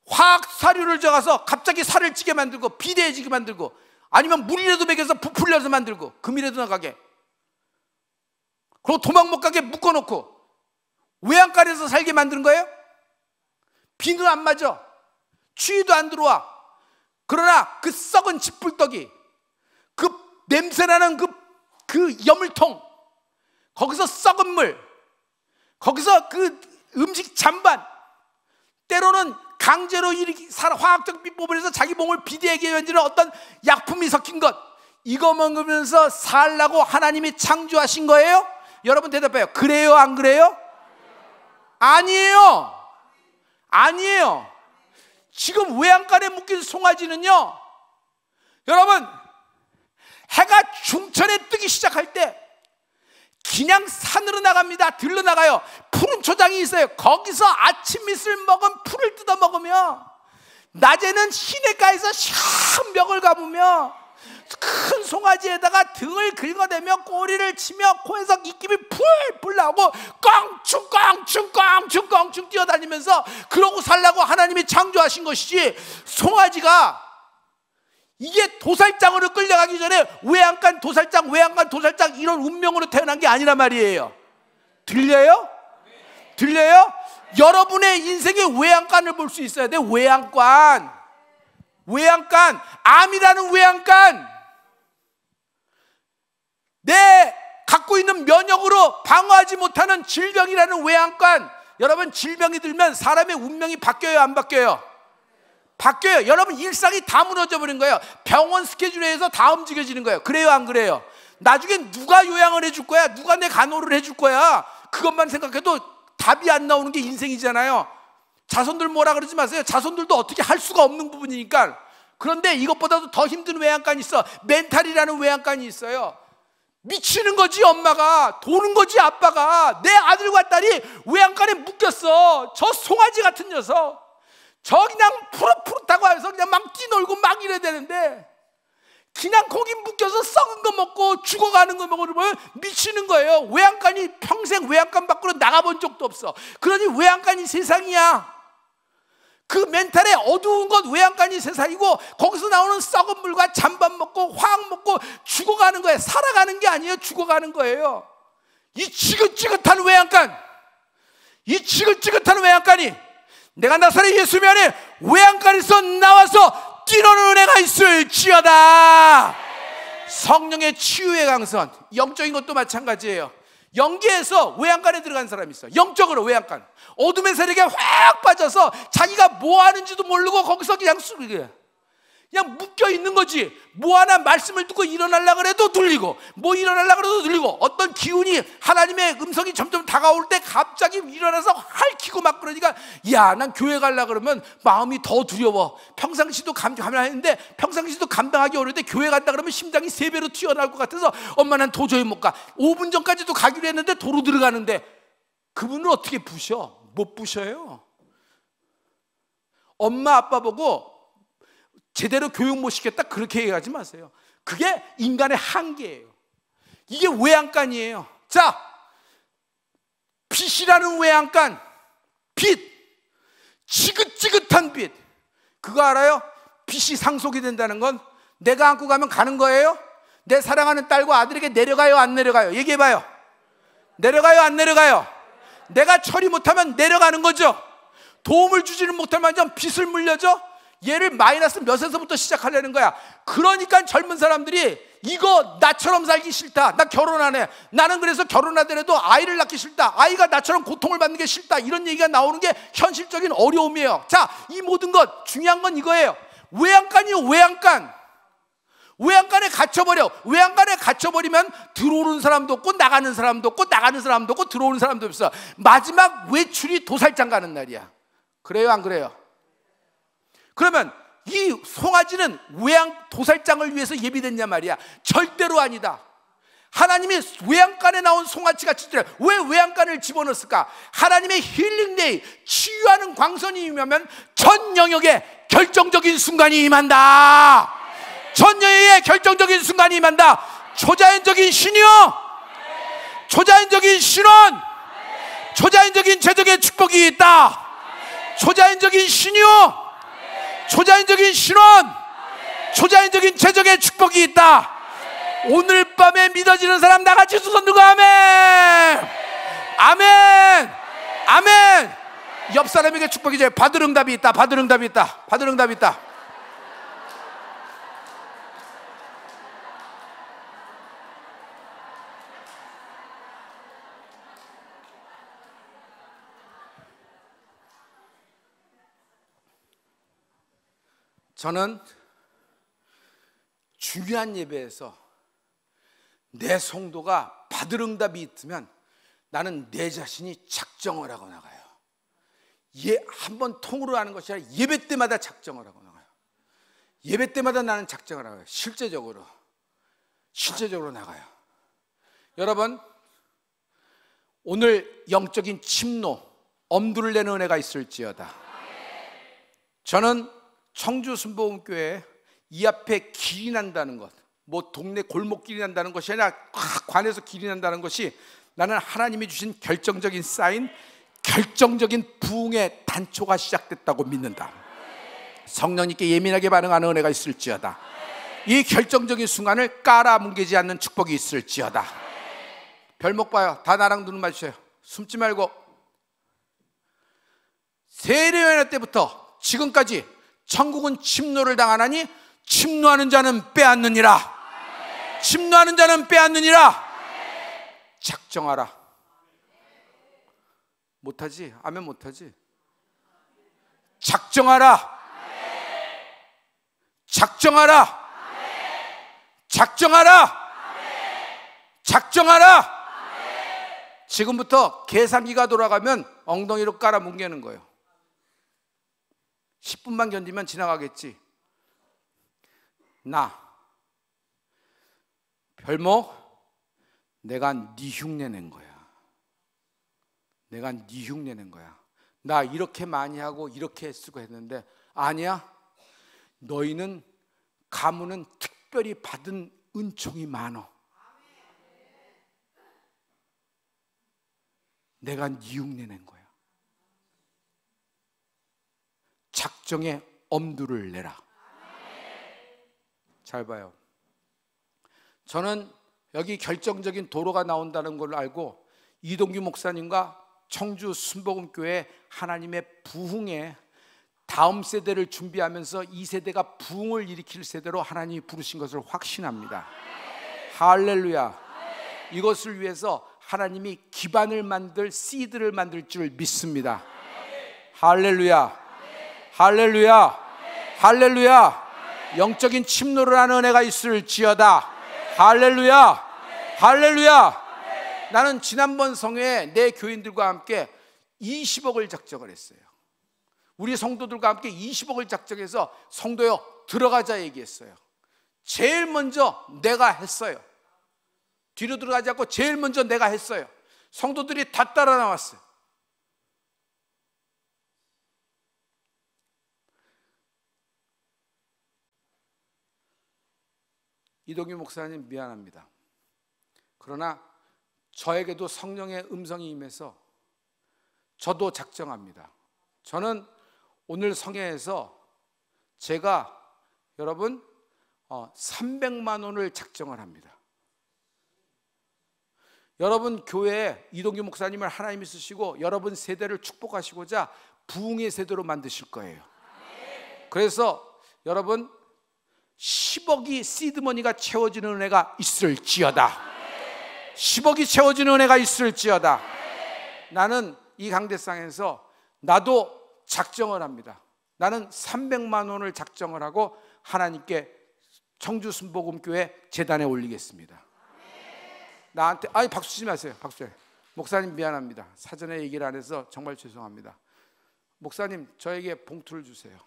화학 사료를 줘가서 갑자기 살을 찌게 만들고 비대해지게 만들고, 아니면 물이라도 먹여서 부풀려서 만들고 금이라도 나가게, 그리고 도망 못 가게 묶어놓고 외양간에서 살게 만드는 거예요. 비는 안 맞아, 추위도 안 들어와. 그러나 그 썩은 집불떡이, 그 냄새나는 그 여물통, 거기서 썩은 물, 거기서 그 음식 잔반, 때로는 강제로 화학적 비법을 해서 자기 몸을 비대하게 만드는 어떤 약품이 섞인 것, 이거 먹으면서 살라고 하나님이 창조하신 거예요? 여러분 대답해요. 그래요, 안 그래요? 아니에요. 아니에요. 지금 외양간에 묶인 송아지는요, 여러분 해가 중천에 뜨기 시작할 때 그냥 산으로 나갑니다. 들러 나가요. 푸른 초장이 있어요. 거기서 아침 이슬 먹은 풀을 뜯어 먹으며, 낮에는 시냇가에서 시원 벽을 감으며 큰 송아지에다가 등을 긁어대며 꼬리를 치며 코에서 입김이 풀풀 나오고 껑충 뛰어다니면서 그러고 살라고 하나님이 창조하신 것이지, 송아지가 이게 도살장으로 끌려가기 전에 외양간 도살장 이런 운명으로 태어난 게 아니란 말이에요. 들려요? 들려요? 여러분의 인생의 외양간을 볼 수 있어야 돼. 외양간, 암이라는 외양간, 내 갖고 있는 면역으로 방어하지 못하는 질병이라는 외양간. 여러분, 질병이 들면 사람의 운명이 바뀌어요, 안 바뀌어요? 바뀌어요. 여러분 일상이 다 무너져 버린 거예요. 병원 스케줄에 의해서 다 움직여지는 거예요. 그래요, 안 그래요? 나중에 누가 요양을 해줄 거야? 누가 내 간호를 해줄 거야? 그것만 생각해도 답이 안 나오는 게 인생이잖아요. 자손들 뭐라 그러지 마세요. 자손들도 어떻게 할 수가 없는 부분이니까. 그런데 이것보다도 더 힘든 외양간이 있어. 멘탈이라는 외양간이 있어요. 미치는 거지, 엄마가. 도는 거지, 아빠가. 내 아들과 딸이 외양간에 묶였어. 저 송아지 같은 녀석. 저 그냥 푸릇푸릇하고 해서 그냥 막 뛰놀고 막 이래야 되는데, 그냥 거기 묶여서 썩은 거 먹고 죽어가는 거 먹으면 미치는 거예요. 외양간이 평생 외양간 밖으로 나가본 적도 없어. 그러니 외양간이 세상이야. 그 멘탈에 어두운 것 외양간이 세상이고 거기서 나오는 썩은 물과 잔밥 먹고 화학 먹고 죽어가는 거예요. 살아가는 게 아니에요. 죽어가는 거예요. 이 지긋지긋한 외양간, 이 지긋지긋한 외양간이 내가 나사렛 예수님 안에 외양간에서 나와서 뛰노는 은혜가 있을지어다. 성령의 치유의 강선, 영적인 것도 마찬가지예요. 영계에서 외양간에 들어간 사람이 있어요. 영적으로 외양간, 어둠의 세력에 확 빠져서 자기가 뭐 하는지도 모르고 거기서 그냥 묶여 있는 거지. 뭐 하나 말씀을 듣고 일어나려고 해도 들리고, 뭐 일어나려고 해도 들리고, 어떤 기운이 하나님의 음성이 점점 다가올 때 갑자기 일어나서 핥히고 막 그러니까, 야, 난 교회 가려고 그러면 마음이 더 두려워. 평상시도 감당하는데 평상시도 감당하기 어려운데 교회 간다 그러면 심장이 3배로 튀어나올 것 같아서 엄마 난 도저히 못 가. 5분 전까지도 가기로 했는데 도로 들어가는데. 그분은 어떻게 부셔? 못 부셔요. 엄마 아빠 보고 제대로 교육 못 시켰다 그렇게 얘기하지 마세요. 그게 인간의 한계예요. 이게 외양간이에요. 자, 빛이라는 외양간, 빛, 지긋지긋한 빛. 그거 알아요? 빛이 상속이 된다는 건 내가 안고 가면 가는 거예요? 내 사랑하는 딸과 아들에게 내려가요, 안 내려가요? 얘기해봐요. 내려가요, 안 내려가요? 내가 처리 못하면 내려가는 거죠. 도움을 주지는 못할 만큼 빛을 물려줘? 얘를 마이너스 몇에서부터 시작하려는 거야. 그러니까 젊은 사람들이 이거 나처럼 살기 싫다, 나 결혼 안 해, 나는 그래서 결혼하더라도 아이를 낳기 싫다, 아이가 나처럼 고통을 받는 게 싫다, 이런 얘기가 나오는 게 현실적인 어려움이에요. 자, 이 모든 것 중요한 건 이거예요. 외양간이요, 외양간. 외양간에 갇혀버려. 외양간에 갇혀버리면 들어오는 사람도 없고 나가는 사람도 없고 나가는 사람도 없고 들어오는 사람도 없어. 마지막 외출이 도살장 가는 날이야. 그래요, 안 그래요? 그러면 이 송아지는 외양 도살장을 위해서 예비됐냐 말이야. 절대로 아니다. 하나님이 외양간에 나온 송아지가 진짜 왜 외양간을 집어넣었을까? 하나님의 힐링데이, 치유하는 광선이 임하면 전 영역에 결정적인 순간이 임한다. 전 영역에 결정적인 순간이 임한다. 초자연적인 신이요, 초자연적인 신원, 초자연적인 재정의 축복이 있다. 초자연적인 신이요, 초자연적인 신원, 초자연적인 재정의 축복이 있다. 오늘 밤에 믿어지는 사람 나같이 손 들고 아멘, 아멘, 아멘. 옆 사람에게 축복이 돼. 받을 응답이 있다, 받을 응답이 있다, 받을 응답이 있다. 저는 중요한 예배에서 내 성도가 받을 응답이 있으면 나는 내 자신이 작정을 하고 나가요. 한번 통으로 하는 것이 아니라 예배 때마다 작정을 하고 나가요. 예배 때마다 나는 작정을 하고요. 실제적으로 나가요. 여러분, 오늘 영적인 침노, 엄두를 내는 은혜가 있을지어다. 저는 청주 순복음교회 이 앞에 길이 난다는 것, 뭐 동네 골목길이 난다는 것이 아니라 관에서 길이 난다는 것이 나는 하나님이 주신 결정적인 사인, 결정적인 부흥의 단초가 시작됐다고 믿는다. 성령님께 예민하게 반응하는 은혜가 있을지어다. 이 결정적인 순간을 깔아뭉개지 않는 축복이 있을지어다. 별목 봐요. 다 나랑 눈 맞추세요. 숨지 말고. 세례요한 때부터 지금까지 천국은 침노를 당하나니 침노하는 자는 빼앗느니라. 침노하는 자는 빼앗느니라. 작정하라. 못하지? 아멘 못하지? 작정하라. 작정하라. 작정하라. 작정하라. 지금부터 계산기가 돌아가면 엉덩이로 깔아뭉개는 거예요. 10분만 견디면 지나가겠지. 나 별목, 내가 네 흉내 낸 거야. 내가 네 흉내 낸 거야. 나 이렇게 많이 하고 이렇게 쓰고 했는데 아니야. 너희는 가문은 특별히 받은 은총이 많어. 내가 네 흉내 낸 거야. 작정에 엄두를 내라. 잘 봐요. 저는 여기 결정적인 도로가 나온다는 걸 알고 이동규 목사님과 청주 순복음교회 하나님의 부흥에 다음 세대를 준비하면서 이 세대가 부흥을 일으킬 세대로 하나님이 부르신 것을 확신합니다. 할렐루야. 이것을 위해서 하나님이 기반을 만들 씨드를 만들 줄 믿습니다. 할렐루야. 할렐루야. 할렐루야. 영적인 침노를 하는 은혜가 있을지어다. 할렐루야. 할렐루야. 나는 지난번 성회에 내 교인들과 함께 20억을 작정을 했어요. 우리 성도들과 함께 20억을 작정해서 성도여 들어가자 얘기했어요. 제일 먼저 내가 했어요. 뒤로 들어가지 않고 제일 먼저 내가 했어요. 성도들이 다 따라 나왔어요. 이동규 목사님 미안합니다. 그러나 저에게도 성령의 음성이 임해서 저도 작정합니다. 저는 오늘 성회에서 제가 여러분 300만 원을 작정을 합니다. 여러분 교회에 이동규 목사님을 하나님이 쓰시고 여러분 세대를 축복하시고자 부흥의 세대로 만드실 거예요. 그래서 여러분 10억이 시드머니가 채워지는 은혜가 있을지어다. 10억이 채워지는 은혜가 있을지어다. 나는 이 강대상에서 나도 작정을 합니다. 나는 300만 원을 작정을 하고 하나님께 청주 순복음교회 재단에 올리겠습니다. 나한테 박수 치지 마세요. 박수. 목사님 미안합니다. 사전에 얘기를 안 해서 정말 죄송합니다. 목사님 저에게 봉투를 주세요.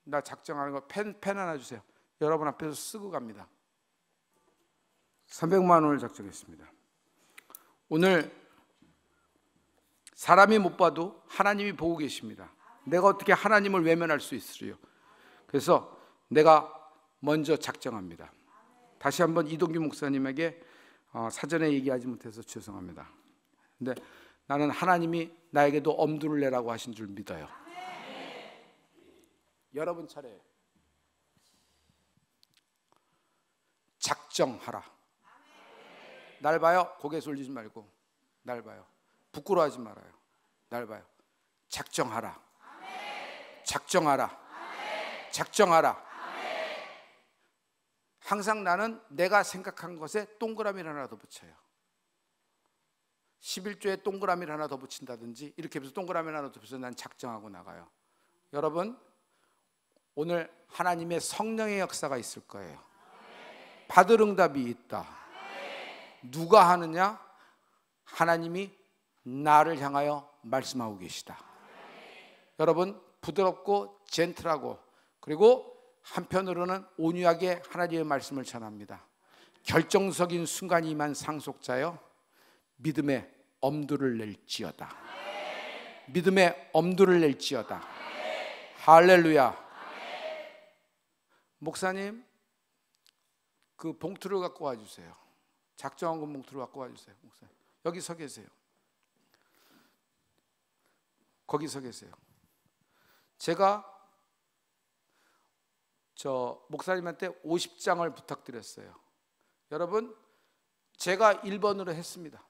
나 작정하는 거 펜 하나 주세요. 여러분 앞에서 쓰고 갑니다. 300만 원을 작정했습니다. 오늘 사람이 못 봐도 하나님이 보고 계십니다. 내가 어떻게 하나님을 외면할 수 있으리요. 그래서 내가 먼저 작정합니다. 다시 한번 이동규 목사님에게 사전에 얘기하지 못해서 죄송합니다. 근데 나는 하나님이 나에게도 엄두를 내라고 하신 줄 믿어요. 여러분 차례. 작정하라. 날 봐요. 고개 돌리지 말고 날 봐요. 부끄러워하지 말아요. 날 봐요. 작정하라. 작정하라. 작정하라. 항상 나는 내가 생각한 것에 동그라미를 하나 더 붙여요. 11조에 동그라미를 하나 더 붙인다든지 이렇게 해서 동그라미를 하나 더 붙여서 난 작정하고 나가요. 여러분 오늘 하나님의 성령의 역사가 있을 거예요. 받을 응답이 있다. 누가 하느냐? 하나님이 나를 향하여 말씀하고 계시다. 여러분 부드럽고 젠틀하고 그리고 한편으로는 온유하게 하나님의 말씀을 전합니다. 결정적인 순간이 임한 상속자여 믿음의 엄두를 낼지어다. 믿음의 엄두를 낼지어다. 할렐루야. 목사님 그 봉투를 갖고 와주세요. 작정한 건 봉투를 갖고 와주세요. 목사님 여기 서 계세요. 거기 서 계세요. 제가 목사님한테 50장을 부탁드렸어요. 여러분 제가 1번으로 했습니다.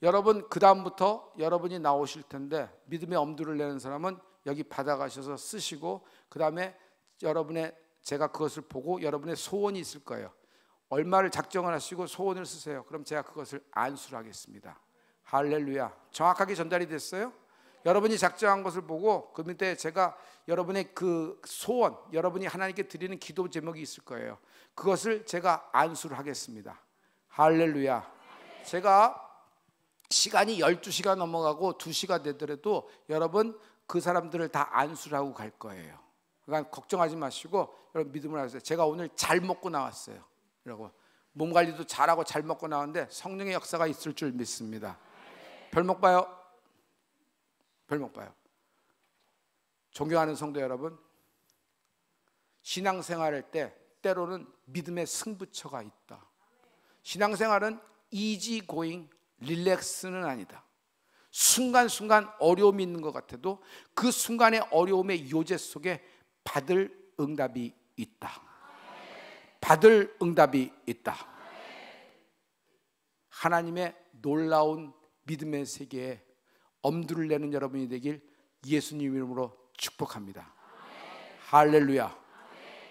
여러분 그 다음부터 여러분이 나오실 텐데 믿음의 엄두를 내는 사람은 여기 받아가셔서 쓰시고 그 다음에 여러분의 제가 그것을 보고 여러분의 소원이 있을 거예요. 얼마를 작정을 하시고 소원을 쓰세요. 그럼 제가 그것을 안수를 하겠습니다. 할렐루야. 정확하게 전달이 됐어요? 여러분이 작정한 것을 보고 그 밑에 제가 여러분의 그 소원, 여러분이 하나님께 드리는 기도 제목이 있을 거예요. 그것을 제가 안수를 하겠습니다. 할렐루야. 제가 시간이 12시가 넘어가고 2시가 되더라도 여러분 그 사람들을 다 안수를 하고 갈 거예요. 그러니까 걱정하지 마시고 여러분 믿음을 하세요. 제가 오늘 잘 먹고 나왔어요. 이러고 몸 관리도 잘하고 잘 먹고 나왔는데 성령의 역사가 있을 줄 믿습니다. 별목 봐요. 별목 봐요. 존경하는 성도 여러분, 신앙생활할 때 때로는 믿음의 승부처가 있다. 신앙생활은 easy going, 릴렉스는 아니다. 순간순간 어려움이 있는 것 같아도 그 순간의 어려움의 요제 속에 받을 응답이 있다. 받을 응답이 있다. 하나님의 놀라운 믿음의 세계에 엄두를 내는 여러분이 되길 예수님 이름으로 축복합니다. 할렐루야,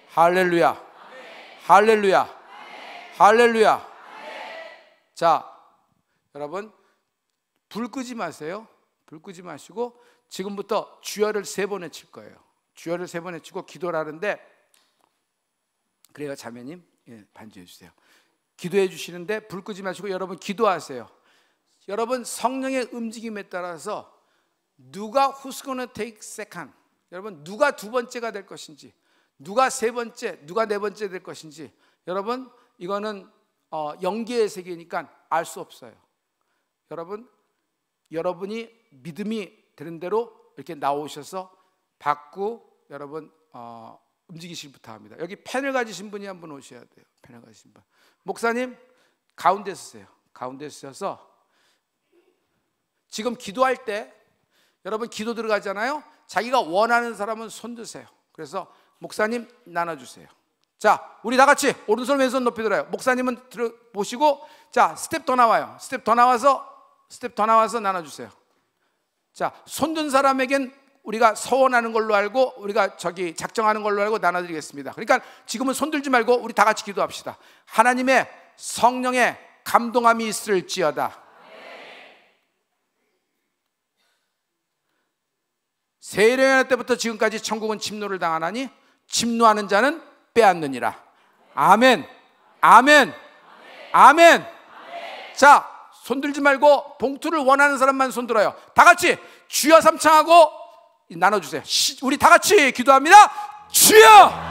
할렐루야, 할렐루야, 할렐루야. 자, 여러분 불 끄지 마세요. 불 끄지 마시고 지금부터 주여를 3번 외칠 거예요. 주여를 3번 외치고 기도를 하는데, 그래요 자매님, 반주해 주세요. 기도해 주시는데 불 끄지 마시고 여러분 기도하세요. 여러분 성령의 움직임에 따라서 누가 who's gonna take second, 여러분 누가 2번째가 될 것인지, 누가 3번째, 누가 4번째 될 것인지, 여러분 이거는 영계의 세계니까 알 수 없어요. 여러분이 믿음이 되는 대로 이렇게 나오셔서 받고 여러분 움직이시길 부탁합니다. 여기 펜을 가지신 분이 한 분 오셔야 돼요. 펜을 가지신 분. 목사님 가운데 서세요. 가운데 서서 지금 기도할 때 여러분 기도 들어가잖아요. 자기가 원하는 사람은 손 드세요. 그래서 목사님 나눠주세요. 자, 우리 다 같이 오른손 왼손 높이 들어요. 목사님은 보시고, 자 스텝 더 나와요. 스텝 더 나와서 나눠주세요. 자, 손든 사람에겐 우리가 서원하는 걸로 알고, 우리가 작정하는 걸로 알고 나눠드리겠습니다. 그러니까 지금은 손들지 말고 우리 다 같이 기도합시다. 하나님의 성령의 감동함이 있을지어다. 세례요한 때부터 지금까지 천국은 침노를 당하나니 침노하는 자는 빼앗느니라. 아멘, 아멘, 아멘. 자, 손들지 말고 봉투를 원하는 사람만 손들어요. 다 같이 주여 삼창하고 나눠주세요. 우리 다 같이 기도합니다. 주여!